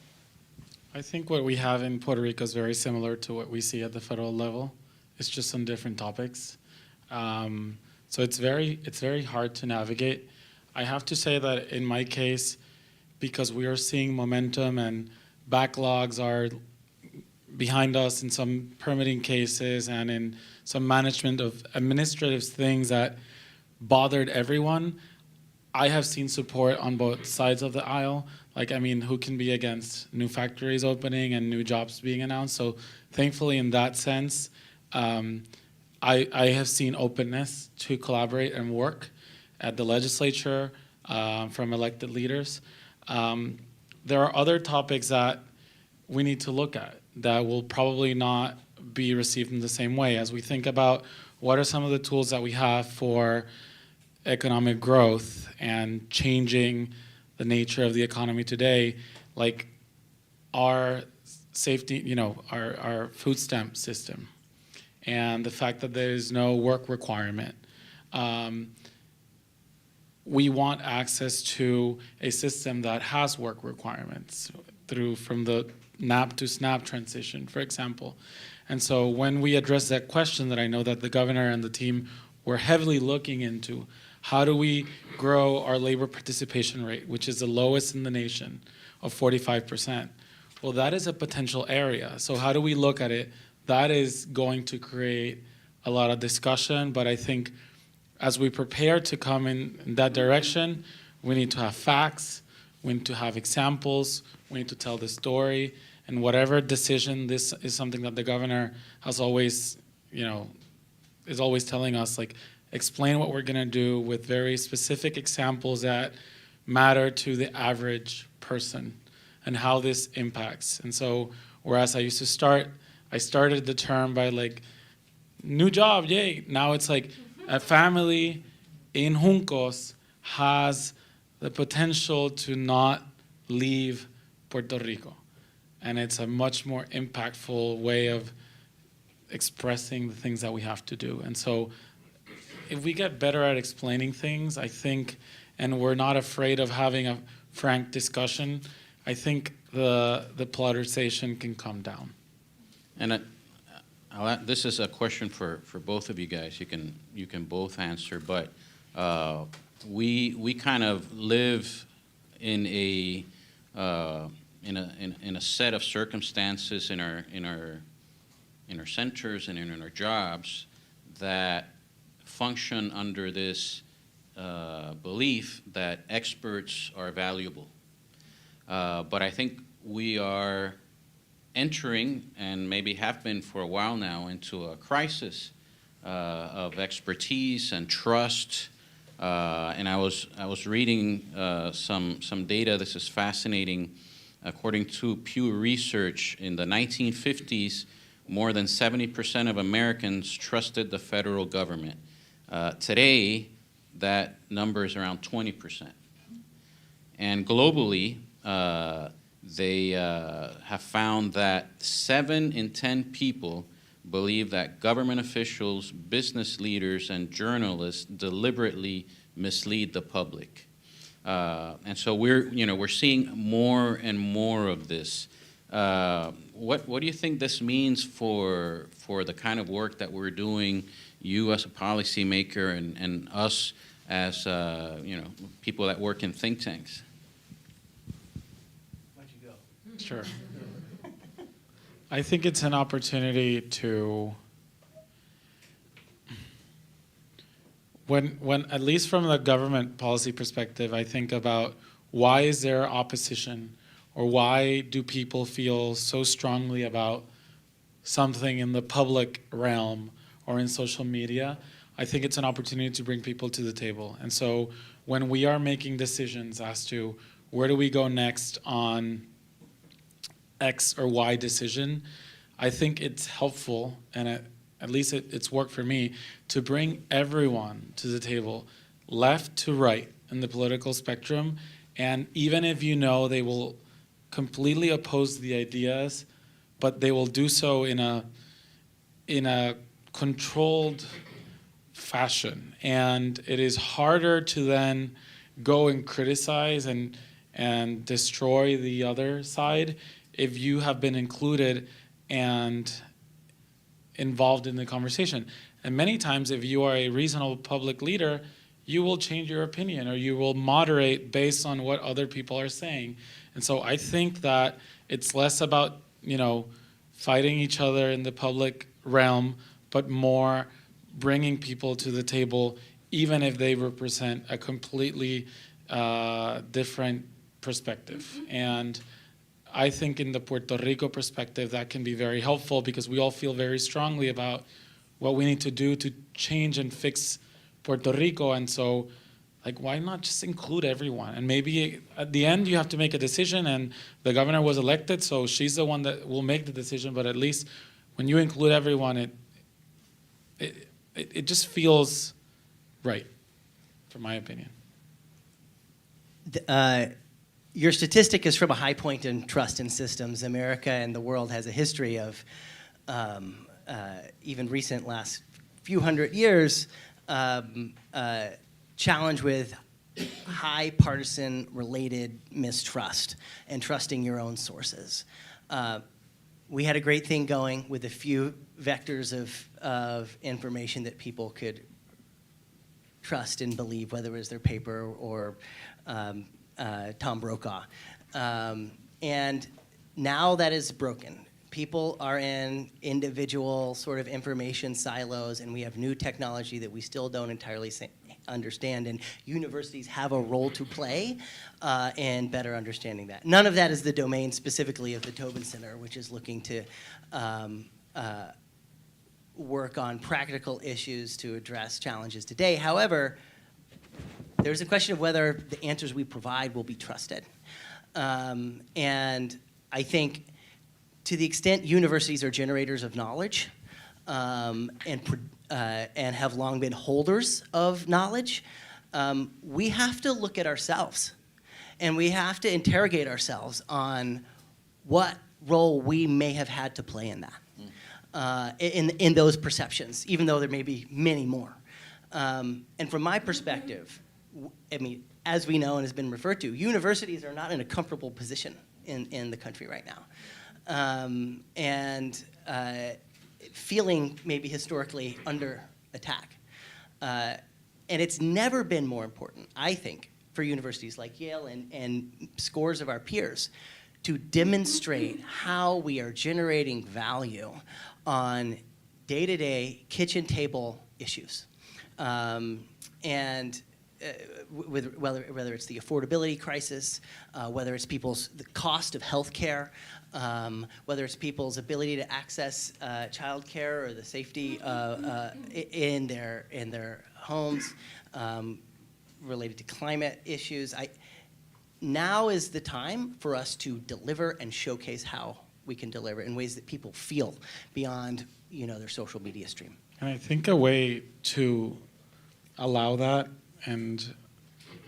I think what we have in Puerto Rico is very similar to what we see at the federal level. It's just on different topics. So it's very hard to navigate. I have to say that in my case, because we are seeing momentum and backlogs are behind us in some permitting cases and in some management of administrative things that bothered everyone, I have seen support on both sides of the aisle. Who can be against new factories opening and new jobs being announced? So thankfully, in that sense, I have seen openness to collaborate and work at the legislature from elected leaders. There are other topics that we need to look at that will probably not be received in the same way. As we think about what are some of the tools that we have for economic growth and changing the nature of the economy today, like our safety, our food stamp system, and the fact that there is no work requirement. We want access to a system that has work requirements from the NAP to SNAP transition, for example. And so when we address that question that I know that the governor and the team were heavily looking into, How do we grow our labor participation rate, which is the lowest in the nation, of 45%? Well, that is a potential area. So how do we look at it? That is going to create a lot of discussion, but I think as we prepare to come in that direction, we need to have facts, we need to have examples, we need to tell the story, and whatever decision, this is something that the governor has always, is always telling us, like, explain what we're gonna do with very specific examples that matter to the average person and how this impacts. And so, whereas I started the term by like, new job, yay. Now it's like a family in Juncos has the potential to not leave Puerto Rico. And it's a much more impactful way of expressing the things that we have to do. And so if we get better at explaining things, I think, and we're not afraid of having a frank discussion, I think the polarization can come down. And this is a question for both of you guys. You can both answer, but we kind of live in a set of circumstances in our centers and in our jobs that function under this belief that experts are valuable. But I think we are entering, and maybe have been for a while now, into a crisis of expertise and trust. And I was reading some data. This is fascinating. According to Pew Research, in the 1950s, more than 70% of Americans trusted the federal government. Today, that number is around 20%. And globally, they have found that 7 in 10 people believe that government officials, business leaders, and journalists deliberately mislead the public. And so we're seeing more and more of this. What do you think this means for the kind of work that we're doing, you as a policymaker and us as people that work in think tanks? Why don't you go? Sure. I think it's an opportunity to, when at least from the government policy perspective, I think about why is there opposition, or why do people feel so strongly about something in the public realm or in social media. I think it's an opportunity to bring people to the table. And so when we are making decisions as to where do we go next on X or Y decision, I think it's helpful, and at least it's worked for me, to bring everyone to the table, left to right in the political spectrum. And even if you know they will completely oppose the ideas, but they will do so in a controlled fashion. And it is harder to then go and criticize and destroy the other side if you have been included and involved in the conversation. And many times, if you are a reasonable public leader, you will change your opinion, or you will moderate based on what other people are saying. And so I think that it's less about, fighting each other in the public realm, but more bringing people to the table, even if they represent a completely different perspective. And I think in the Puerto Rico perspective, that can be very helpful, because we all feel very strongly about what we need to do to change and fix Puerto Rico. And so, why not just include everyone? And maybe at the end you have to make a decision, and the governor was elected, so she's the one that will make the decision. But at least when you include everyone, it just feels right, from my opinion. Your statistic is from a high point in trust in systems. America and the world has a history of, even recent last few hundred years, challenge with high partisan related mistrust and trusting your own sources. We had a great thing going with a few vectors of information that people could trust and believe, whether it was their paper or Tom Brokaw. And now that is broken. People are in individual sort of information silos, and we have new technology that we still don't entirely understand, and universities have a role to play in better understanding that. None of that is the domain specifically of the Tobin Center, which is looking to work on practical issues to address challenges today. However, there's a question of whether the answers we provide will be trusted. And I think to the extent universities are generators of knowledge and have long been holders of knowledge, we have to look at ourselves. And we have to interrogate ourselves on what role we may have had to play in that, in those perceptions, even though there may be many more. And from my perspective, I mean, as we know and has been referred to, universities are not in a comfortable position in the country right now. And feeling maybe historically under attack. And it's never been more important, I think, for universities like Yale and scores of our peers to demonstrate how we are generating value on day-to-day kitchen table issues. And with whether it's the affordability crisis, whether it's the cost of health care, whether it's people's ability to access child care or the safety in their homes, related to climate issues. Now is the time for us to deliver and showcase how we can deliver in ways that people feel beyond, their social media stream. And I think a way to allow that, and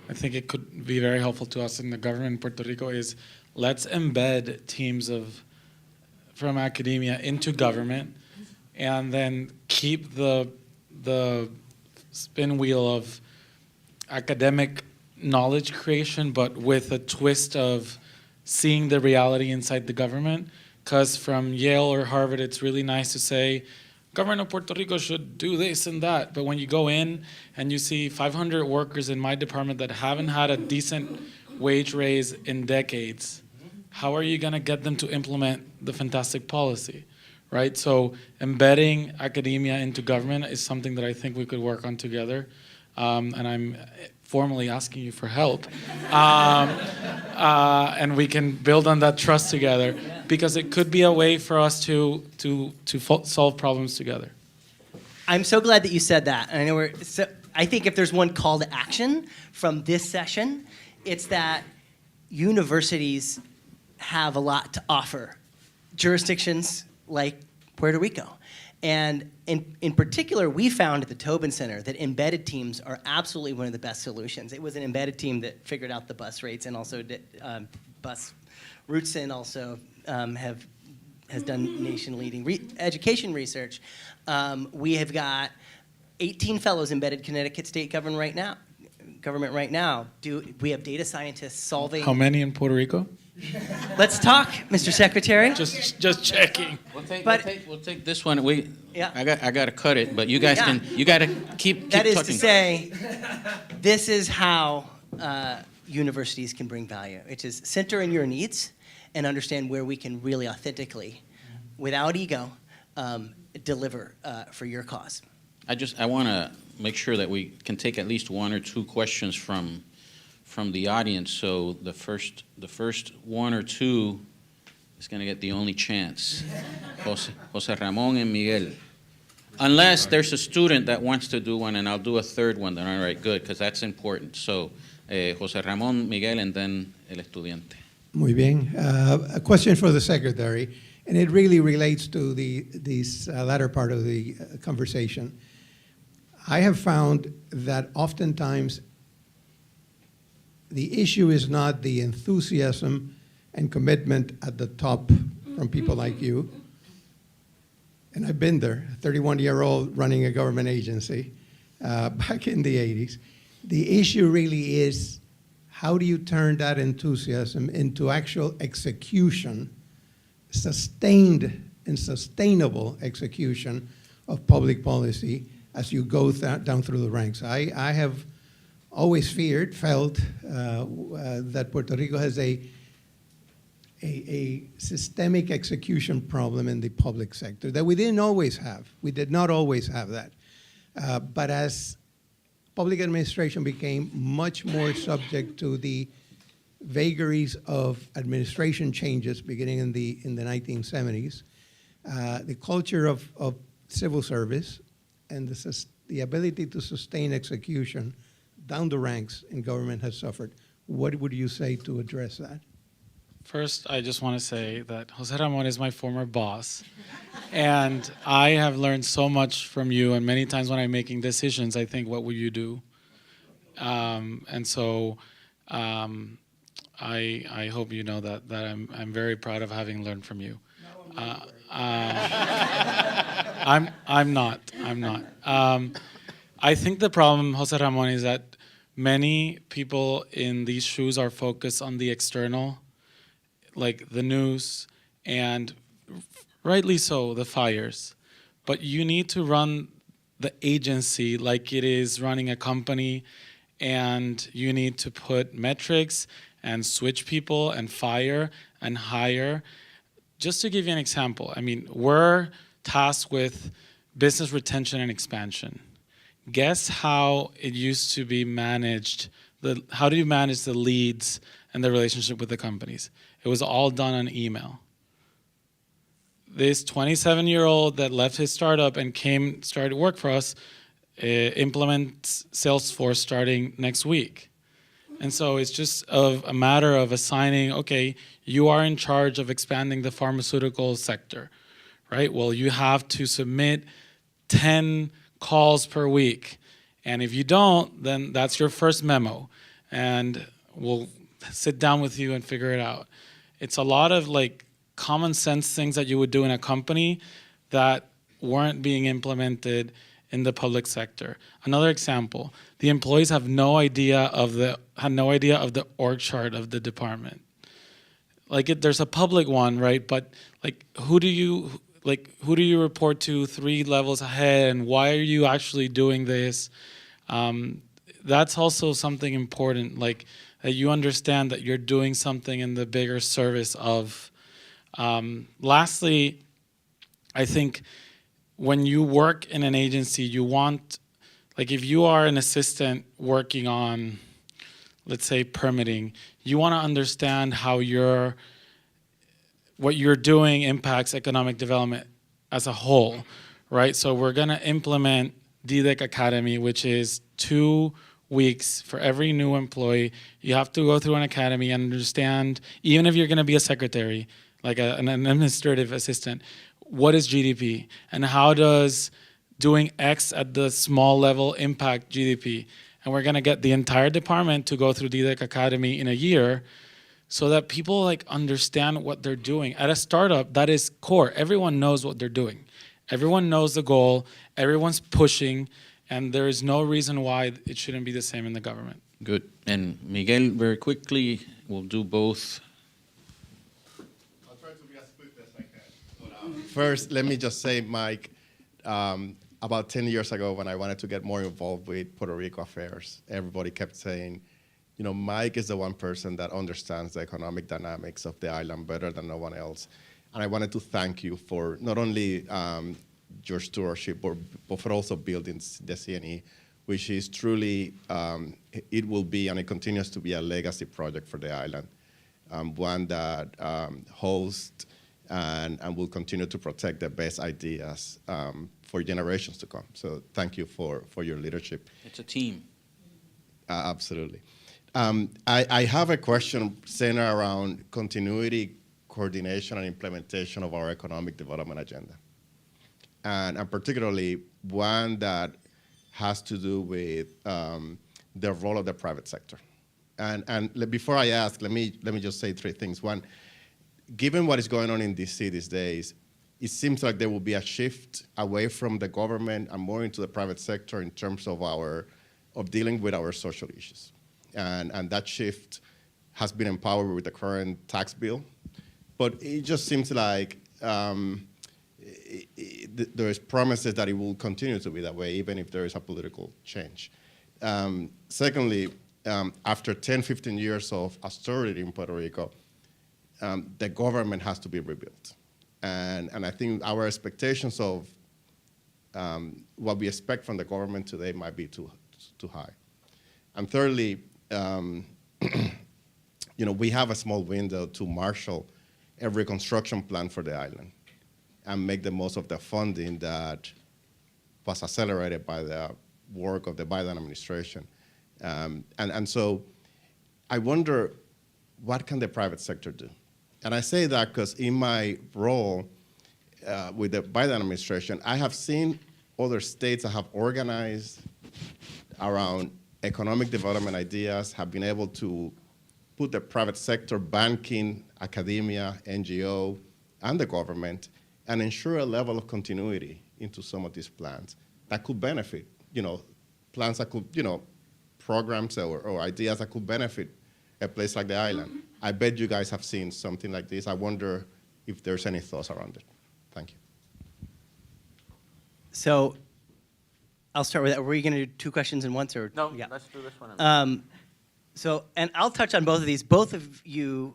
I think it could be very helpful to us in the government in Puerto Rico, is let's embed teams from academia into government, and then keep the spin wheel of academic knowledge creation, but with a twist of seeing the reality inside the government. Because from Yale or Harvard, it's really nice to say, government of Puerto Rico should do this and that. But when you go in and you see 500 workers in my department that haven't had a decent wage raise in decades, how are you going to get them to implement the fantastic policy, right? So embedding academia into government is something that I think we could work on together. And I'm formally asking you for help. And we can build on that trust together, because it could be a way for us to solve problems together. I'm so glad that you said that. And I think if there's one call to action from this session, it's that universities have a lot to offer jurisdictions like Puerto Rico. And in particular, we found at the Tobin Center that embedded teams are absolutely one of the best solutions. It was an embedded team that figured out the bus rates and also did bus routes, and also has done nation-leading education research. We have got 18 fellows embedded Connecticut state government right now. We have data scientists solving. How many in Puerto Rico? Let's talk, Mr. Secretary. Just checking. We'll take this one. Yeah. I got to cut it, but you guys you got to keep That is talking. to say, this is how universities can bring value. It is center in your needs and understand where we can really authentically, without ego, deliver for your cause. I want to make sure that we can take at least one or two questions from the audience. So the first one or two is going to get the only chance. José Ramón and Miguel. Unless there's a student that wants to do one, and I'll do a third one, then all right, good, because that's important. So José Ramón, Miguel, and then el estudiante. Muy bien. A question for the secretary, and it really relates to this latter part of the conversation. I have found that oftentimes the issue is not the enthusiasm and commitment at the top from people like you. And I've been there, 31-year-old running a government agency back in the 80s. The issue really is, how do you turn that enthusiasm into actual execution, sustained and sustainable execution of public policy as you go down through the ranks. I have always felt that Puerto Rico has a systemic execution problem in the public sector that we didn't always have. We did not always have that. But as public administration became much more subject to the vagaries of administration changes beginning in the 1970s, the culture of civil service and the ability to sustain execution down the ranks in government has suffered. What would you say to address that? First, I just want to say that José Ramón is my former boss, and I have learned so much from you, and many times when I'm making decisions, I think, what will you do? And so I hope you know that I'm very proud of having learned from you. I'm not. I think the problem, José Ramón, is that many people in these shoes are focused on the external, like the news, and rightly so, the fires. But you need to run the agency like it is running a company, and you need to put metrics and switch people and fire and hire. Just to give you an example, I mean, we're tasked with business retention and expansion. Guess how it used to be managed? How do you manage the leads and the relationship with the companies? It was all done on email. This 27-year-old that left his startup and started work for us implements Salesforce starting next week. And so it's just a matter of assigning, okay, you are in charge of expanding the pharmaceutical sector, right? Well, you have to submit 10 calls per week. And if you don't, then that's your first memo. And we'll sit down with you and figure it out. It's a lot of like common sense things that you would do in a company that weren't being implemented in the public sector. Another example, the employees have no idea of the org chart of the department. Like there's a public one, right? But like who do you report to 3 levels ahead, and why are you actually doing this? That's also something important, like that you understand that you're doing something in the bigger service of. Lastly, I think when you work in an agency, you want, like if you are an assistant working on, let's say, permitting, you want to understand how what you're doing impacts economic development as a whole, right? So we're going to implement DDEC Academy, which is 2 weeks for every new employee. You have to go through an academy and understand, even if you're going to be a secretary, like an administrative assistant, what is GDP and how does doing X at the small level impact GDP? And we're going to get the entire department to go through DDEC Academy in a year so that people like understand what they're doing. At a startup, that is core. Everyone knows what they're doing. Everyone knows the goal. Everyone's pushing, and there is no reason why it shouldn't be the same in the government. Good. And Miguel, very quickly, we'll do both. I'll try to be as quick as I can. First, let me just say, Mike, about 10 years ago when I wanted to get more involved with Puerto Rico affairs, everybody kept saying, you know, Mike is the one person that understands the economic dynamics of the island better than no one else. And I wanted to thank you for not only your stewardship, but for also building the CNE, which is truly, it will be and it continues to be a legacy project for the island, one that hosts and will continue to protect the best ideas for generations to come. So thank you for your leadership. It's a team. Absolutely. I have a question centered around continuity, coordination, and implementation of our economic development agenda. And particularly one that has to do with the role of the private sector. And before I ask, let me just say 3 things. One, given what is going on in DC these days, it seems like there will be a shift away from the government and more into the private sector in terms of dealing with our social issues. And that shift has been empowered with the current tax bill. But it just seems like there is promises that it will continue to be that way, even if there is a political change. Secondly, after 10, 15 years of austerity in Puerto Rico, the government has to be rebuilt. And I think our expectations of what we expect from the government today might be too high. And thirdly, we have a small window to marshal a reconstruction plan for the island and make the most of the funding that was accelerated by the work of the Biden administration. And so I wonder, what can the private sector do? And I say that because in my role with the Biden administration, I have seen other states that have organized around economic development ideas, have been able to put the private sector, banking, academia, NGO, and the government, and ensure a level of continuity into some of these plans that could benefit, plans that could, programs or ideas that could benefit a place like the island. I bet you guys have seen something like this. I wonder if there's any thoughts around it. Thank you. So I'll start with that. Were you going to do two questions in once? Or? No, Yeah. let's do this one. And I'll touch on both of these. Both of you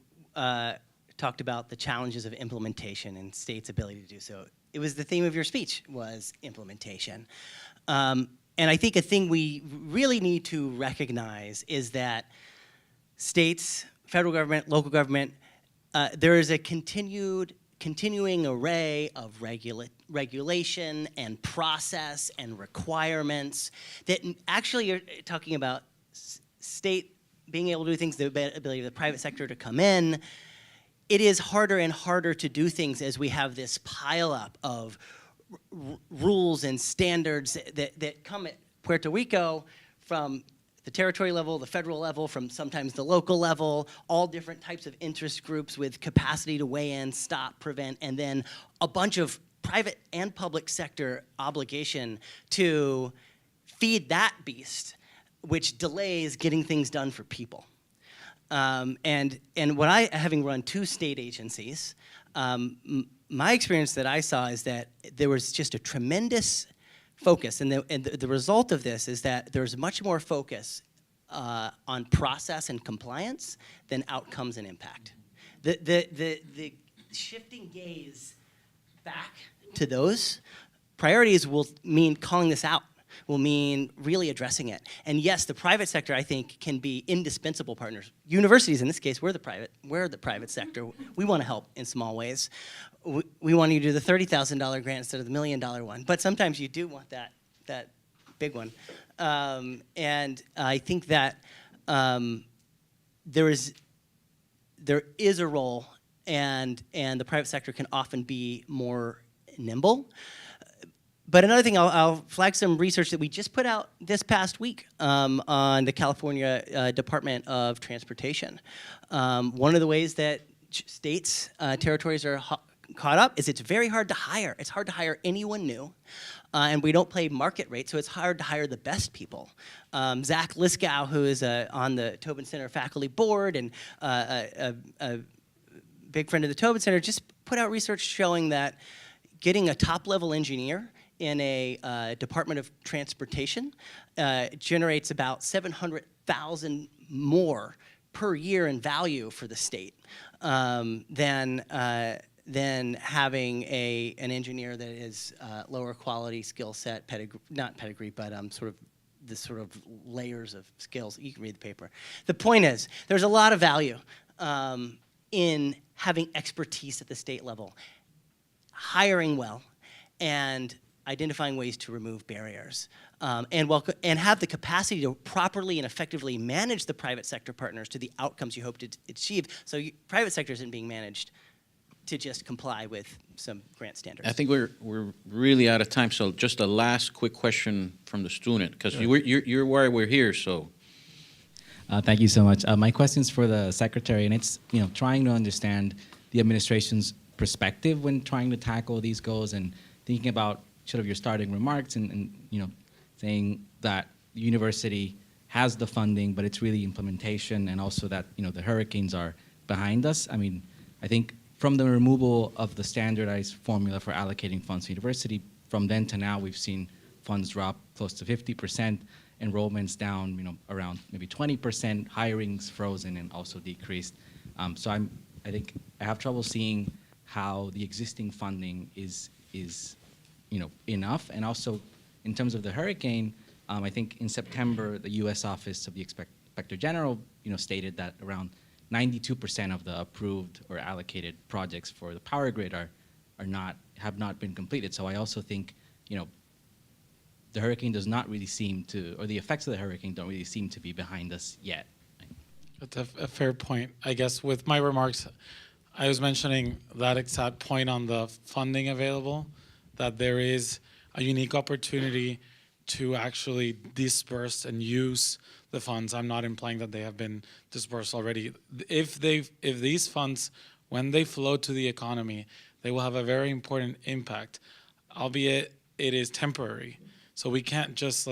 talked about the challenges of implementation and states' ability to do so. It was the theme of your speech, was implementation. And I think a thing we really need to recognize is that states, federal government, local government, there is a continuing array of regulation and process and requirements that actually are talking about state being able to do things, the ability of the private sector to come in. It is harder and harder to do things as we have this pileup of rules and standards that come at Puerto Rico from the territory level, the federal level, from sometimes the local level, all different types of interest groups with capacity to weigh in, stop, prevent, and then a bunch of private and public sector obligation to feed that beast, which delays getting things done for people. And what having run two state agencies, my experience that I saw is that there was just a tremendous focus, and the result of this is that there's much more focus on process and compliance than outcomes and impact. The shifting gaze back to those priorities will mean calling this out, will mean really addressing it. And yes, the private sector, I think, can be indispensable partners. Universities, in this case, we're the private sector. We want to help in small ways. We want you to do the $30,000 grant instead of the $1 million one. But sometimes you do want that big one. And I think that there is a role, and the private sector can often be more nimble. But another thing, I'll flag some research that we just put out this past week on the California Department of Transportation. One of the ways that states, territories are caught up is it's very hard to hire. It's hard to hire anyone new, and we don't pay market rate, so it's hard to hire the best people. Zach Liskow, who is on the Tobin Center faculty board and a big friend of the Tobin Center, just put out research showing that getting a top-level engineer in a Department of Transportation generates about $700,000 more per year in value for the state than having an engineer that is lower quality skill set, not pedigree, but sort of the sort of layers of skills. You can read the paper. The point is, there's a lot of value in having expertise at the state level, hiring well, and identifying ways to remove barriers, and have the capacity to properly and effectively manage the private sector partners to the outcomes you hope to achieve. So private sector isn't being managed to just comply with some grant standards. I think we're really out of time, so just a last quick question from the student, because you're why we're here, so. Thank you so much. My question's for the secretary, and it's trying to understand the administration's perspective when trying to tackle these goals, and thinking about sort of your starting remarks and saying that the university has the funding, but it's really implementation, and also that the hurricanes are behind us. I mean, I think from the removal of the standardized formula for allocating funds to university, from then to now, we've seen funds drop close to 50%, enrollments down, around maybe 20%, hirings frozen and also decreased. So I think I have trouble seeing how the existing funding is enough. And also, in terms of the hurricane, I think in September, the U.S. Office of the Inspector General, stated that around 92% of the approved or allocated projects for the power grid have not been completed. So I also think, the hurricane does not really seem to, or the effects of the hurricane don't really seem to be behind us yet. That's a fair point. I guess with my remarks, I was mentioning that exact point on the funding available, that there is a unique opportunity to actually disperse and use the funds. I'm not implying that they have been dispersed already. If these funds, when they flow to the economy, they will have a very important impact, albeit it is temporary. So we can't just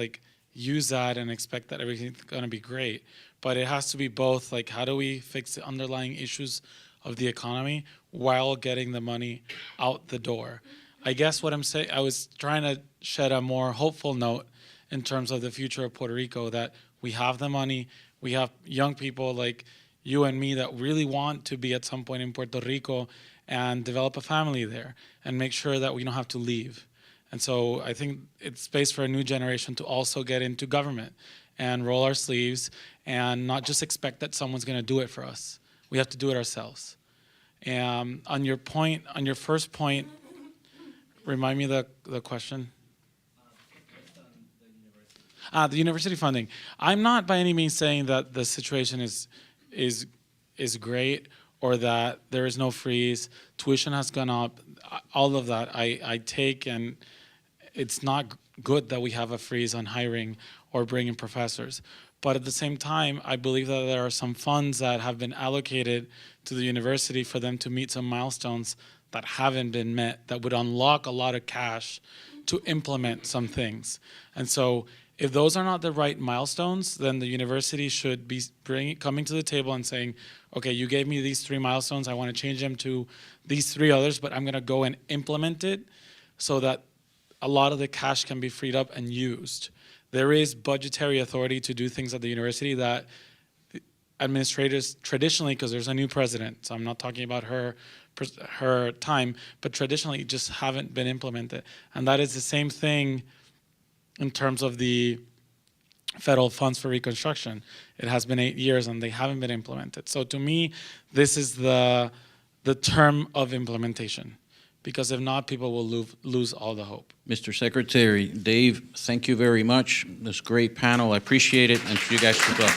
use that and expect that everything's going to be great. But it has to be both, how do we fix the underlying issues of the economy while getting the money out the door? I guess what I'm saying, I was trying to shed a more hopeful note in terms of the future of Puerto Rico, that we have the money, we have young people like you and me that really want to be at some point in Puerto Rico and develop a family there and make sure that we don't have to leave. And so I think it's space for a new generation to also get into government and roll our sleeves and not just expect that someone's going to do it for us. We have to do it ourselves. And on your first point, remind me the question. The university funding. I'm not by any means saying that the situation is great or that there is no freeze. Tuition has gone up. All of that I take, and it's not good that we have a freeze on hiring or bringing professors. But at the same time, I believe that there are some funds that have been allocated to the university for them to meet some milestones that haven't been met, that would unlock a lot of cash to implement some things. And so if those are not the right milestones, then the university should be coming to the table and saying, okay, you gave me these 3 milestones, I want to change them to these 3 others, but I'm going to go and implement it so that a lot of the cash can be freed up and used. There is budgetary authority to do things at the university that administrators traditionally, because there's a new president, so I'm not talking about her time, but traditionally just haven't been implemented. And that is the same thing in terms of the federal funds for reconstruction. It has been 8 years and they haven't been implemented. So to me, this is the term of implementation, because if not, people will lose all the hope. Mr. Secretary, Dave, thank you very much. This great panel, I appreciate it, and to you guys as well.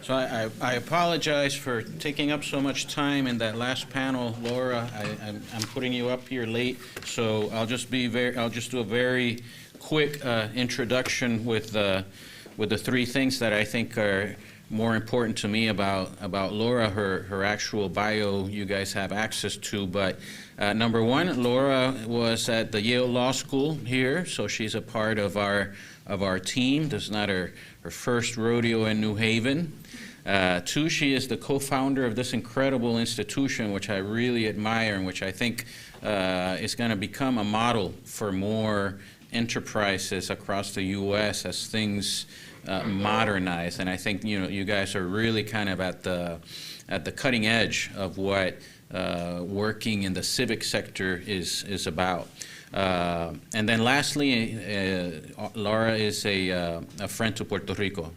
So I apologize for taking up so much time in that last panel, Laura. I'm putting you up here late, so I'll just do a very quick introduction with the 3 things that I think are more important to me about Laura. Her actual bio you guys have access to, but number 1, Laura was at the Yale Law School here, so she's a part of our team. This is not her first rodeo in New Haven. 2, she is the co-founder of this incredible institution, which I really admire and which I think is going to become a model for more enterprises across the U.S. as things modernize. And I think you guys are really kind of at the cutting edge of what working in the civic sector is about. And then lastly, Laura is a friend to Puerto Rico.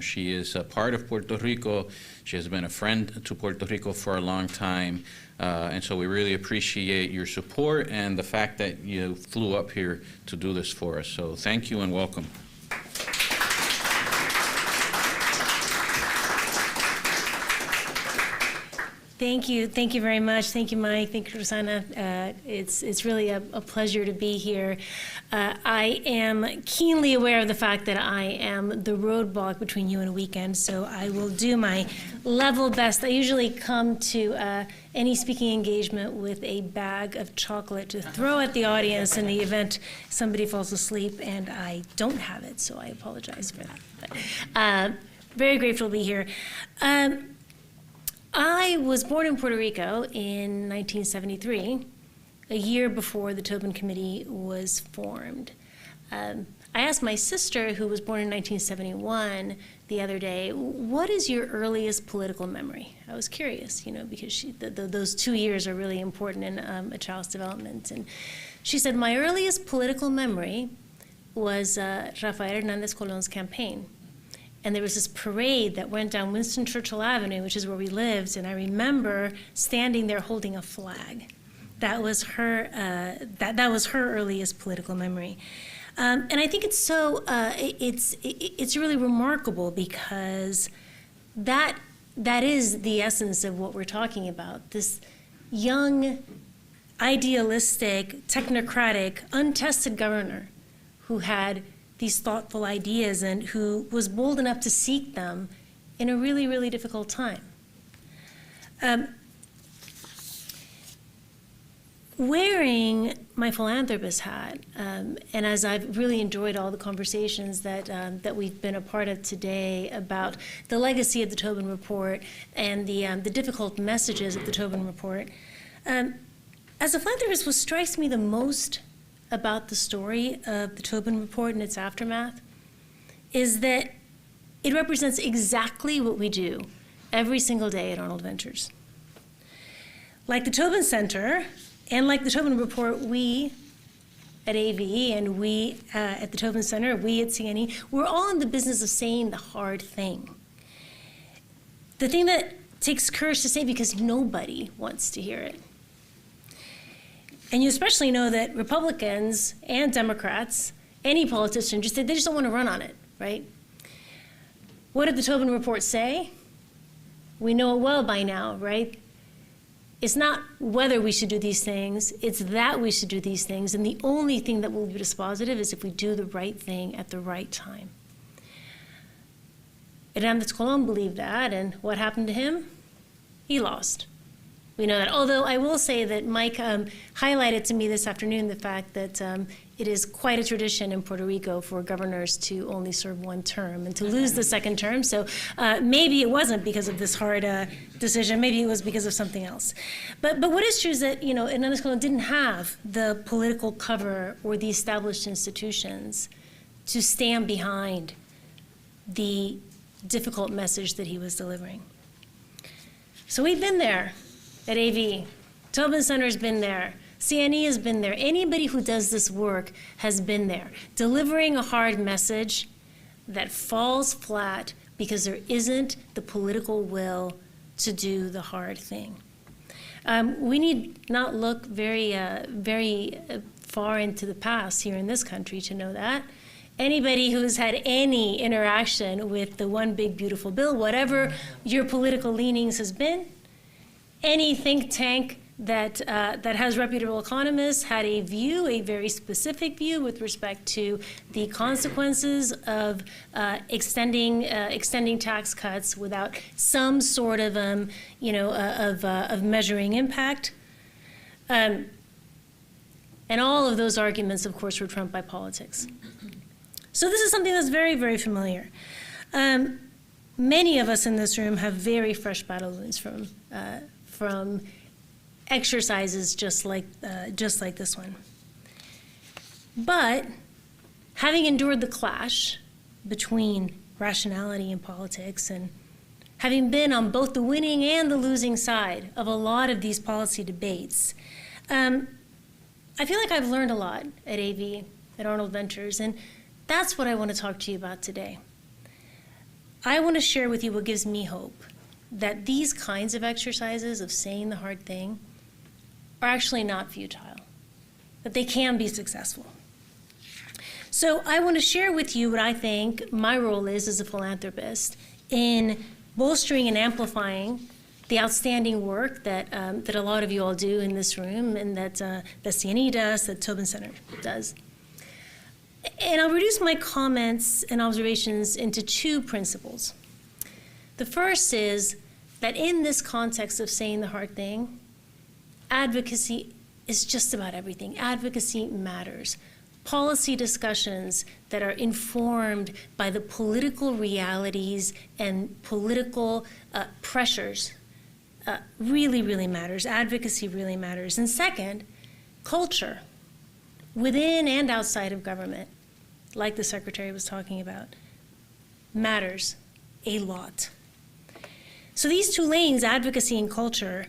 She is a part of Puerto Rico. She has been a friend to Puerto Rico for a long time. And so we really appreciate your support and the fact that you flew up here to do this for us. So thank you and welcome. Thank you very much. Thank you, Mike. Thank you, Rosanna. It's really a pleasure to be here. I am keenly aware of the fact that I am the roadblock between you and a weekend, so I will do my level best. I usually come to any speaking engagement with a bag of chocolate to throw at the audience in the event somebody falls asleep, and I don't have it, so I apologize for that. very grateful to be here. I was born in Puerto Rico in 1973, a year before the Tobin Committee was formed. I asked my sister, who was born in 1971, the other day, what is your earliest political memory? I was curious, because those 2 years are really important in a child's development. And she said, my earliest political memory was Rafael Hernández Colón's campaign. And there was this parade that went down Winston Churchill Avenue, which is where we lived, and I remember standing there holding a flag. That was her. That was her earliest political memory, and I think it's so. It's really remarkable because that is the essence of what we're talking about. This young, idealistic, technocratic, untested governor who had these thoughtful ideas and who was bold enough to seek them in a really, really difficult time. Wearing my philanthropist hat, and as I've really enjoyed all the conversations that we've been a part of today about the legacy of the Tobin Report and the difficult messages of the Tobin Report, as a philanthropist, what strikes me the most about the story of the Tobin Report and its aftermath is that it represents exactly what we do every single day at Arnold Ventures. Like the Tobin Center and like the Tobin Report, we at AV and we at the Tobin Center, we at CNE, we're all in the business of saying the hard thing. The thing that takes courage to say because nobody wants to hear it. And you especially know that Republicans and Democrats, any politician, they just don't want to run on it, right? What did the Tobin Report say? We know it well by now, right? It's not whether we should do these things, it's that we should do these things, and the only thing that will be dispositive is if we do the right thing at the right time. Hernández Colón believed that, and what happened to him? He lost. We know that, although I will say that Mike highlighted to me this afternoon the fact that it is quite a tradition in Puerto Rico for governors to only serve one term and to lose the second term. So maybe it wasn't because of this hard decision. Maybe it was because of something else. But what is true is that Hernández Colón didn't have the political cover or the established institutions to stand behind the difficult message that he was delivering. So we've been there. At AV, Tobin Center's been there. CNE has been there. Anybody who does this work has been there, delivering a hard message that falls flat because there isn't the political will to do the hard thing. We need not look very far into the past here in this country to know that. Anybody who's had any interaction with the One Big Beautiful Bill, whatever your political leanings has been, any think tank that has reputable economists had a view, a very specific view with respect to the consequences of extending tax cuts without some sort of of measuring impact. And all of those arguments, of course, were trumped by politics. So this is something that's very, very familiar. Many of us in this room have very fresh battle wounds from exercises just like this one. But having endured the clash between rationality and politics and having been on both the winning and the losing side of a lot of these policy debates, I feel like I've learned a lot at AV, at Arnold Ventures, and that's what I want to talk to you about today. I want to share with you what gives me hope that these kinds of exercises of saying the hard thing are actually not futile, that they can be successful. So I want to share with you what I think my role is as a philanthropist in bolstering and amplifying the outstanding work that a lot of you all do in this room and that CNE does, that Tobin Center does. And I'll reduce my comments and observations into two principles. The first is that in this context of saying the hard thing, advocacy is just about everything. Advocacy matters. policy discussions that are informed by the political realities and political pressures really, really matters. Advocacy really matters. And second, culture, within and outside of government, like the Secretary was talking about, matters a lot. So these two lanes, advocacy and culture,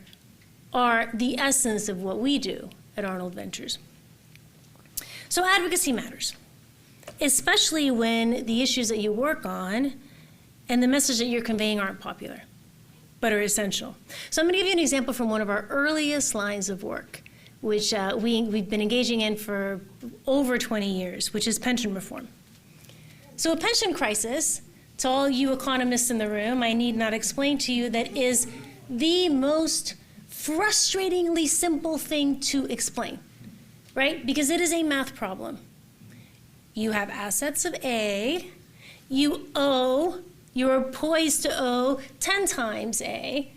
are the essence of what we do at Arnold Ventures. So advocacy matters, especially when the issues that you work on and the message that you're conveying aren't popular, but are essential. So I'm going to give you an example from one of our earliest lines of work, which we've been engaging in for over 20 years, which is pension reform. So a pension crisis, to all you economists in the room, I need not explain to you, that is the most frustratingly simple thing to explain, right? Because it is a math problem. You have assets of A, you owe, you're poised to owe 10 times A.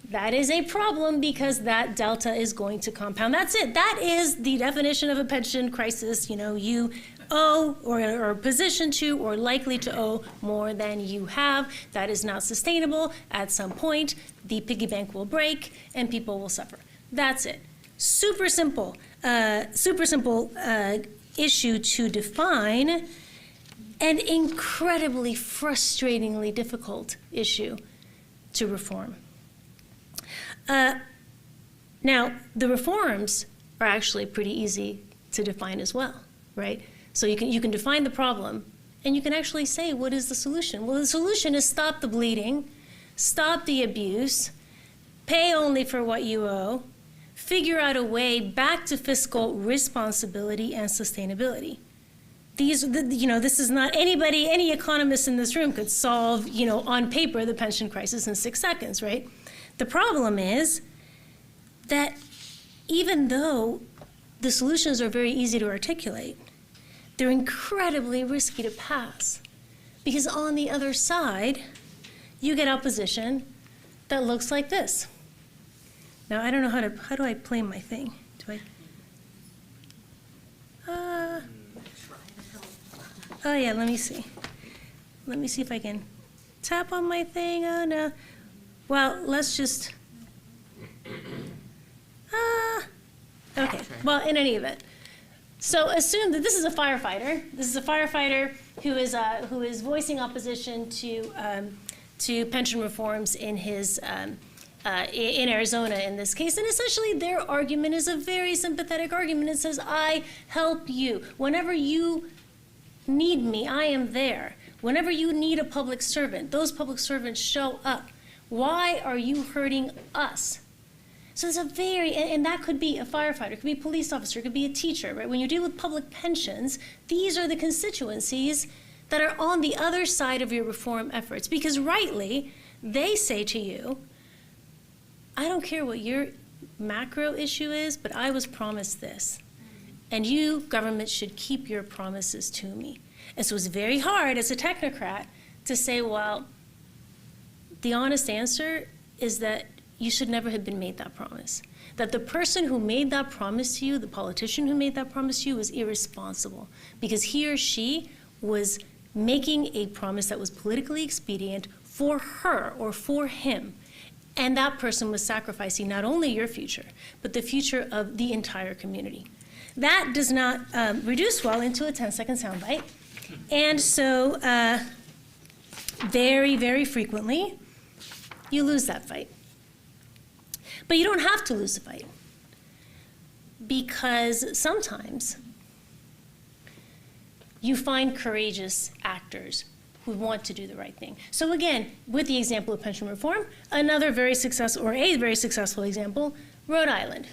That is a problem because that delta is going to compound. That's it. That is the definition of a pension crisis. You know, you owe or are positioned to or likely to owe more than you have. That is not sustainable. At some point, the piggy bank will break and people will suffer. That's it. Super simple issue to define, and incredibly frustratingly difficult issue to reform. Now, the reforms are actually pretty easy to define as well, right? So you can define the problem, and you can actually say, what is the solution? Well, the solution is stop the bleeding, stop the abuse, pay only for what you owe, figure out a way back to fiscal responsibility and sustainability. This is not any economist in this room could solve, on paper, the pension crisis in 6 seconds, right? The problem is that even though the solutions are very easy to articulate, they're incredibly risky to pass. Because on the other side, you get opposition that looks like this. Now, I don't know how do I play my thing? Do I? Oh yeah, let me see. Let me see if I can tap on my thing. Oh no. Well, let's just, okay, well, in any event. So assume that this is a firefighter. This is a firefighter who is voicing opposition to pension reforms in in Arizona in this case. And essentially their argument is a very sympathetic argument. It says, I help you. Whenever you need me, I am there. Whenever you need a public servant, those public servants show up. Why are you hurting us? So it's and that could be a firefighter, it could be a police officer, it could be a teacher, right? When you deal with public pensions, these are the constituencies that are on the other side of your reform efforts. Because rightly, they say to you, I don't care what your macro issue is, but I was promised this. And you, government, should keep your promises to me. And so it's very hard as a technocrat to say, well, the honest answer is that you should never have been made that promise. That the person who made that promise to you, the politician who made that promise to you, was irresponsible because he or she was making a promise that was politically expedient for her or for him. And that person was sacrificing not only your future, but the future of the entire community. That does not reduce well into a 10-second soundbite. And so very, very frequently, you lose that fight. But you don't have to lose the fight, because sometimes you find courageous actors who want to do the right thing. So again, with the example of pension reform, another very successful, or a very successful example, Rhode Island.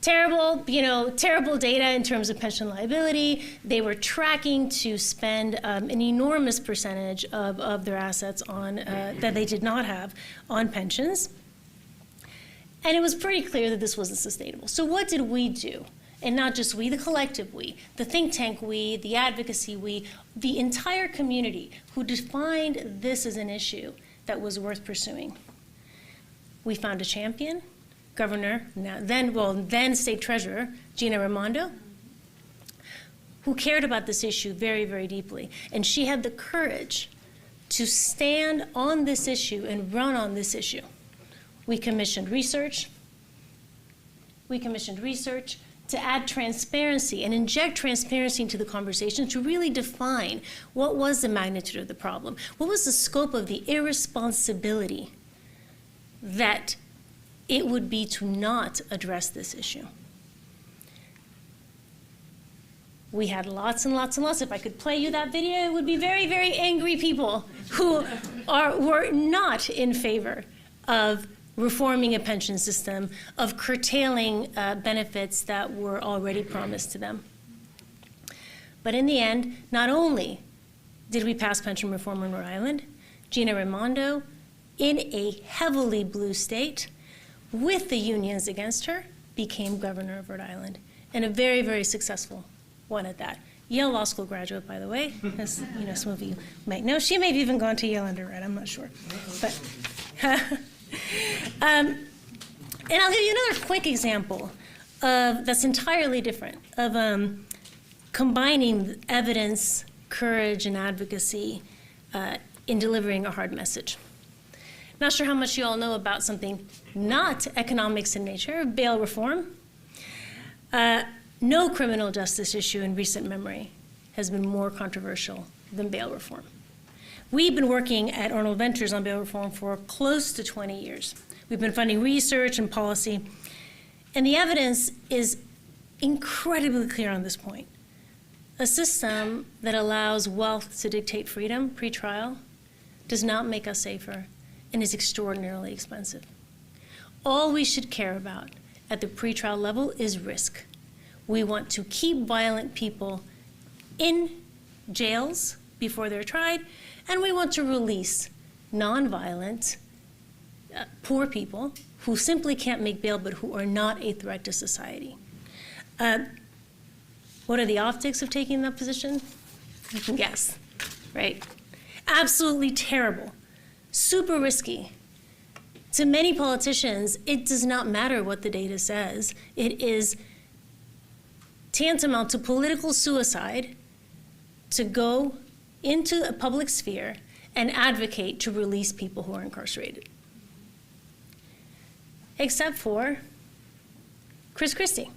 Terrible data in terms of pension liability. They were tracking to spend an enormous percentage of their assets on that they did not have on pensions. And it was pretty clear that this wasn't sustainable. So what did we do? And not just we, the collective we, the think tank we, the advocacy we, the entire community who defined this as an issue that was worth pursuing. We found a champion, Governor, then State Treasurer, Gina Raimondo. who cared about this issue very, very deeply. And she had the courage to stand on this issue and run on this issue. We commissioned research. To add transparency and inject transparency into the conversation to really define what was the magnitude of the problem, what was the scope of the irresponsibility that it would be to not address this issue. We had lots and lots and lots. If I could play you that video, it would be very, very angry people who were not in favor of reforming a pension system, of curtailing benefits that were already promised to them. But in the end, not only did we pass pension reform in Rhode Island, Gina Raimondo, in a heavily blue state, with the unions against her, became governor of Rhode Island, and a very, very successful one at that. Yale Law School graduate, by the way, as you know, some of you might know. She may have even gone to Yale undergrad, I'm not sure. But and I'll give you another quick example that's entirely different, of combining evidence, courage, and advocacy in delivering a hard message. Not sure how much you all know about something not economics in nature, bail reform. No criminal justice issue in recent memory has been more controversial than bail reform. We've been working at Arnold Ventures on bail reform for close to 20 years. We've been funding research and policy, and the evidence is incredibly clear on this point. A system that allows wealth to dictate freedom pre-trial does not make us safer and is extraordinarily expensive. All we should care about at the pre-trial level is risk. We want to keep violent people in jails before they're tried, and we want to release nonviolent, poor people who simply can't make bail but who are not a threat to society. What are the optics of taking that position? You can guess, right? Absolutely terrible, super risky. To many politicians, it does not matter what the data says. It is tantamount to political suicide to go into a public sphere and advocate to release people who are incarcerated. Except for Chris Christie,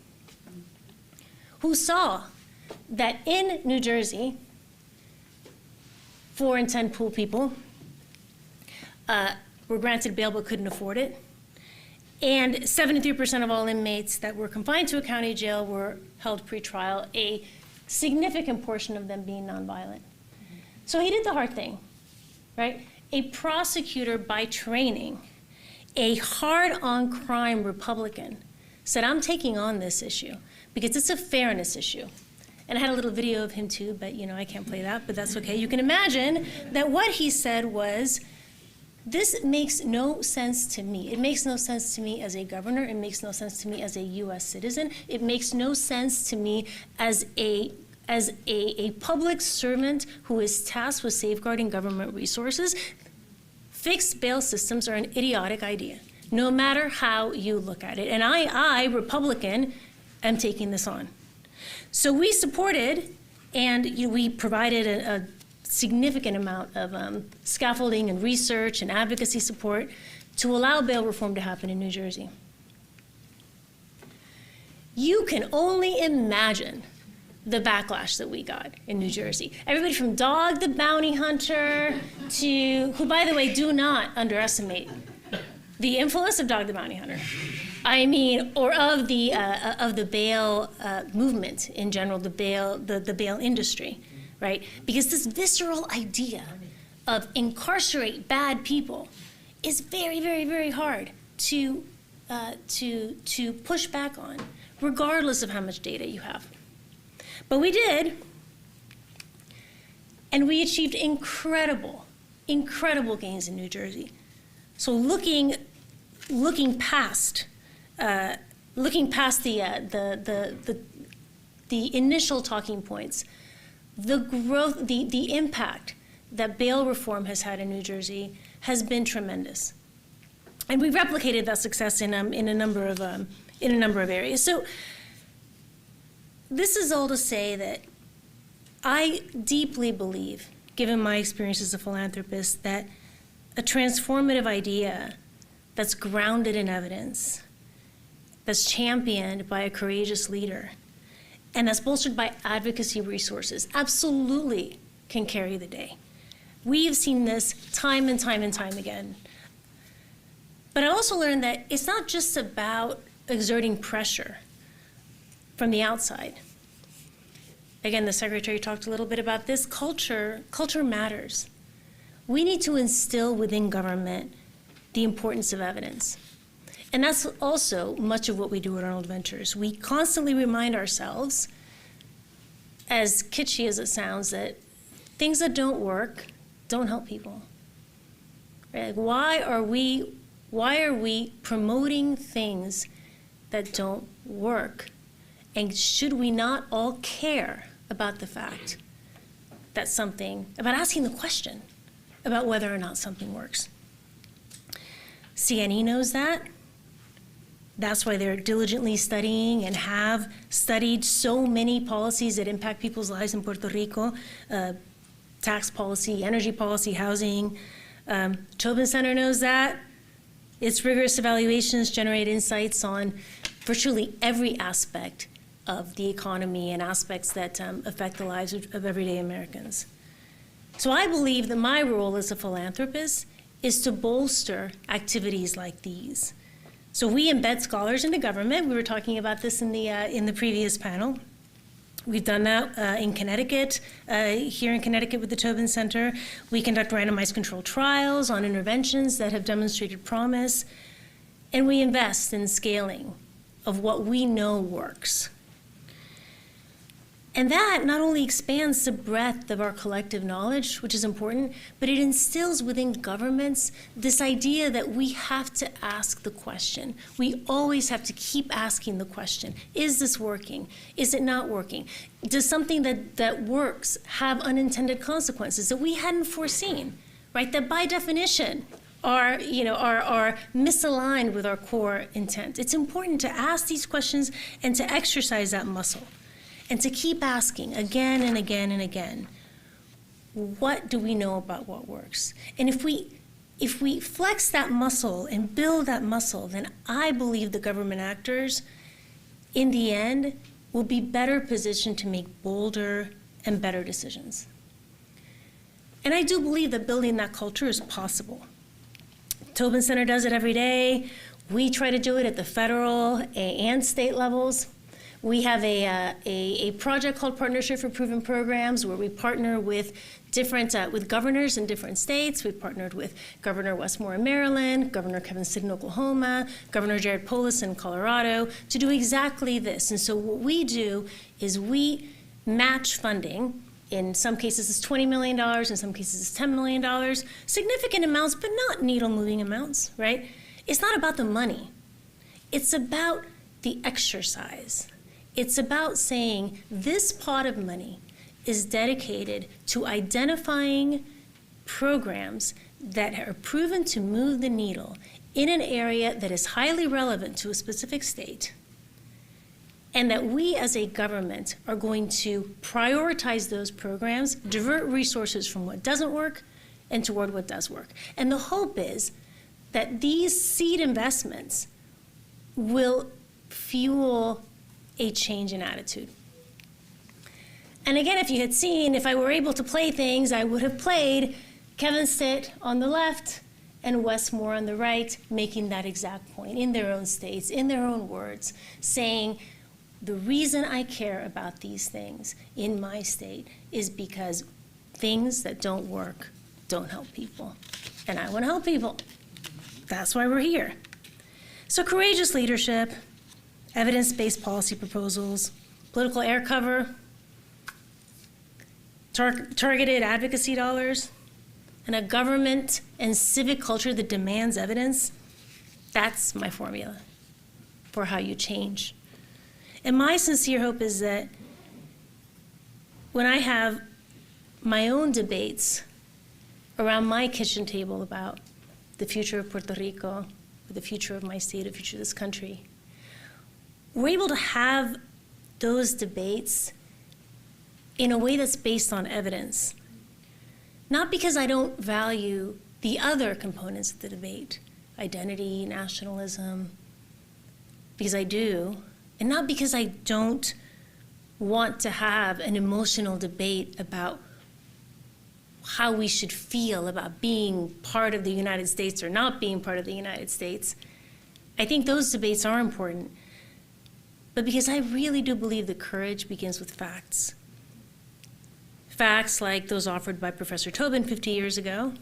who saw that in New Jersey, 4 in 10 pool people were granted bail but couldn't afford it, and 73% of all inmates that were confined to a county jail were held pretrial, a significant portion of them being nonviolent. So he did the hard thing, right? A prosecutor by training, a hard-on-crime Republican, said, I'm taking on this issue because it's a fairness issue. And I had a little video of him too, but I can't play that, but that's okay. You can imagine that what he said was, this makes no sense to me. It makes no sense to me as a governor. It makes no sense to me as a U.S. citizen. It makes no sense to me as a public servant who is tasked with safeguarding government resources. Fixed bail systems are an idiotic idea, no matter how you look at it. And I, Republican, am taking this on. So we supported, and we provided a significant amount of scaffolding and research and advocacy support to allow bail reform to happen in New Jersey. You can only imagine the backlash that we got in New Jersey. Everybody from Dog the Bounty Hunter to, who by the way, do not underestimate the influence of Dog the Bounty Hunter. I mean, or of the bail movement in general, the bail industry, right? Because this visceral idea of incarcerate bad people is very, very, very hard to push back on, regardless of how much data you have. But we did, and we achieved incredible gains in New Jersey. So looking past the initial talking points, the growth, the impact that bail reform has had in New Jersey has been tremendous, and we replicated that success in a number of areas. So this is all to say that I deeply believe, given my experience as a philanthropist, that a transformative idea that's grounded in evidence, that's championed by a courageous leader, and that's bolstered by advocacy resources, absolutely can carry the day. We have seen this time and time and time again. But I also learned that it's not just about exerting pressure from the outside. Again, the secretary talked a little bit about this. Culture matters. We need to instill within government the importance of evidence. And that's also much of what we do at Arnold Ventures. We constantly remind ourselves, as kitschy as it sounds, that things that don't work don't help people. Right? Like, why are we promoting things that don't work? And should we not all care about the fact that about asking the question about whether or not something works? CNE knows that. That's why they're diligently studying and have studied so many policies that impact people's lives in Puerto Rico, tax policy, energy policy, housing. Tobin Center knows that. Its rigorous evaluations generate insights on virtually every aspect of the economy and aspects that affect the lives of everyday Americans. So I believe that my role as a philanthropist is to bolster activities like these. So we embed scholars into government. We were talking about this in the previous panel. We've done that in Connecticut, here in Connecticut with the Tobin Center. We conduct randomized controlled trials on interventions that have demonstrated promise, and we invest in scaling of what we know works. And that not only expands the breadth of our collective knowledge, which is important, but it instills within governments this idea that we have to ask the question. We always have to keep asking the question. Is this working? Is it not working? Does something that works have unintended consequences that we hadn't foreseen, right? That by definition are misaligned with our core intent. It's important to ask these questions and to exercise that muscle. And to keep asking again and again and again, what do we know about what works? And if we flex that muscle and build that muscle, then I believe the government actors, in the end, will be better positioned to make bolder and better decisions. And I do believe that building that culture is possible. Tobin Center does it every day. We try to do it at the federal and state levels. We have a project called Partnership for Proven Programs, where we partner with with governors in different states. We've partnered with Governor Westmore in Maryland, Governor Kevin Stitt in Oklahoma, Governor Jared Polis in Colorado, to do exactly this. And so what we do is we match funding. In some cases it's $20 million, in some cases it's $10 million, significant amounts, but not needle-moving amounts, right? It's not about the money. It's about the exercise. It's about saying this pot of money is dedicated to identifying programs that are proven to move the needle in an area that is highly relevant to a specific state, and that we as a government are going to prioritize those programs, divert resources from what doesn't work and toward what does work. And the hope is that these seed investments will fuel a change in attitude. And again, if you had seen, if I were able to play things, I would have played Kevin Stitt on the left and Westmore on the right, making that exact point in their own states, in their own words, saying, the reason I care about these things in my state is because things that don't work don't help people. And I want to help people. That's why we're here. So courageous leadership, evidence-based policy proposals, political air cover, targeted advocacy dollars, and a government and civic culture that demands evidence. That's my formula for how you change. And my sincere hope is that when I have my own debates around my kitchen table about the future of Puerto Rico, or the future of my state, the future of this country, we're able to have those debates in a way that's based on evidence. Not because I don't value the other components of the debate, identity, nationalism, because I do, and not because I don't want to have an emotional debate about how we should feel about being part of the United States or not being part of the United States. I think those debates are important, but because I really do believe that courage begins with facts. Facts like those offered by Professor Tobin 50 years ago,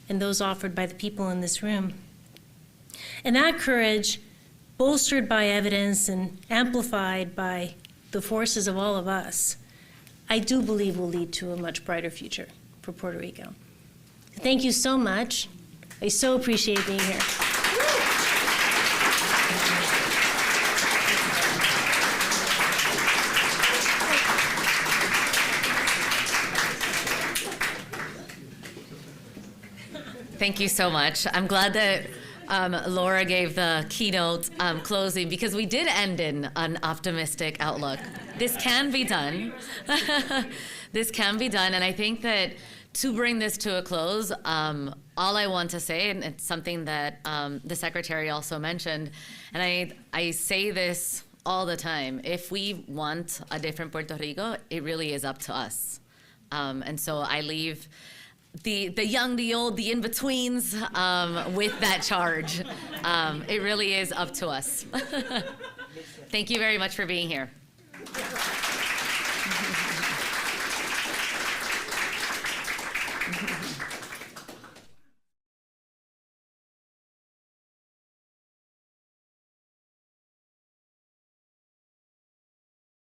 and those offered by the people in this room. And that courage, bolstered by evidence and amplified by the forces of all of us, I do believe will lead to a much brighter future for Puerto Rico. Thank you so much. I so appreciate being here. Thank you so much. I'm glad that Laura gave the keynote closing, because we did end in an optimistic outlook. This can be done. This can be done, and I think that to bring this to a close, all I want to say, and it's something that the Secretary also mentioned, and I say this all the time, if we want a different Puerto Rico, it really is up to us. And so I leave the young, the old, the in-betweens with that charge. It really is up to us. Thank you very much for being here.